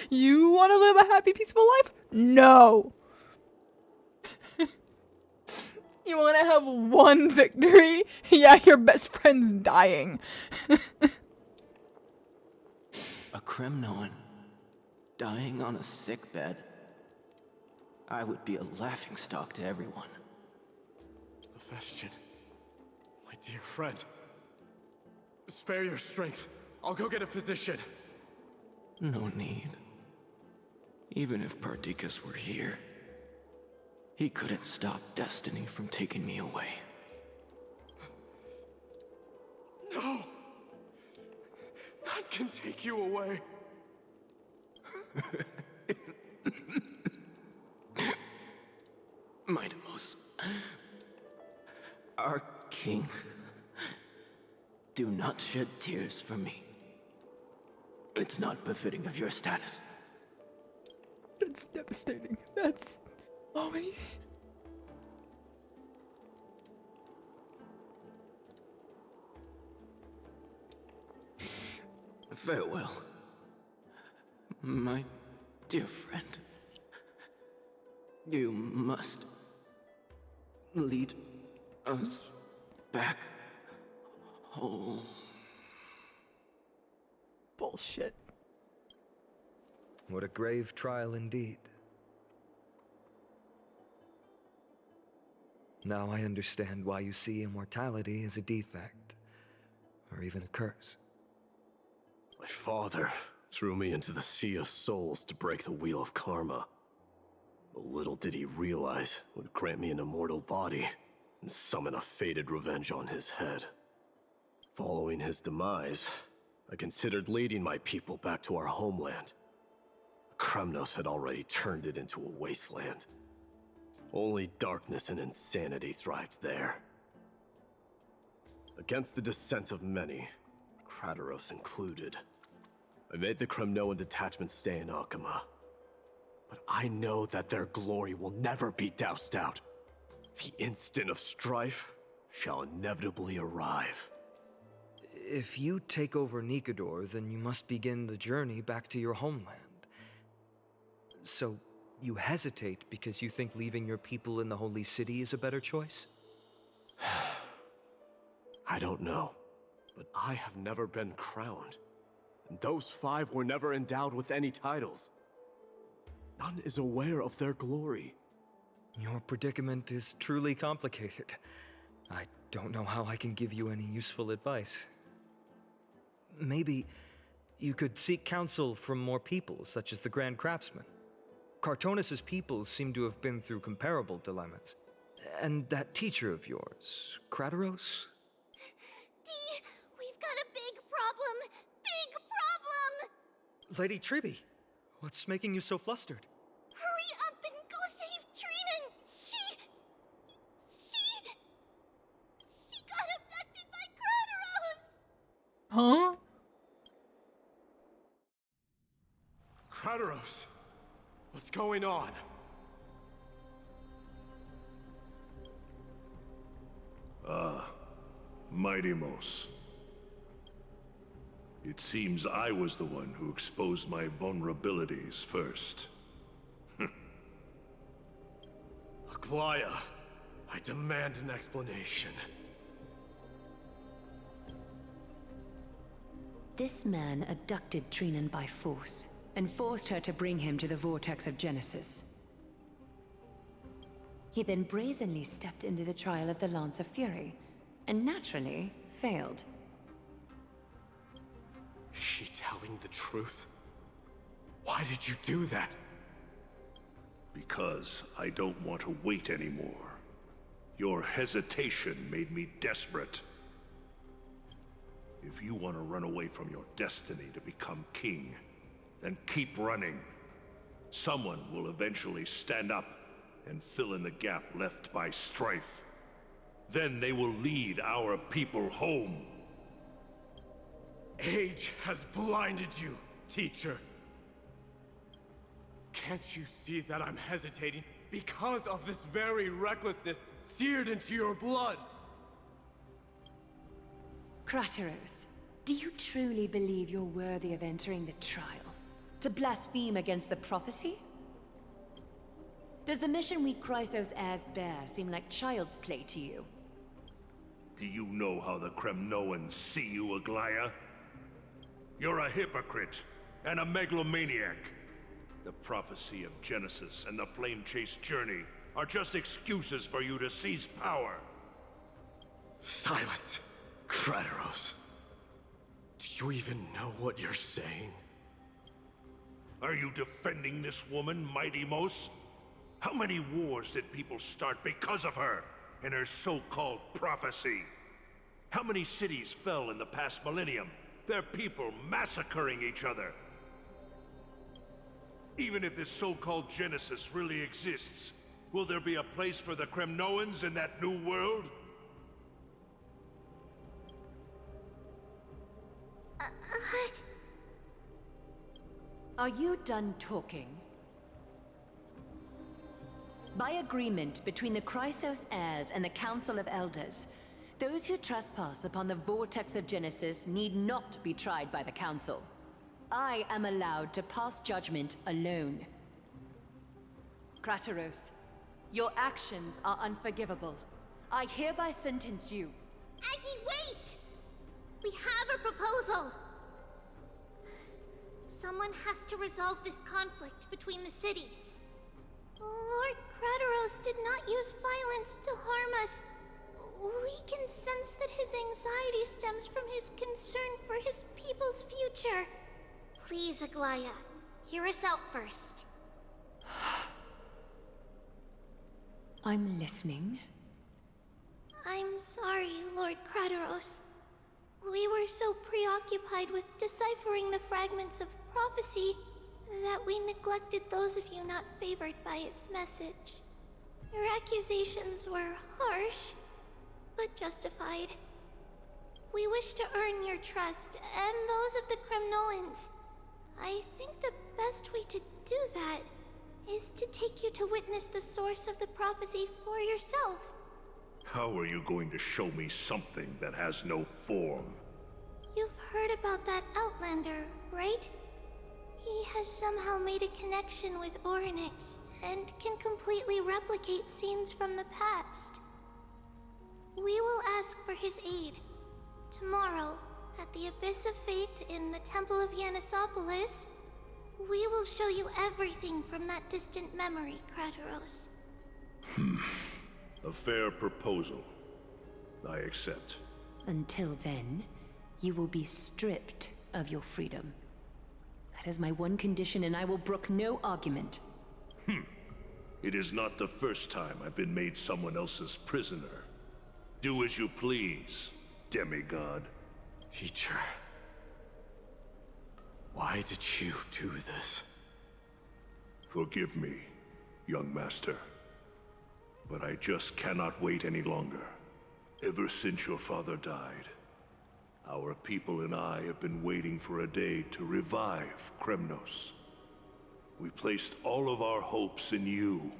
You want to live a happy, peaceful life? No. You want to have one victory? Yeah, your best friend's dying. A Kremnoan dying on a sickbed. I would be a laughingstock to everyone. Hephaestion, my dear friend. Spare your strength. I'll go get a physician. No need. Even if Perdiccas were here, he couldn't stop destiny from taking me away. No! That can take you away. Mightimos, our king, do not shed tears for me. It's not befitting of your status. That's devastating. That's... Oh, many... Farewell, my dear friend. You must lead us back home. Bullshit. What a grave trial indeed. Now I understand why you see immortality as a defect, or even a curse. My father threw me into the sea of souls to break the wheel of karma. But little did he realize it would grant me an immortal body and summon a fated revenge on his head. Following his demise, I considered leading my people back to our homeland. Kremnos had already turned it into a wasteland. Only darkness and insanity thrived there. Against the dissent of many, Krateros included, I made the Kremnoan detachment stay in Akama. But I know that their glory will never be doused out. The instant of strife shall inevitably arrive. If you take over Nikador, then you must begin the journey back to your homeland. So, you hesitate because you think leaving your people in the Holy City is a better choice? I don't know, but I have never been crowned. And those 5 were never endowed with any titles. None is aware of their glory. Your predicament is truly complicated. I don't know how I can give you any useful advice. Maybe you could seek counsel from more people, such as the Grand Craftsman. Cartonis' people seem to have been through comparable dilemmas. And that teacher of yours, Krateros? Dee, we've got a big problem! Big problem! Lady Tribby, what's making you so flustered? Hurry up and go save Trinan! She got abducted by Krateros! Huh? Krateros! What's going on? Mighty-mos. It seems I was the one who exposed my vulnerabilities first. Aglaya, I demand an explanation. This man abducted Trinan by force, and forced her to bring him to the vortex of Genesis. He then brazenly stepped into the trial of the Lance of Fury, and naturally failed. Is she telling the truth? Why did you do that? Because I don't want to wait anymore. Your hesitation made me desperate. If you want to run away from your destiny to become king, then keep running. Someone will eventually stand up and fill in the gap left by strife. Then they will lead our people home. Age has blinded you, teacher. Can't you see that I'm hesitating because of this very recklessness seared into your blood? Krateros, do you truly believe you're worthy of entering the trial? To blaspheme against the prophecy? Does the mission we Chrysos heirs bear seem like child's play to you? Do you know how the Kremnoans see you, Aglaya? You're a hypocrite and a megalomaniac. The prophecy of Genesis and the flame-chased journey are just excuses for you to seize power. Silence, Krateros. Do you even know what you're saying? Are you defending this woman, Mighty-Mos? How many wars did people start because of her and her so-called prophecy? How many cities fell in the past millennium? Their people massacring each other. Even if this so-called Genesis really exists, will there be a place for the Kremnoans in that new world? Are you done talking? By agreement between the Chrysos heirs and the Council of Elders, those who trespass upon the vortex of Genesis need not be tried by the Council. I am allowed to pass judgment alone. Krateros, your actions are unforgivable. I hereby sentence you. Aggie, wait! We have a proposal! Someone has to resolve this conflict between the cities. Lord Krateros did not use violence to harm us. We can sense that his anxiety stems from his concern for his people's future. Please, Aglaya, hear us out first. I'm listening. I'm sorry, Lord Krateros. We were so preoccupied with deciphering the fragments of prophecy that we neglected those of you not favored by its message. Your accusations were harsh, but justified. We wish to earn your trust and those of the Kremnoans. I think the best way to do that is to take you to witness the source of the prophecy for yourself. How are you going to show me something that has no form? You've heard about that Outlander, right? He has somehow made a connection with Orynyx and can completely replicate scenes from the past. We will ask for his aid. Tomorrow, at the Abyss of Fate in the Temple of Yanisopolis, we will show you everything from that distant memory, Krateros. A fair proposal. I accept. Until then, you will be stripped of your freedom. That is my one condition, and I will brook no argument. It is not the first time I've been made someone else's prisoner. Do as you please, demigod. Teacher, why did you do this? Forgive me, young master. But I just cannot wait any longer. Ever since your father died, our people and I have been waiting for a day to revive Kremnos. We placed all of our hopes in you,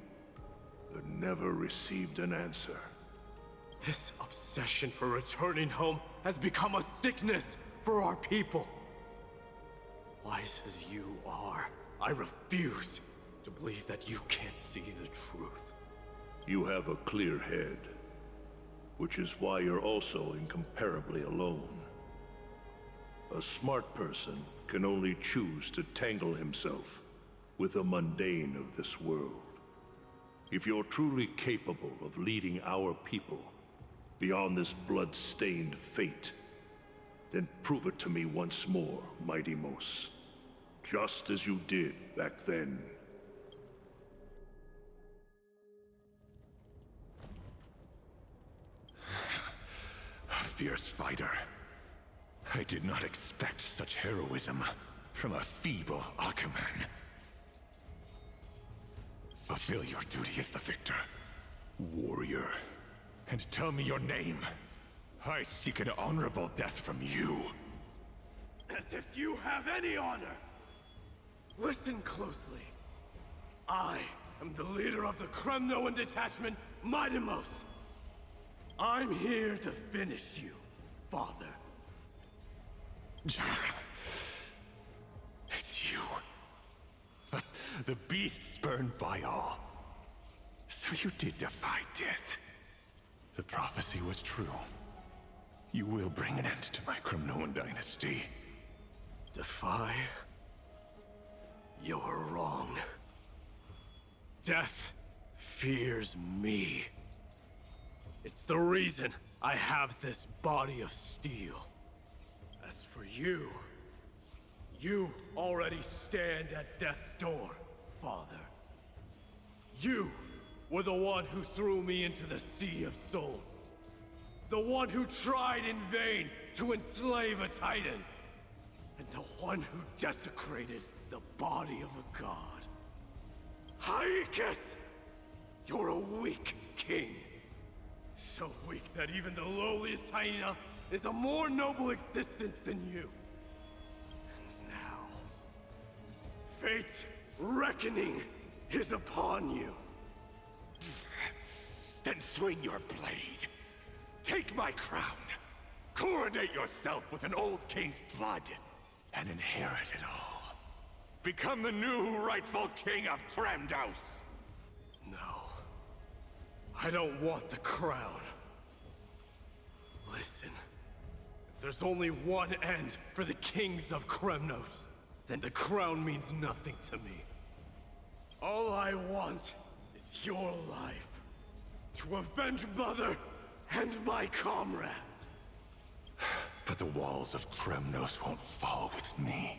but never received an answer. This obsession for returning home has become a sickness for our people. Wise as you are, I refuse to believe that you can't see the truth. You have a clear head, which is why you're also incomparably alone. A smart person can only choose to tangle himself with the mundane of this world. If you're truly capable of leading our people beyond this blood-stained fate, then prove it to me once more, Mighty Mos. Just as you did back then. A fierce fighter. I did not expect such heroism from a feeble Akaman. Fulfill your duty as the victor, warrior, and tell me your name. I seek an honorable death from you. As if you have any honor! Listen closely. I am the leader of the Kremnoan detachment, Mighty Mos. I'm here to finish you, father. It's you. The beast spurned by all. So you did defy death. The prophecy was true. You will bring an end to my Kremnoan dynasty. Defy? You're wrong. Death fears me. It's the reason I have this body of steel. As for you, you already stand at death's door, father. You were the one who threw me into the Sea of Souls. The one who tried in vain to enslave a Titan. And the one who desecrated the body of a god. Haaiiirr! You're a weak king. So weak that even the lowliest hyena is a more noble existence than you. And now, fate's reckoning is upon you. Then swing your blade. Take my crown. Coronate yourself with an old king's blood. And inherit it all. Become the new rightful king of Kremnos. No. I don't want the crown. Listen. If there's only one end for the kings of Kremnos, then the crown means nothing to me. All I want is your life. To avenge Mother and my comrades. But the walls of Kremnos won't fall with me.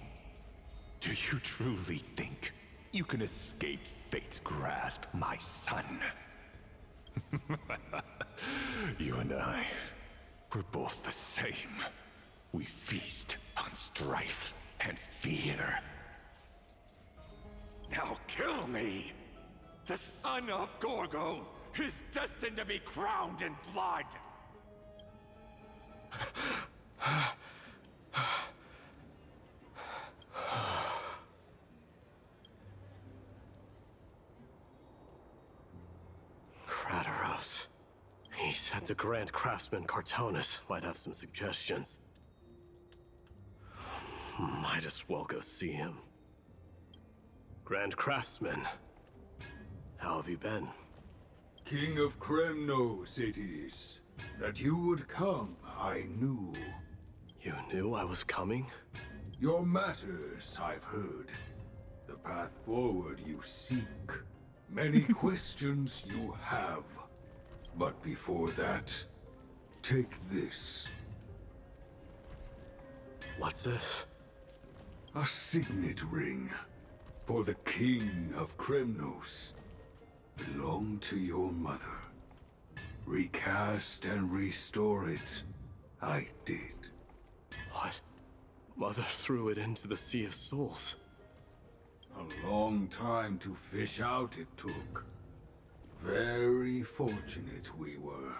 Do you truly think you can escape fate's grasp, my son? You and I, we're both the same. We feast on strife and fear. Now kill me! The son of Gorgo is destined to be crowned in blood! Kratos. He said the Grand Craftsman Cartonus might have some suggestions. Might as well go see him. Grand Craftsman, how have you been? King of Kremnos it is. That you would come, I knew. You knew I was coming? Your matters, I've heard. The path forward you seek. Many questions you have. But before that, take this. What's this? A signet ring. for the king of Kremnos belonged to your mother. Recast and restore it, I did. What? Mother threw it into the Sea of Souls. A long time to fish out it took. Very fortunate we were.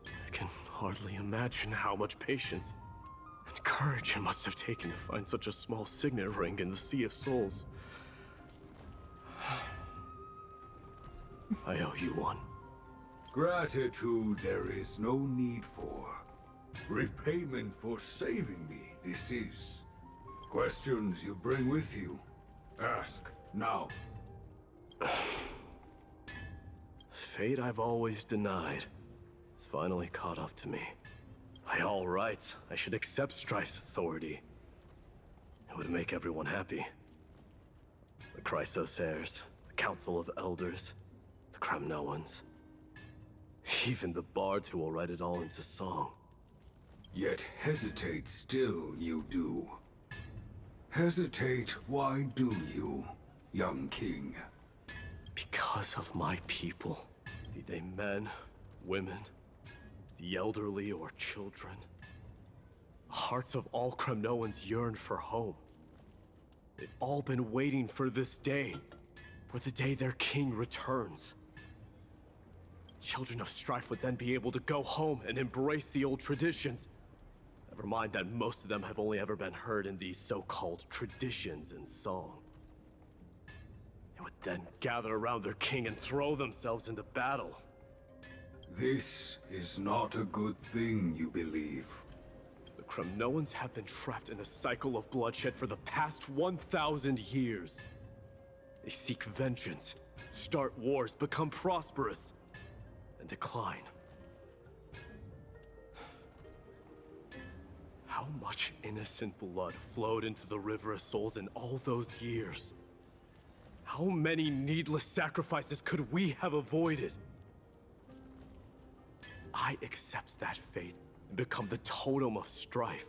I can hardly imagine how much patience and courage it must have taken to find such a small signet ring in the Sea of Souls. I owe you one. Gratitude there is no need for. Repayment for saving me, this is. Questions you bring with you? Ask, now. Fate I've always denied has finally caught up to me. By all rights, I should accept Strife's authority. It would make everyone happy. The Chrysos heirs, the Council of Elders, the Kremnoans. Even the bards who will write it all into song. Yet hesitate still you do. Hesitate, why do you, young king? Because of my people. Be they men, women, the elderly or children. The hearts of all Kremnoans yearn for home. They've all been waiting for this day. For the day their king returns. Children of Strife would then be able to go home and embrace the old traditions. Never mind that most of them have only ever been heard in these so-called traditions in song. They would then gather around their king and throw themselves into battle. This is not a good thing, you believe. The Kremnoans have been trapped in a cycle of bloodshed for the past 1,000 years. They seek vengeance, start wars, become prosperous, and decline. How much innocent blood flowed into the River of Souls in all those years? How many needless sacrifices could we have avoided? If I accept that fate and become the totem of strife,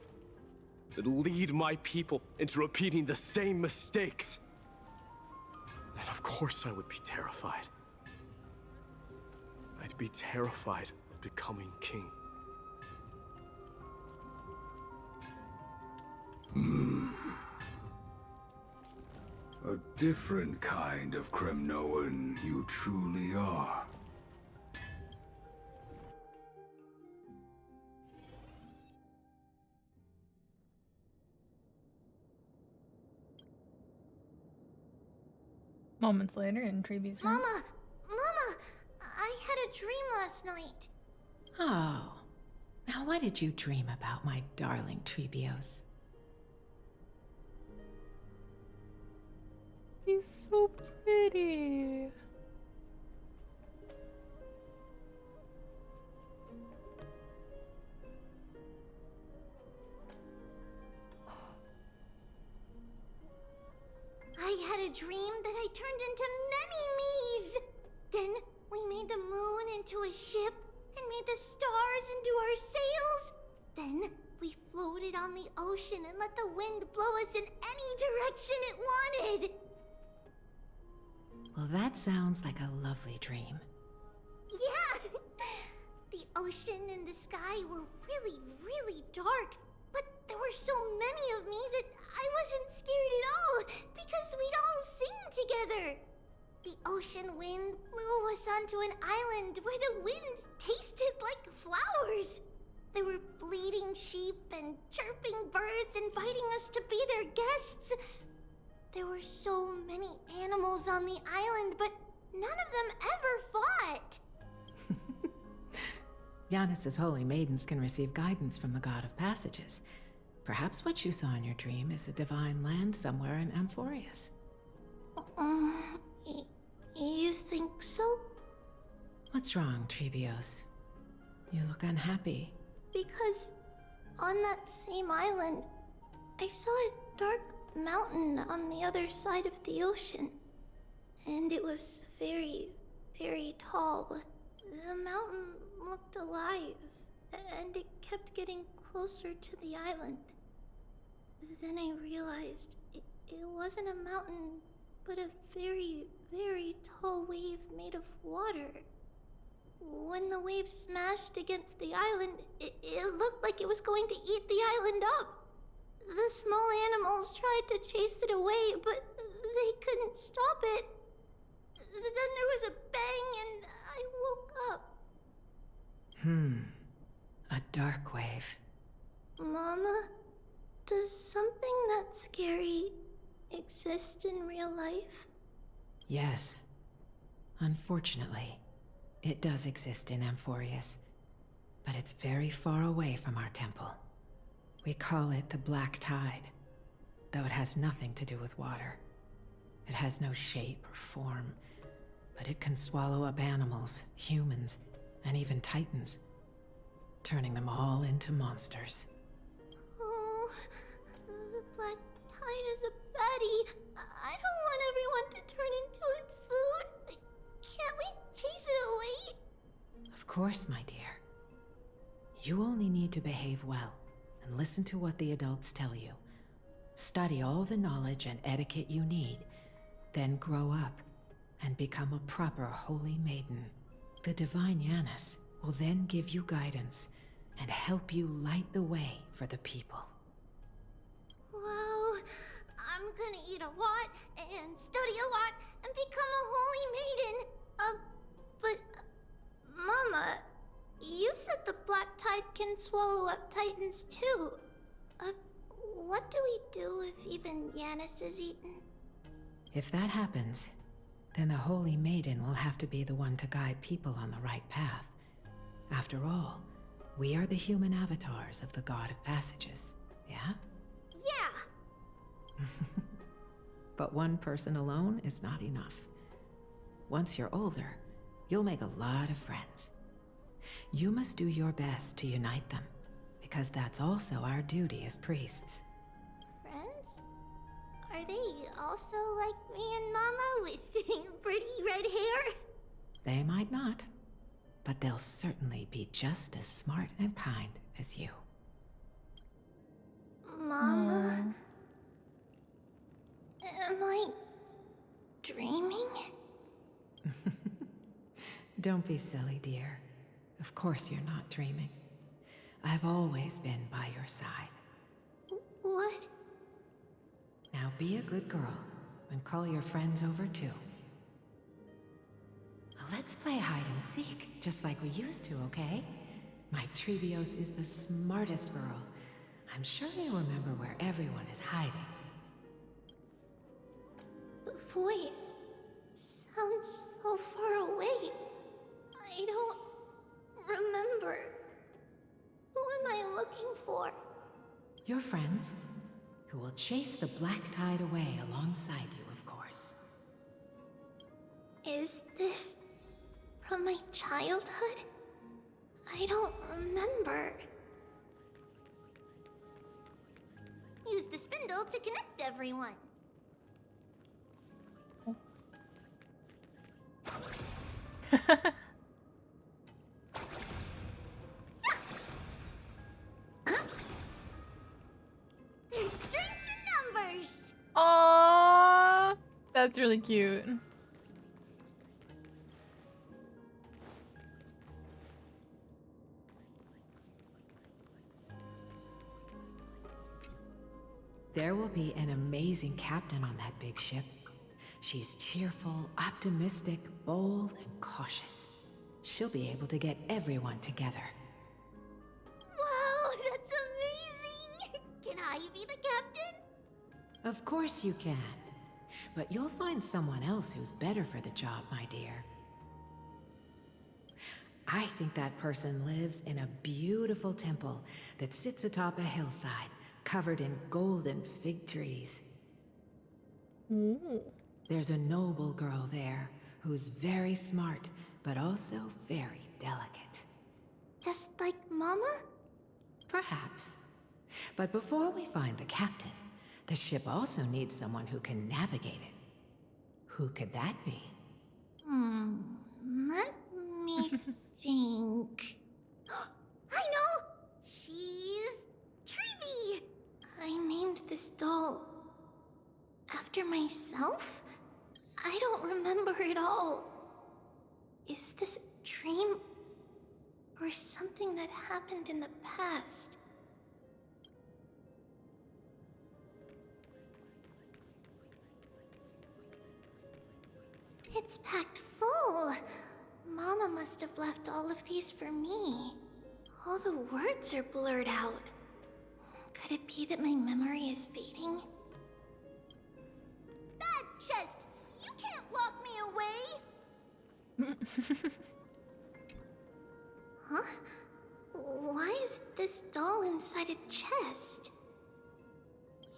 that lead my people into repeating the same mistakes, then of course I would be terrified. I'd be terrified of becoming king. A different kind of Kremnoan you truly are. Moments later in Treebe's room. Mama, I had a dream last night. Oh. Now what did you dream about, my darling Treebeos? He's so pretty. I had a dream that I turned into many me's. Then we made the moon into a ship and made the stars into our sails. Then we floated on the ocean and let the wind blow us in any direction it wanted. Well, that sounds like a lovely dream. Yeah! The ocean and the sky were really, really dark, but there were so many of me that I wasn't scared at all because we'd all sing together. The ocean wind blew us onto an island where the wind tasted like flowers. There were bleating sheep and chirping birds inviting us to be their guests. There were so many animals on the island, but none of them ever fought. Giannis's holy maidens can receive guidance from the god of passages. Perhaps what you saw in your dream is a divine land somewhere in Amphoreus. You think so? What's wrong, Treebeos? You look unhappy. Because on that same island, I saw a dark mountain on the other side of the ocean. And it was very, very tall. The mountain looked alive, and it kept getting closer to the island. Then I realized It wasn't a mountain, but a very, very tall wave made of water. When the wave smashed against the island, it looked like it was going to eat the island up. The small animals tried to chase it away, but they couldn't stop it. Then there was a bang and I woke up. A dark wave. Mama, does something that scary exist in real life? Yes. Unfortunately, it does exist in Amphoreus, but it's very far away from our temple. We call it the Black Tide, though it has nothing to do with water. It has no shape or form, but it can swallow up animals, humans, and even titans, turning them all into monsters. Oh, the Black Tide is a baddie. I don't want everyone to turn into its food. Can't we chase it away? Of course, my dear. You only need to behave well and listen to what the adults tell you. Study all the knowledge and etiquette you need, then grow up and become a proper holy maiden. The divine Yanis will then give you guidance and help you light the way for the people. Wow, I'm gonna eat a lot and study a lot and become a holy maiden. But Mama, you said the Black Tide can swallow up titans too. What do we do if even Yanis is eaten? If that happens, then the holy maiden will have to be the one to guide people on the right path. After all, we are the human avatars of the God of Passages, yeah? Yeah! But one person alone is not enough. Once you're older, you'll make a lot of friends. You must do your best to unite them, because that's also our duty as priests. Friends? Are they also like me and Mama with pretty red hair? They might not, but they'll certainly be just as smart and kind as you. Mama? Am I dreaming? Don't be silly, dear. Of course you're not dreaming. I've always been by your side. What? Now be a good girl and call your friends over too. Let's play hide and seek, just like we used to, okay? My Trebios is the smartest girl. I'm sure they remember where everyone is hiding. The voice sounds so far away. I don't remember. Who am I looking for? Your friends, who will chase the Black Tide away alongside you, of course. Is this from my childhood? I don't remember. Use the spindle to connect everyone. There's strength in numbers. Aww, that's really cute. There will be an amazing captain on that big ship. She's cheerful, optimistic, bold, and cautious. She'll be able to get everyone together. Wow, that's amazing! Can I be the captain? Of course you can. But you'll find someone else who's better for the job, my dear. I think that person lives in a beautiful temple that sits atop a hillside, covered in golden fig trees. Ooh. There's a noble girl there who's very smart, but also very delicate. Just like Mama? Perhaps. But before we find the captain, the ship also needs someone who can navigate it. Who could that be? Let me think. I know! She's Treeby! I named this doll after myself? I don't remember it all. Is this a dream? Or something that happened in the past? It's packed full. Mama must have left all of these for me. All the words are blurred out. Could it be that my memory is fading? Bad chest! You can't lock me away! Huh? Why is this doll inside a chest?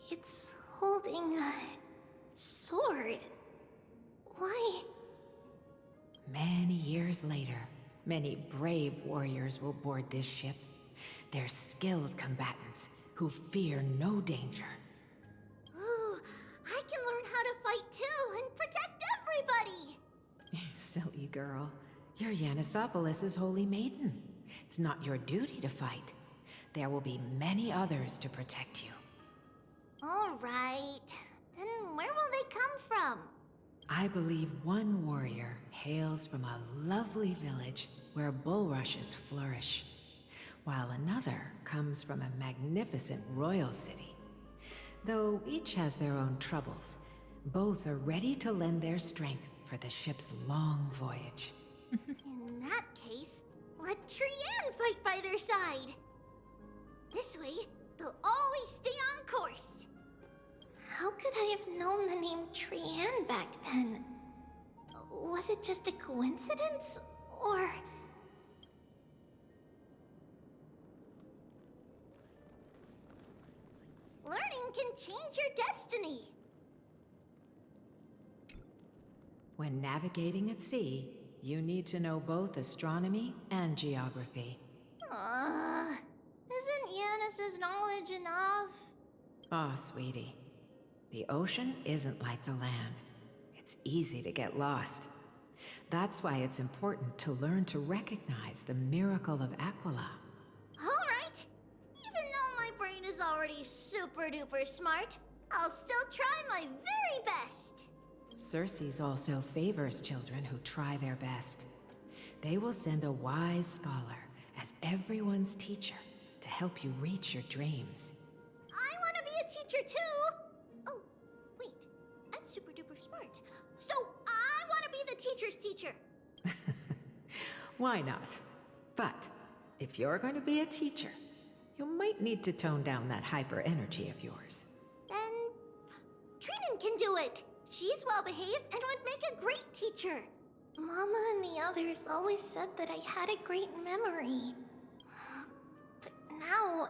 It's holding a sword. Why? Many years later, many brave warriors will board this ship. They're skilled combatants who fear no danger. Ooh, I can learn how to fight too and protect everybody! Silly girl. You're Yanisopoulos' holy maiden. It's not your duty to fight. There will be many others to protect you. Alright. Then where will they come from? I believe one warrior hails from a lovely village where bulrushes flourish, while another comes from a magnificent royal city. Though each has their own troubles, both are ready to lend their strength for the ship's long voyage. In that case, let Trian fight by their side. This way, they'll always stay on course. How could I have known the name Trian back then? Was it just a coincidence, or... Learning can change your destiny. When navigating at sea, you need to know both astronomy and geography. Isn't Yanis's knowledge enough? Oh, sweetie. The ocean isn't like the land. It's easy to get lost. That's why it's important to learn to recognize the miracle of Aquila. Alright. Even though my brain is already super duper smart, I'll still try my very best. Circe also favors children who try their best. They will send a wise scholar as everyone's teacher to help you reach your dreams. I want to be a teacher too! Oh, wait. I'm super duper smart. So I want to be the teacher's teacher. Why not? But if you're going to be a teacher, you might need to tone down that hyper energy of yours. Then Trinan can do it. She's well behaved and would make a great teacher. Mama and the others always said that I had a great memory. But now,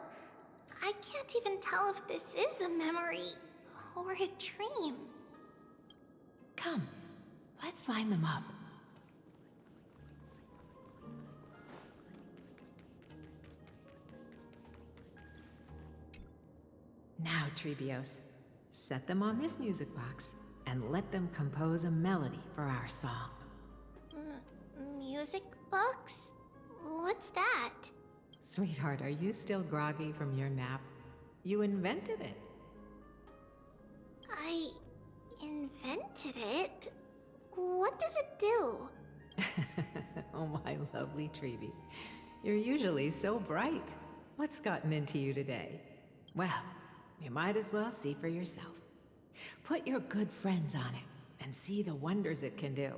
I can't even tell if this is a memory or a dream. Come, let's line them up. Now, Trebios, set them on this music box and let them compose a melody for our song. Music box? What's that? Sweetheart, are you still groggy from your nap? You invented it. I invented it? What does it do? Oh, my lovely Trebi. You're usually so bright. What's gotten into you today? Well, you might as well see for yourself. Put your good friends on it and see the wonders it can do.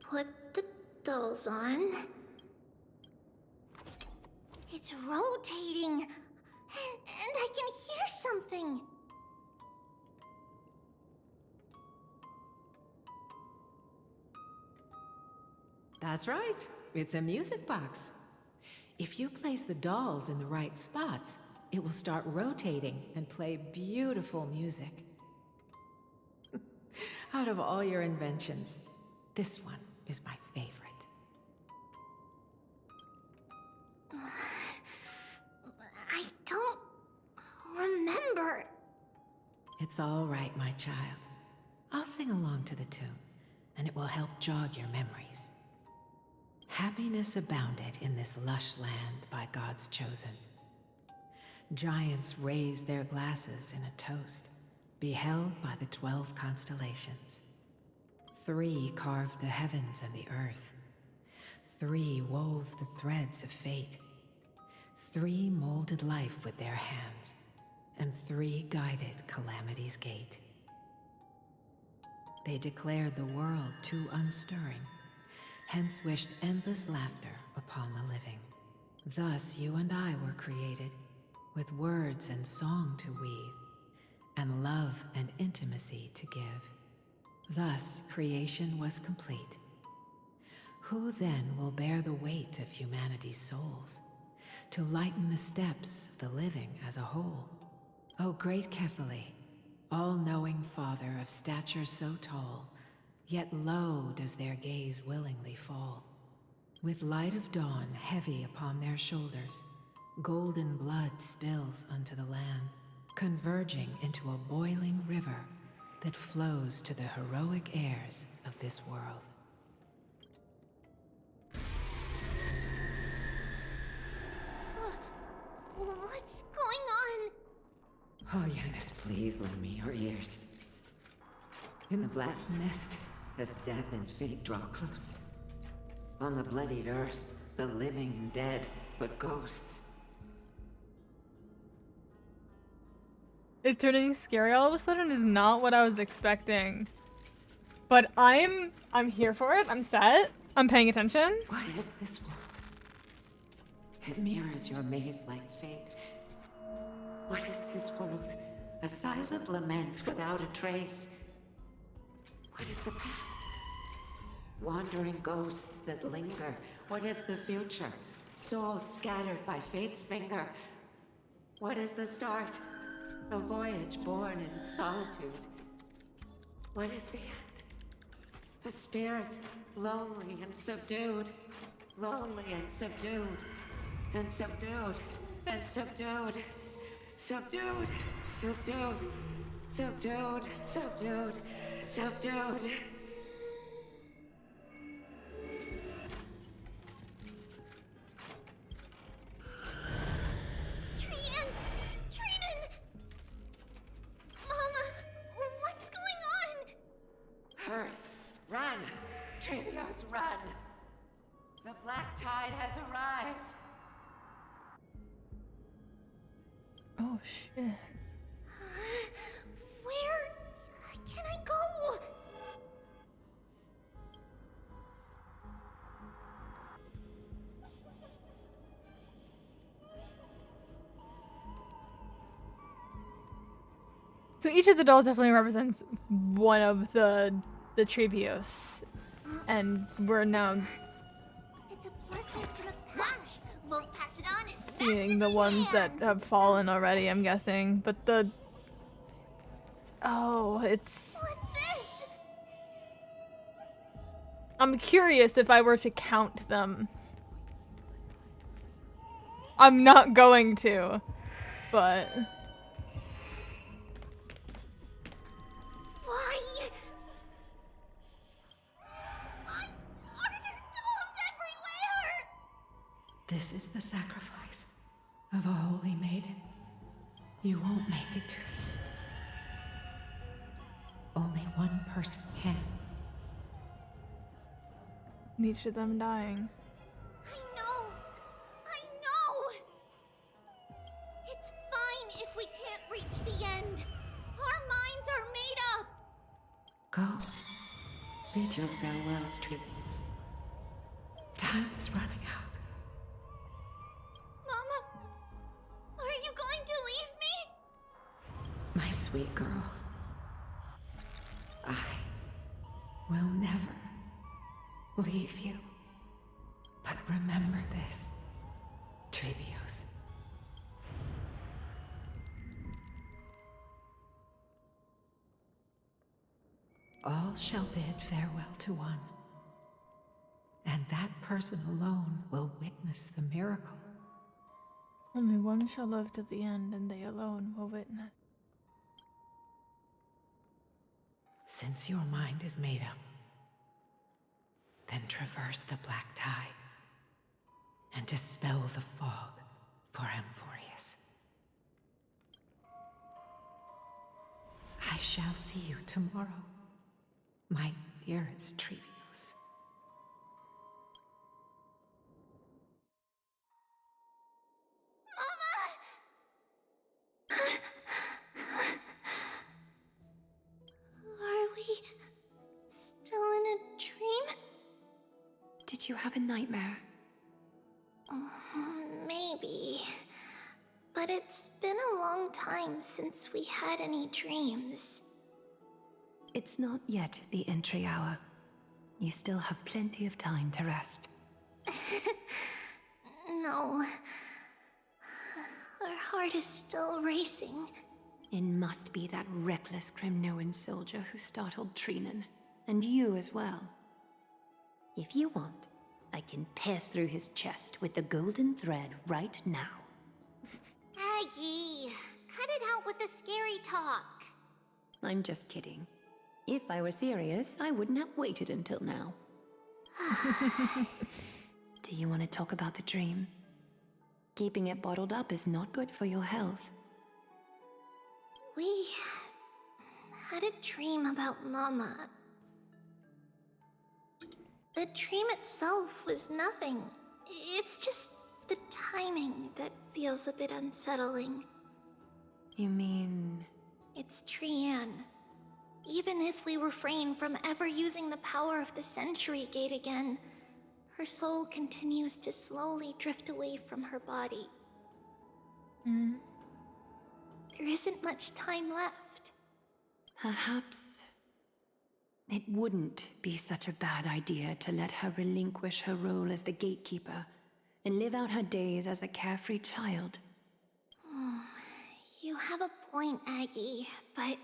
Put the dolls on. It's rotating. And I can hear something. That's right. It's a music box. If you place the dolls in the right spots, it will start rotating and play beautiful music. Out of all your inventions, this one is my favorite. I don't remember. It's all right, my child. I'll sing along to the tune, and it will help jog your memories. Happiness abounded in this lush land by God's chosen. Giants raised their glasses in a toast, beheld by the 12 constellations. 3 carved the heavens and the earth. 3 wove the threads of fate. 3 molded life with their hands, and 3 guided calamity's gate. They declared the world too unstirring, hence wished endless laughter upon the living. Thus you and I were created, with words and song to weave, and love and intimacy to give. Thus creation was complete. Who then will bear the weight of humanity's souls, to lighten the steps of the living as a whole? O great Kefali, all-knowing Father of stature so tall, yet low does their gaze willingly fall. With light of dawn heavy upon their shoulders, golden blood spills unto the land, converging into a boiling river that flows to the heroic heirs of this world. What's going on? Oh, Yanis, please lend me your ears. In the black mist, as death and fate draw close. On the bloodied earth, the living dead, but ghosts. It turning scary all of a sudden is not what I was expecting. But I'm here for it. I'm set. I'm paying attention. What is this world? It mirrors your maze-like fate. What is this world? A silent lament without a trace. What is the past? Wandering ghosts that linger. What is the future? Souls scattered by fate's finger. What is the start? A voyage born in solitude. What is the end? A spirit, lonely and subdued. Lonely and subdued. And subdued. And subdued. Subdued. Subdued. Subdued. Subdued. Subdued. Hurry! Run! Trivios, run! The black tide has arrived! Oh shit. Where can I go? So each of the dolls definitely represents one of the Treebios. And we're now It's a blessing to the past. We'll pass it on as seeing the ones that have fallen already, I'm guessing. But the... Oh, it's... What's this? I'm curious if I were to count them. I'm not going to, but... Why? Why are there dolls everywhere? This is the sacrifice of a holy maiden. You won't make it to the end. Only one person can. And each of them dying. I know. It's fine if we can't reach the end. Our minds are made up. Go. Bid your farewells, Trivians. Time is running out. Mama, are you going to leave me? My sweet girl. I will never leave you. But remember this, Trevios. All shall bid farewell to one, and that person alone will witness the miracle. Only one shall live to the end, and they alone will witness. Since your mind is made up, then traverse the black tide and dispel the fog for Amphoreus. I shall see you tomorrow, my dearest Trevius. Are we still in a dream? Did you have a nightmare? Maybe. But it's been a long time since we had any dreams. It's not yet the entry hour. You still have plenty of time to rest. No. Our heart is still racing. It must be that reckless Kremnoan soldier who startled Trinan. And you as well. If you want, I can pass through his chest with the golden thread right now. Aggie, cut it out with the scary talk. I'm just kidding. If I were serious, I wouldn't have waited until now. Do you want to talk about the dream? Keeping it bottled up is not good for your health. We had a dream about Mama. The dream itself was nothing. It's just the timing that feels a bit unsettling. You mean... It's Trian. Even if we refrain from ever using the power of the Century Gate again, her soul continues to slowly drift away from her body. There isn't much time left. Perhaps it wouldn't be such a bad idea to let her relinquish her role as the gatekeeper and live out her days as a carefree child. You have a point, Aggie, but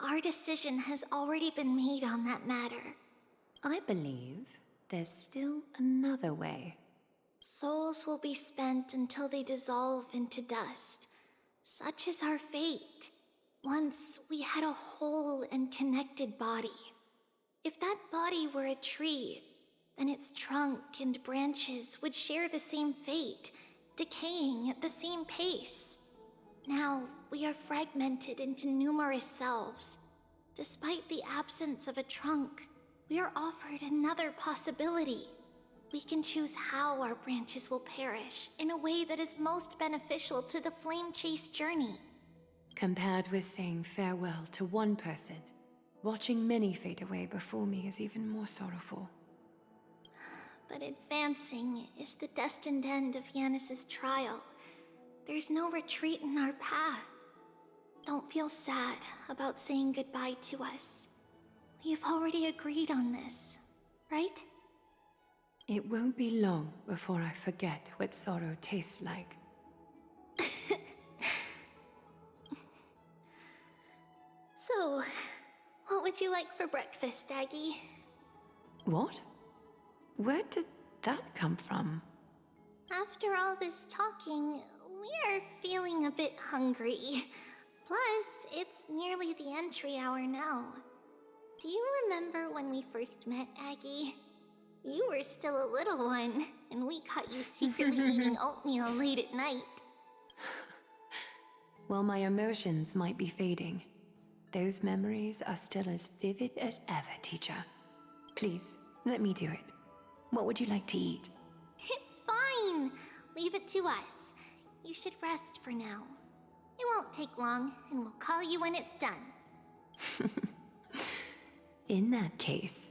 our decision has already been made on that matter. I believe there's still another way. Souls will be spent until they dissolve into dust. Such is our fate. Once we had a whole and connected body. If that body were a tree, then its trunk and branches would share the same fate, decaying at the same pace. Now, we are fragmented into numerous selves. Despite the absence of a trunk, we are offered another possibility. We can choose how our branches will perish in a way that is most beneficial to the Flame Chase journey. Compared with saying farewell to one person, watching many fade away before me is even more sorrowful. But advancing is the destined end of Yanis's trial. There's no retreat in our path. Don't feel sad about saying goodbye to us. We have already agreed on this, right? It won't be long before I forget what sorrow tastes like. So, what would you like for breakfast, Aggie? What? Where did that come from? After all this talking, we are feeling a bit hungry. Plus, it's nearly the entry hour now. Do you remember when we first met, Aggie? You were still a little one, and we caught you secretly eating oatmeal late at night. While my emotions might be fading, those memories are still as vivid as ever, teacher. Please, let me do it. What would you like to eat? It's fine. Leave it to us. You should rest for now. It won't take long, and we'll call you when it's done. In that case,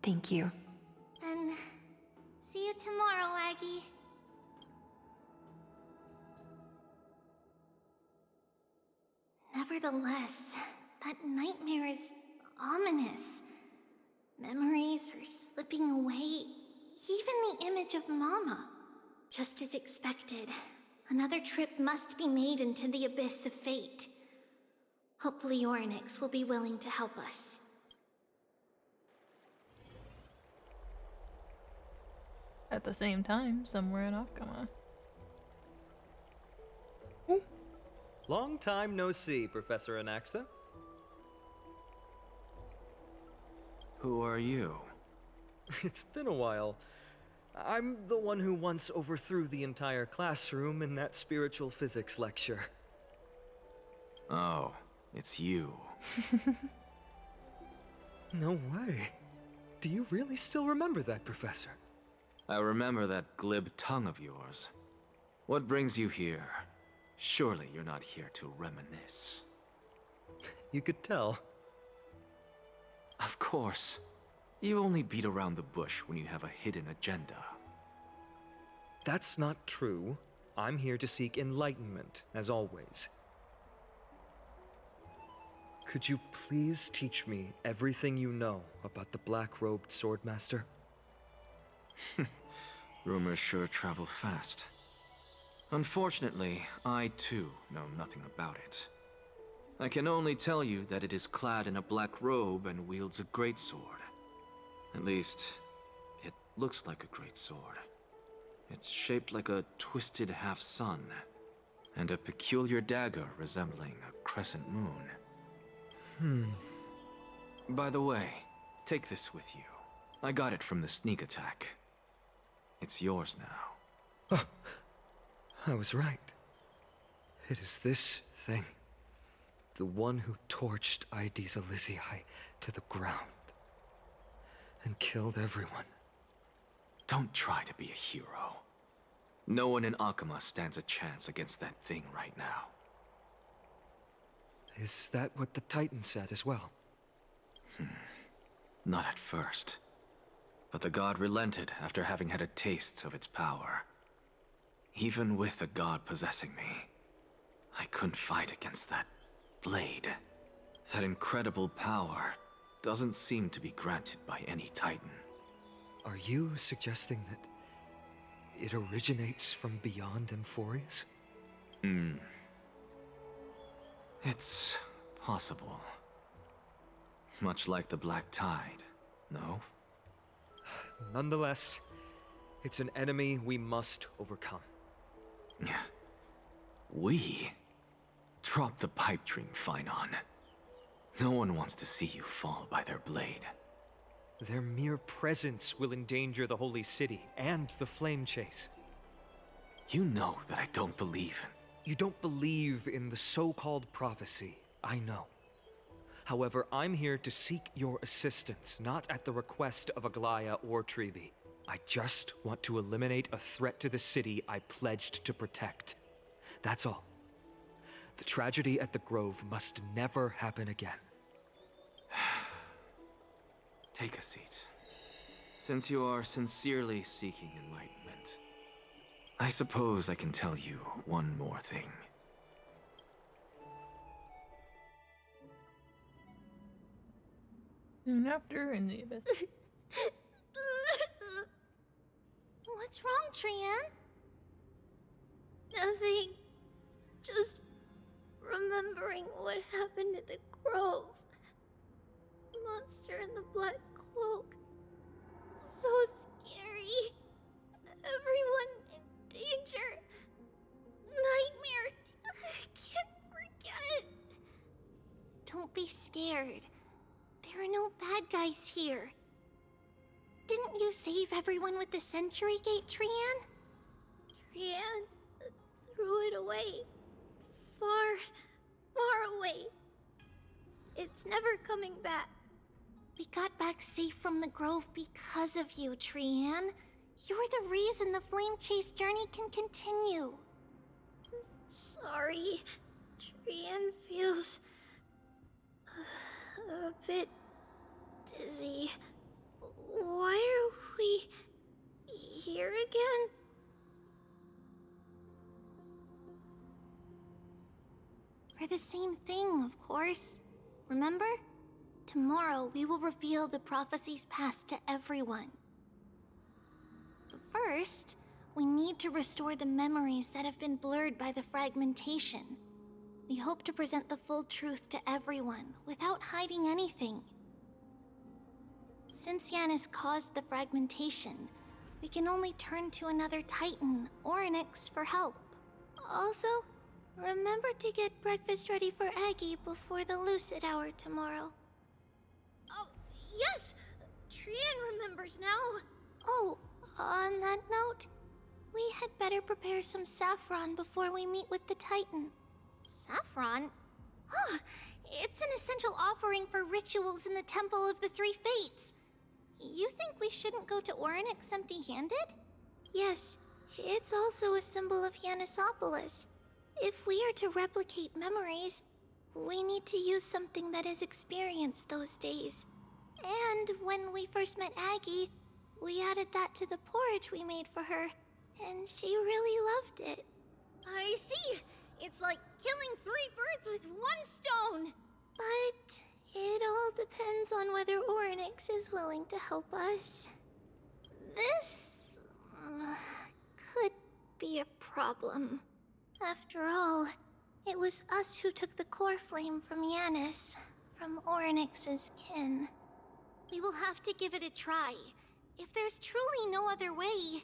thank you. Then, see you tomorrow, Aggie. Nevertheless, that nightmare is ominous. Memories are slipping away, even the image of Mama. Just as expected, another trip must be made into the abyss of fate. Hopefully Orynyx will be willing to help us. At the same time, somewhere in Akama. Long time no see, Professor Anaxa. Who are you? It's been a while. I'm the one who once overthrew the entire classroom in that spiritual physics lecture. Oh, It's you. No way. Do you really still remember that, Professor? I remember that glib tongue of yours. What brings you here? Surely you're not here to reminisce. You could tell. Of course. You only beat around the bush when you have a hidden agenda. That's not true. I'm here to seek enlightenment, as always. Could you please teach me everything you know about the black-robed swordmaster? Rumors sure travel fast. Unfortunately, I too know nothing about it. I can only tell you that it is clad in a black robe and wields a greatsword. At least, it looks like a greatsword. It's shaped like a twisted half-sun, and a peculiar dagger resembling a crescent moon. By the way, take this with you. I got it from the sneak attack. It's yours now. Oh, I was right. It is this thing. The one who torched Aedes Elysiae to the ground. And killed everyone. Don't try to be a hero. No one in Akama stands a chance against that thing right now. Is that what the Titan said as well? Not at first. But the god relented after having had a taste of its power. Even with the god possessing me, I couldn't fight against that blade. That incredible power doesn't seem to be granted by any Titan. Are you suggesting that it originates from beyond Amphoreus? It's possible. Much like the Black Tide, no? Nonetheless, it's an enemy we must overcome. We? Drop the pipe dream, Phainon. No one wants to see you fall by their blade. Their mere presence will endanger the Holy City and the Flame Chase. You know that I don't believe in... You don't believe in the so-called prophecy, I know. However, I'm here to seek your assistance, not at the request of Aglaya or Tribi. I just want to eliminate a threat to the city I pledged to protect. That's all. The tragedy at the Grove must never happen again. Take a seat. Since you are sincerely seeking enlightenment, I suppose I can tell you one more thing. Soon after, in the abyss. What's wrong, Trian? Nothing. Just remembering what happened at the Grove. Monster in the black cloak. So scary. Everyone in danger. Nightmare. I can't forget. Don't be scared. There are no bad guys here. Didn't you save everyone with the Century Gate, Trian? Trian threw it away. Far, far away. It's never coming back. We got back safe from the Grove because of you, Trian. You're the reason the Flame Chase journey can continue. Sorry. Trian feels... a bit dizzy. Why are we here again? For the same thing, of course. Remember? Tomorrow we will reveal the prophecies past to everyone. But first, we need to restore the memories that have been blurred by the fragmentation. We hope to present the full truth to everyone, without hiding anything. Since Yanis caused the fragmentation, we can only turn to another Titan or Nyx for help. Also, remember to get breakfast ready for Aggie before the Lucid Hour tomorrow. Oh, yes! Trian remembers now. Oh, on that note, we had better prepare some saffron before we meet with the Titan. Saffron? It's an essential offering for rituals in the Temple of the Three Fates. You think we shouldn't go to Orynyx empty-handed? Yes, it's also a symbol of Yanisopolis. If we are to replicate memories, we need to use something that has experienced those days. And when we first met Aggie, we added that to the porridge we made for her, and she really loved it. I see. It's like killing 3 birds with 1 stone. But it all depends on whether Orynyx is willing to help us. This could be a problem. After all, it was us who took the core flame from Yanis, from Orynyx's kin. We will have to give it a try. If there's truly no other way...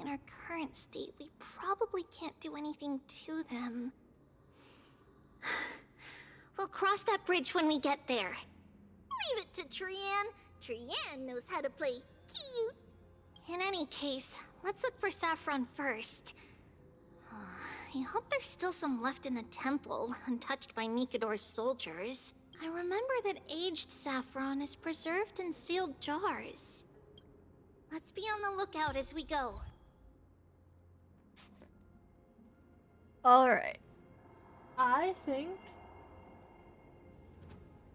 In our current state, we probably can't do anything to them. We'll cross that bridge when we get there. Leave it to Trianne. Trianne knows how to play cute. In any case, let's look for Saffron first. I hope there's still some left in the temple, untouched by Nikador's soldiers. I remember that aged saffron is preserved in sealed jars. Let's be on the lookout as we go. Alright. I think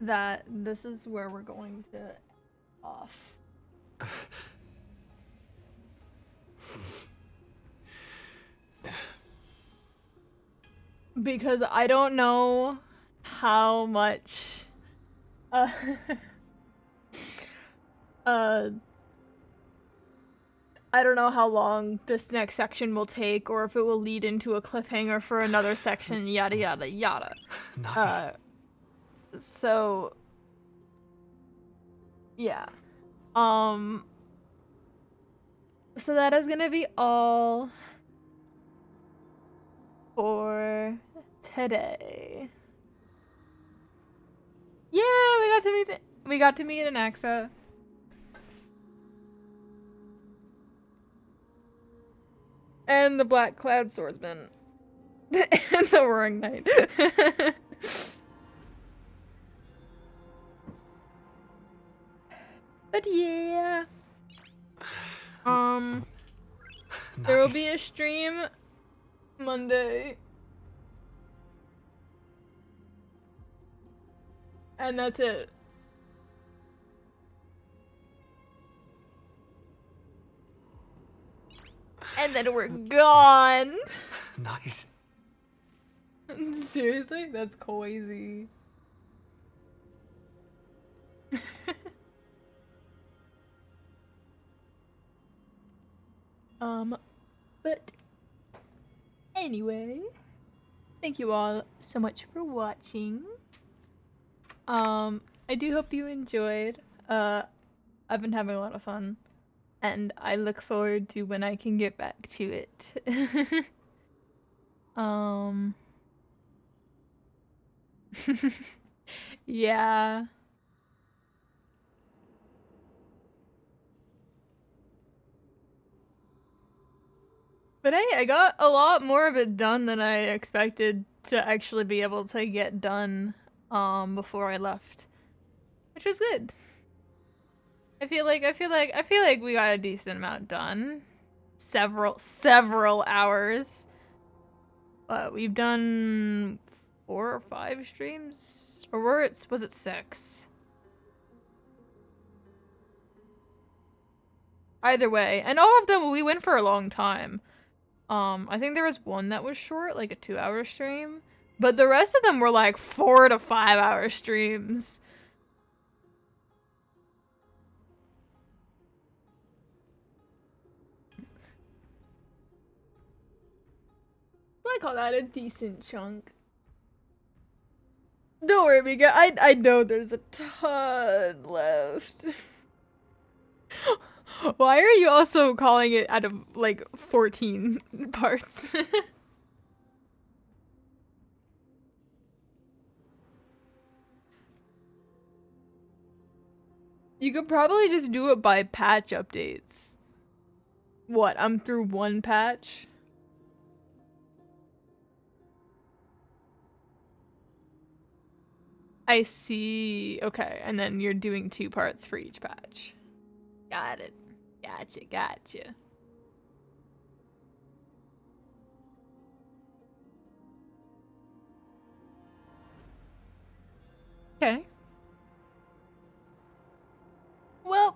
that this is where we're going to off. Because I don't know how much I don't know how long this next section will take, or if it will lead into a cliffhanger for another section, yada yada yada. Nice. So yeah. So that is gonna be all for today. Yeah, we got to meet an Axa. And the black clad swordsman. And the roaring knight. But yeah. There will be a stream Monday. And that's it. And then we're gone. Nice. Seriously? That's crazy. But anyway, thank you all so much for watching. I do hope you enjoyed. I've been having a lot of fun, and I look forward to when I can get back to it. Yeah. But hey, I got a lot more of it done than I expected to actually be able to get done before I left, which was good. I feel like we got a decent amount done. Several hours. But we've done 4 or 5 streams, or was it 6? Either way, and all of them we went for a long time. I think there was one that was short, like a 2-hour stream, but the rest of them were like 4 to 5 hour streams. I call that a decent chunk. Don't worry, Mika. I know there's a ton left. Why are you also calling it out of like 14 parts? You could probably just do it by patch updates. What, I'm through 1 patch? I see. Okay, and then you're doing 2 parts for each patch. Got it. Gotcha. Okay. Well,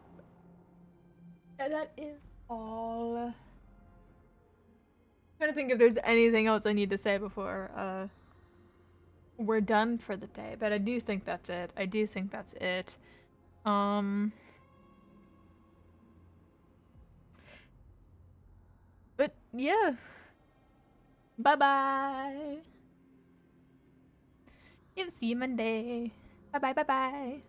that is all. Trying to think if there's anything else I need to say before we're done for the day, but I do think that's it. But yeah. Bye-bye. See you Monday. Bye-bye.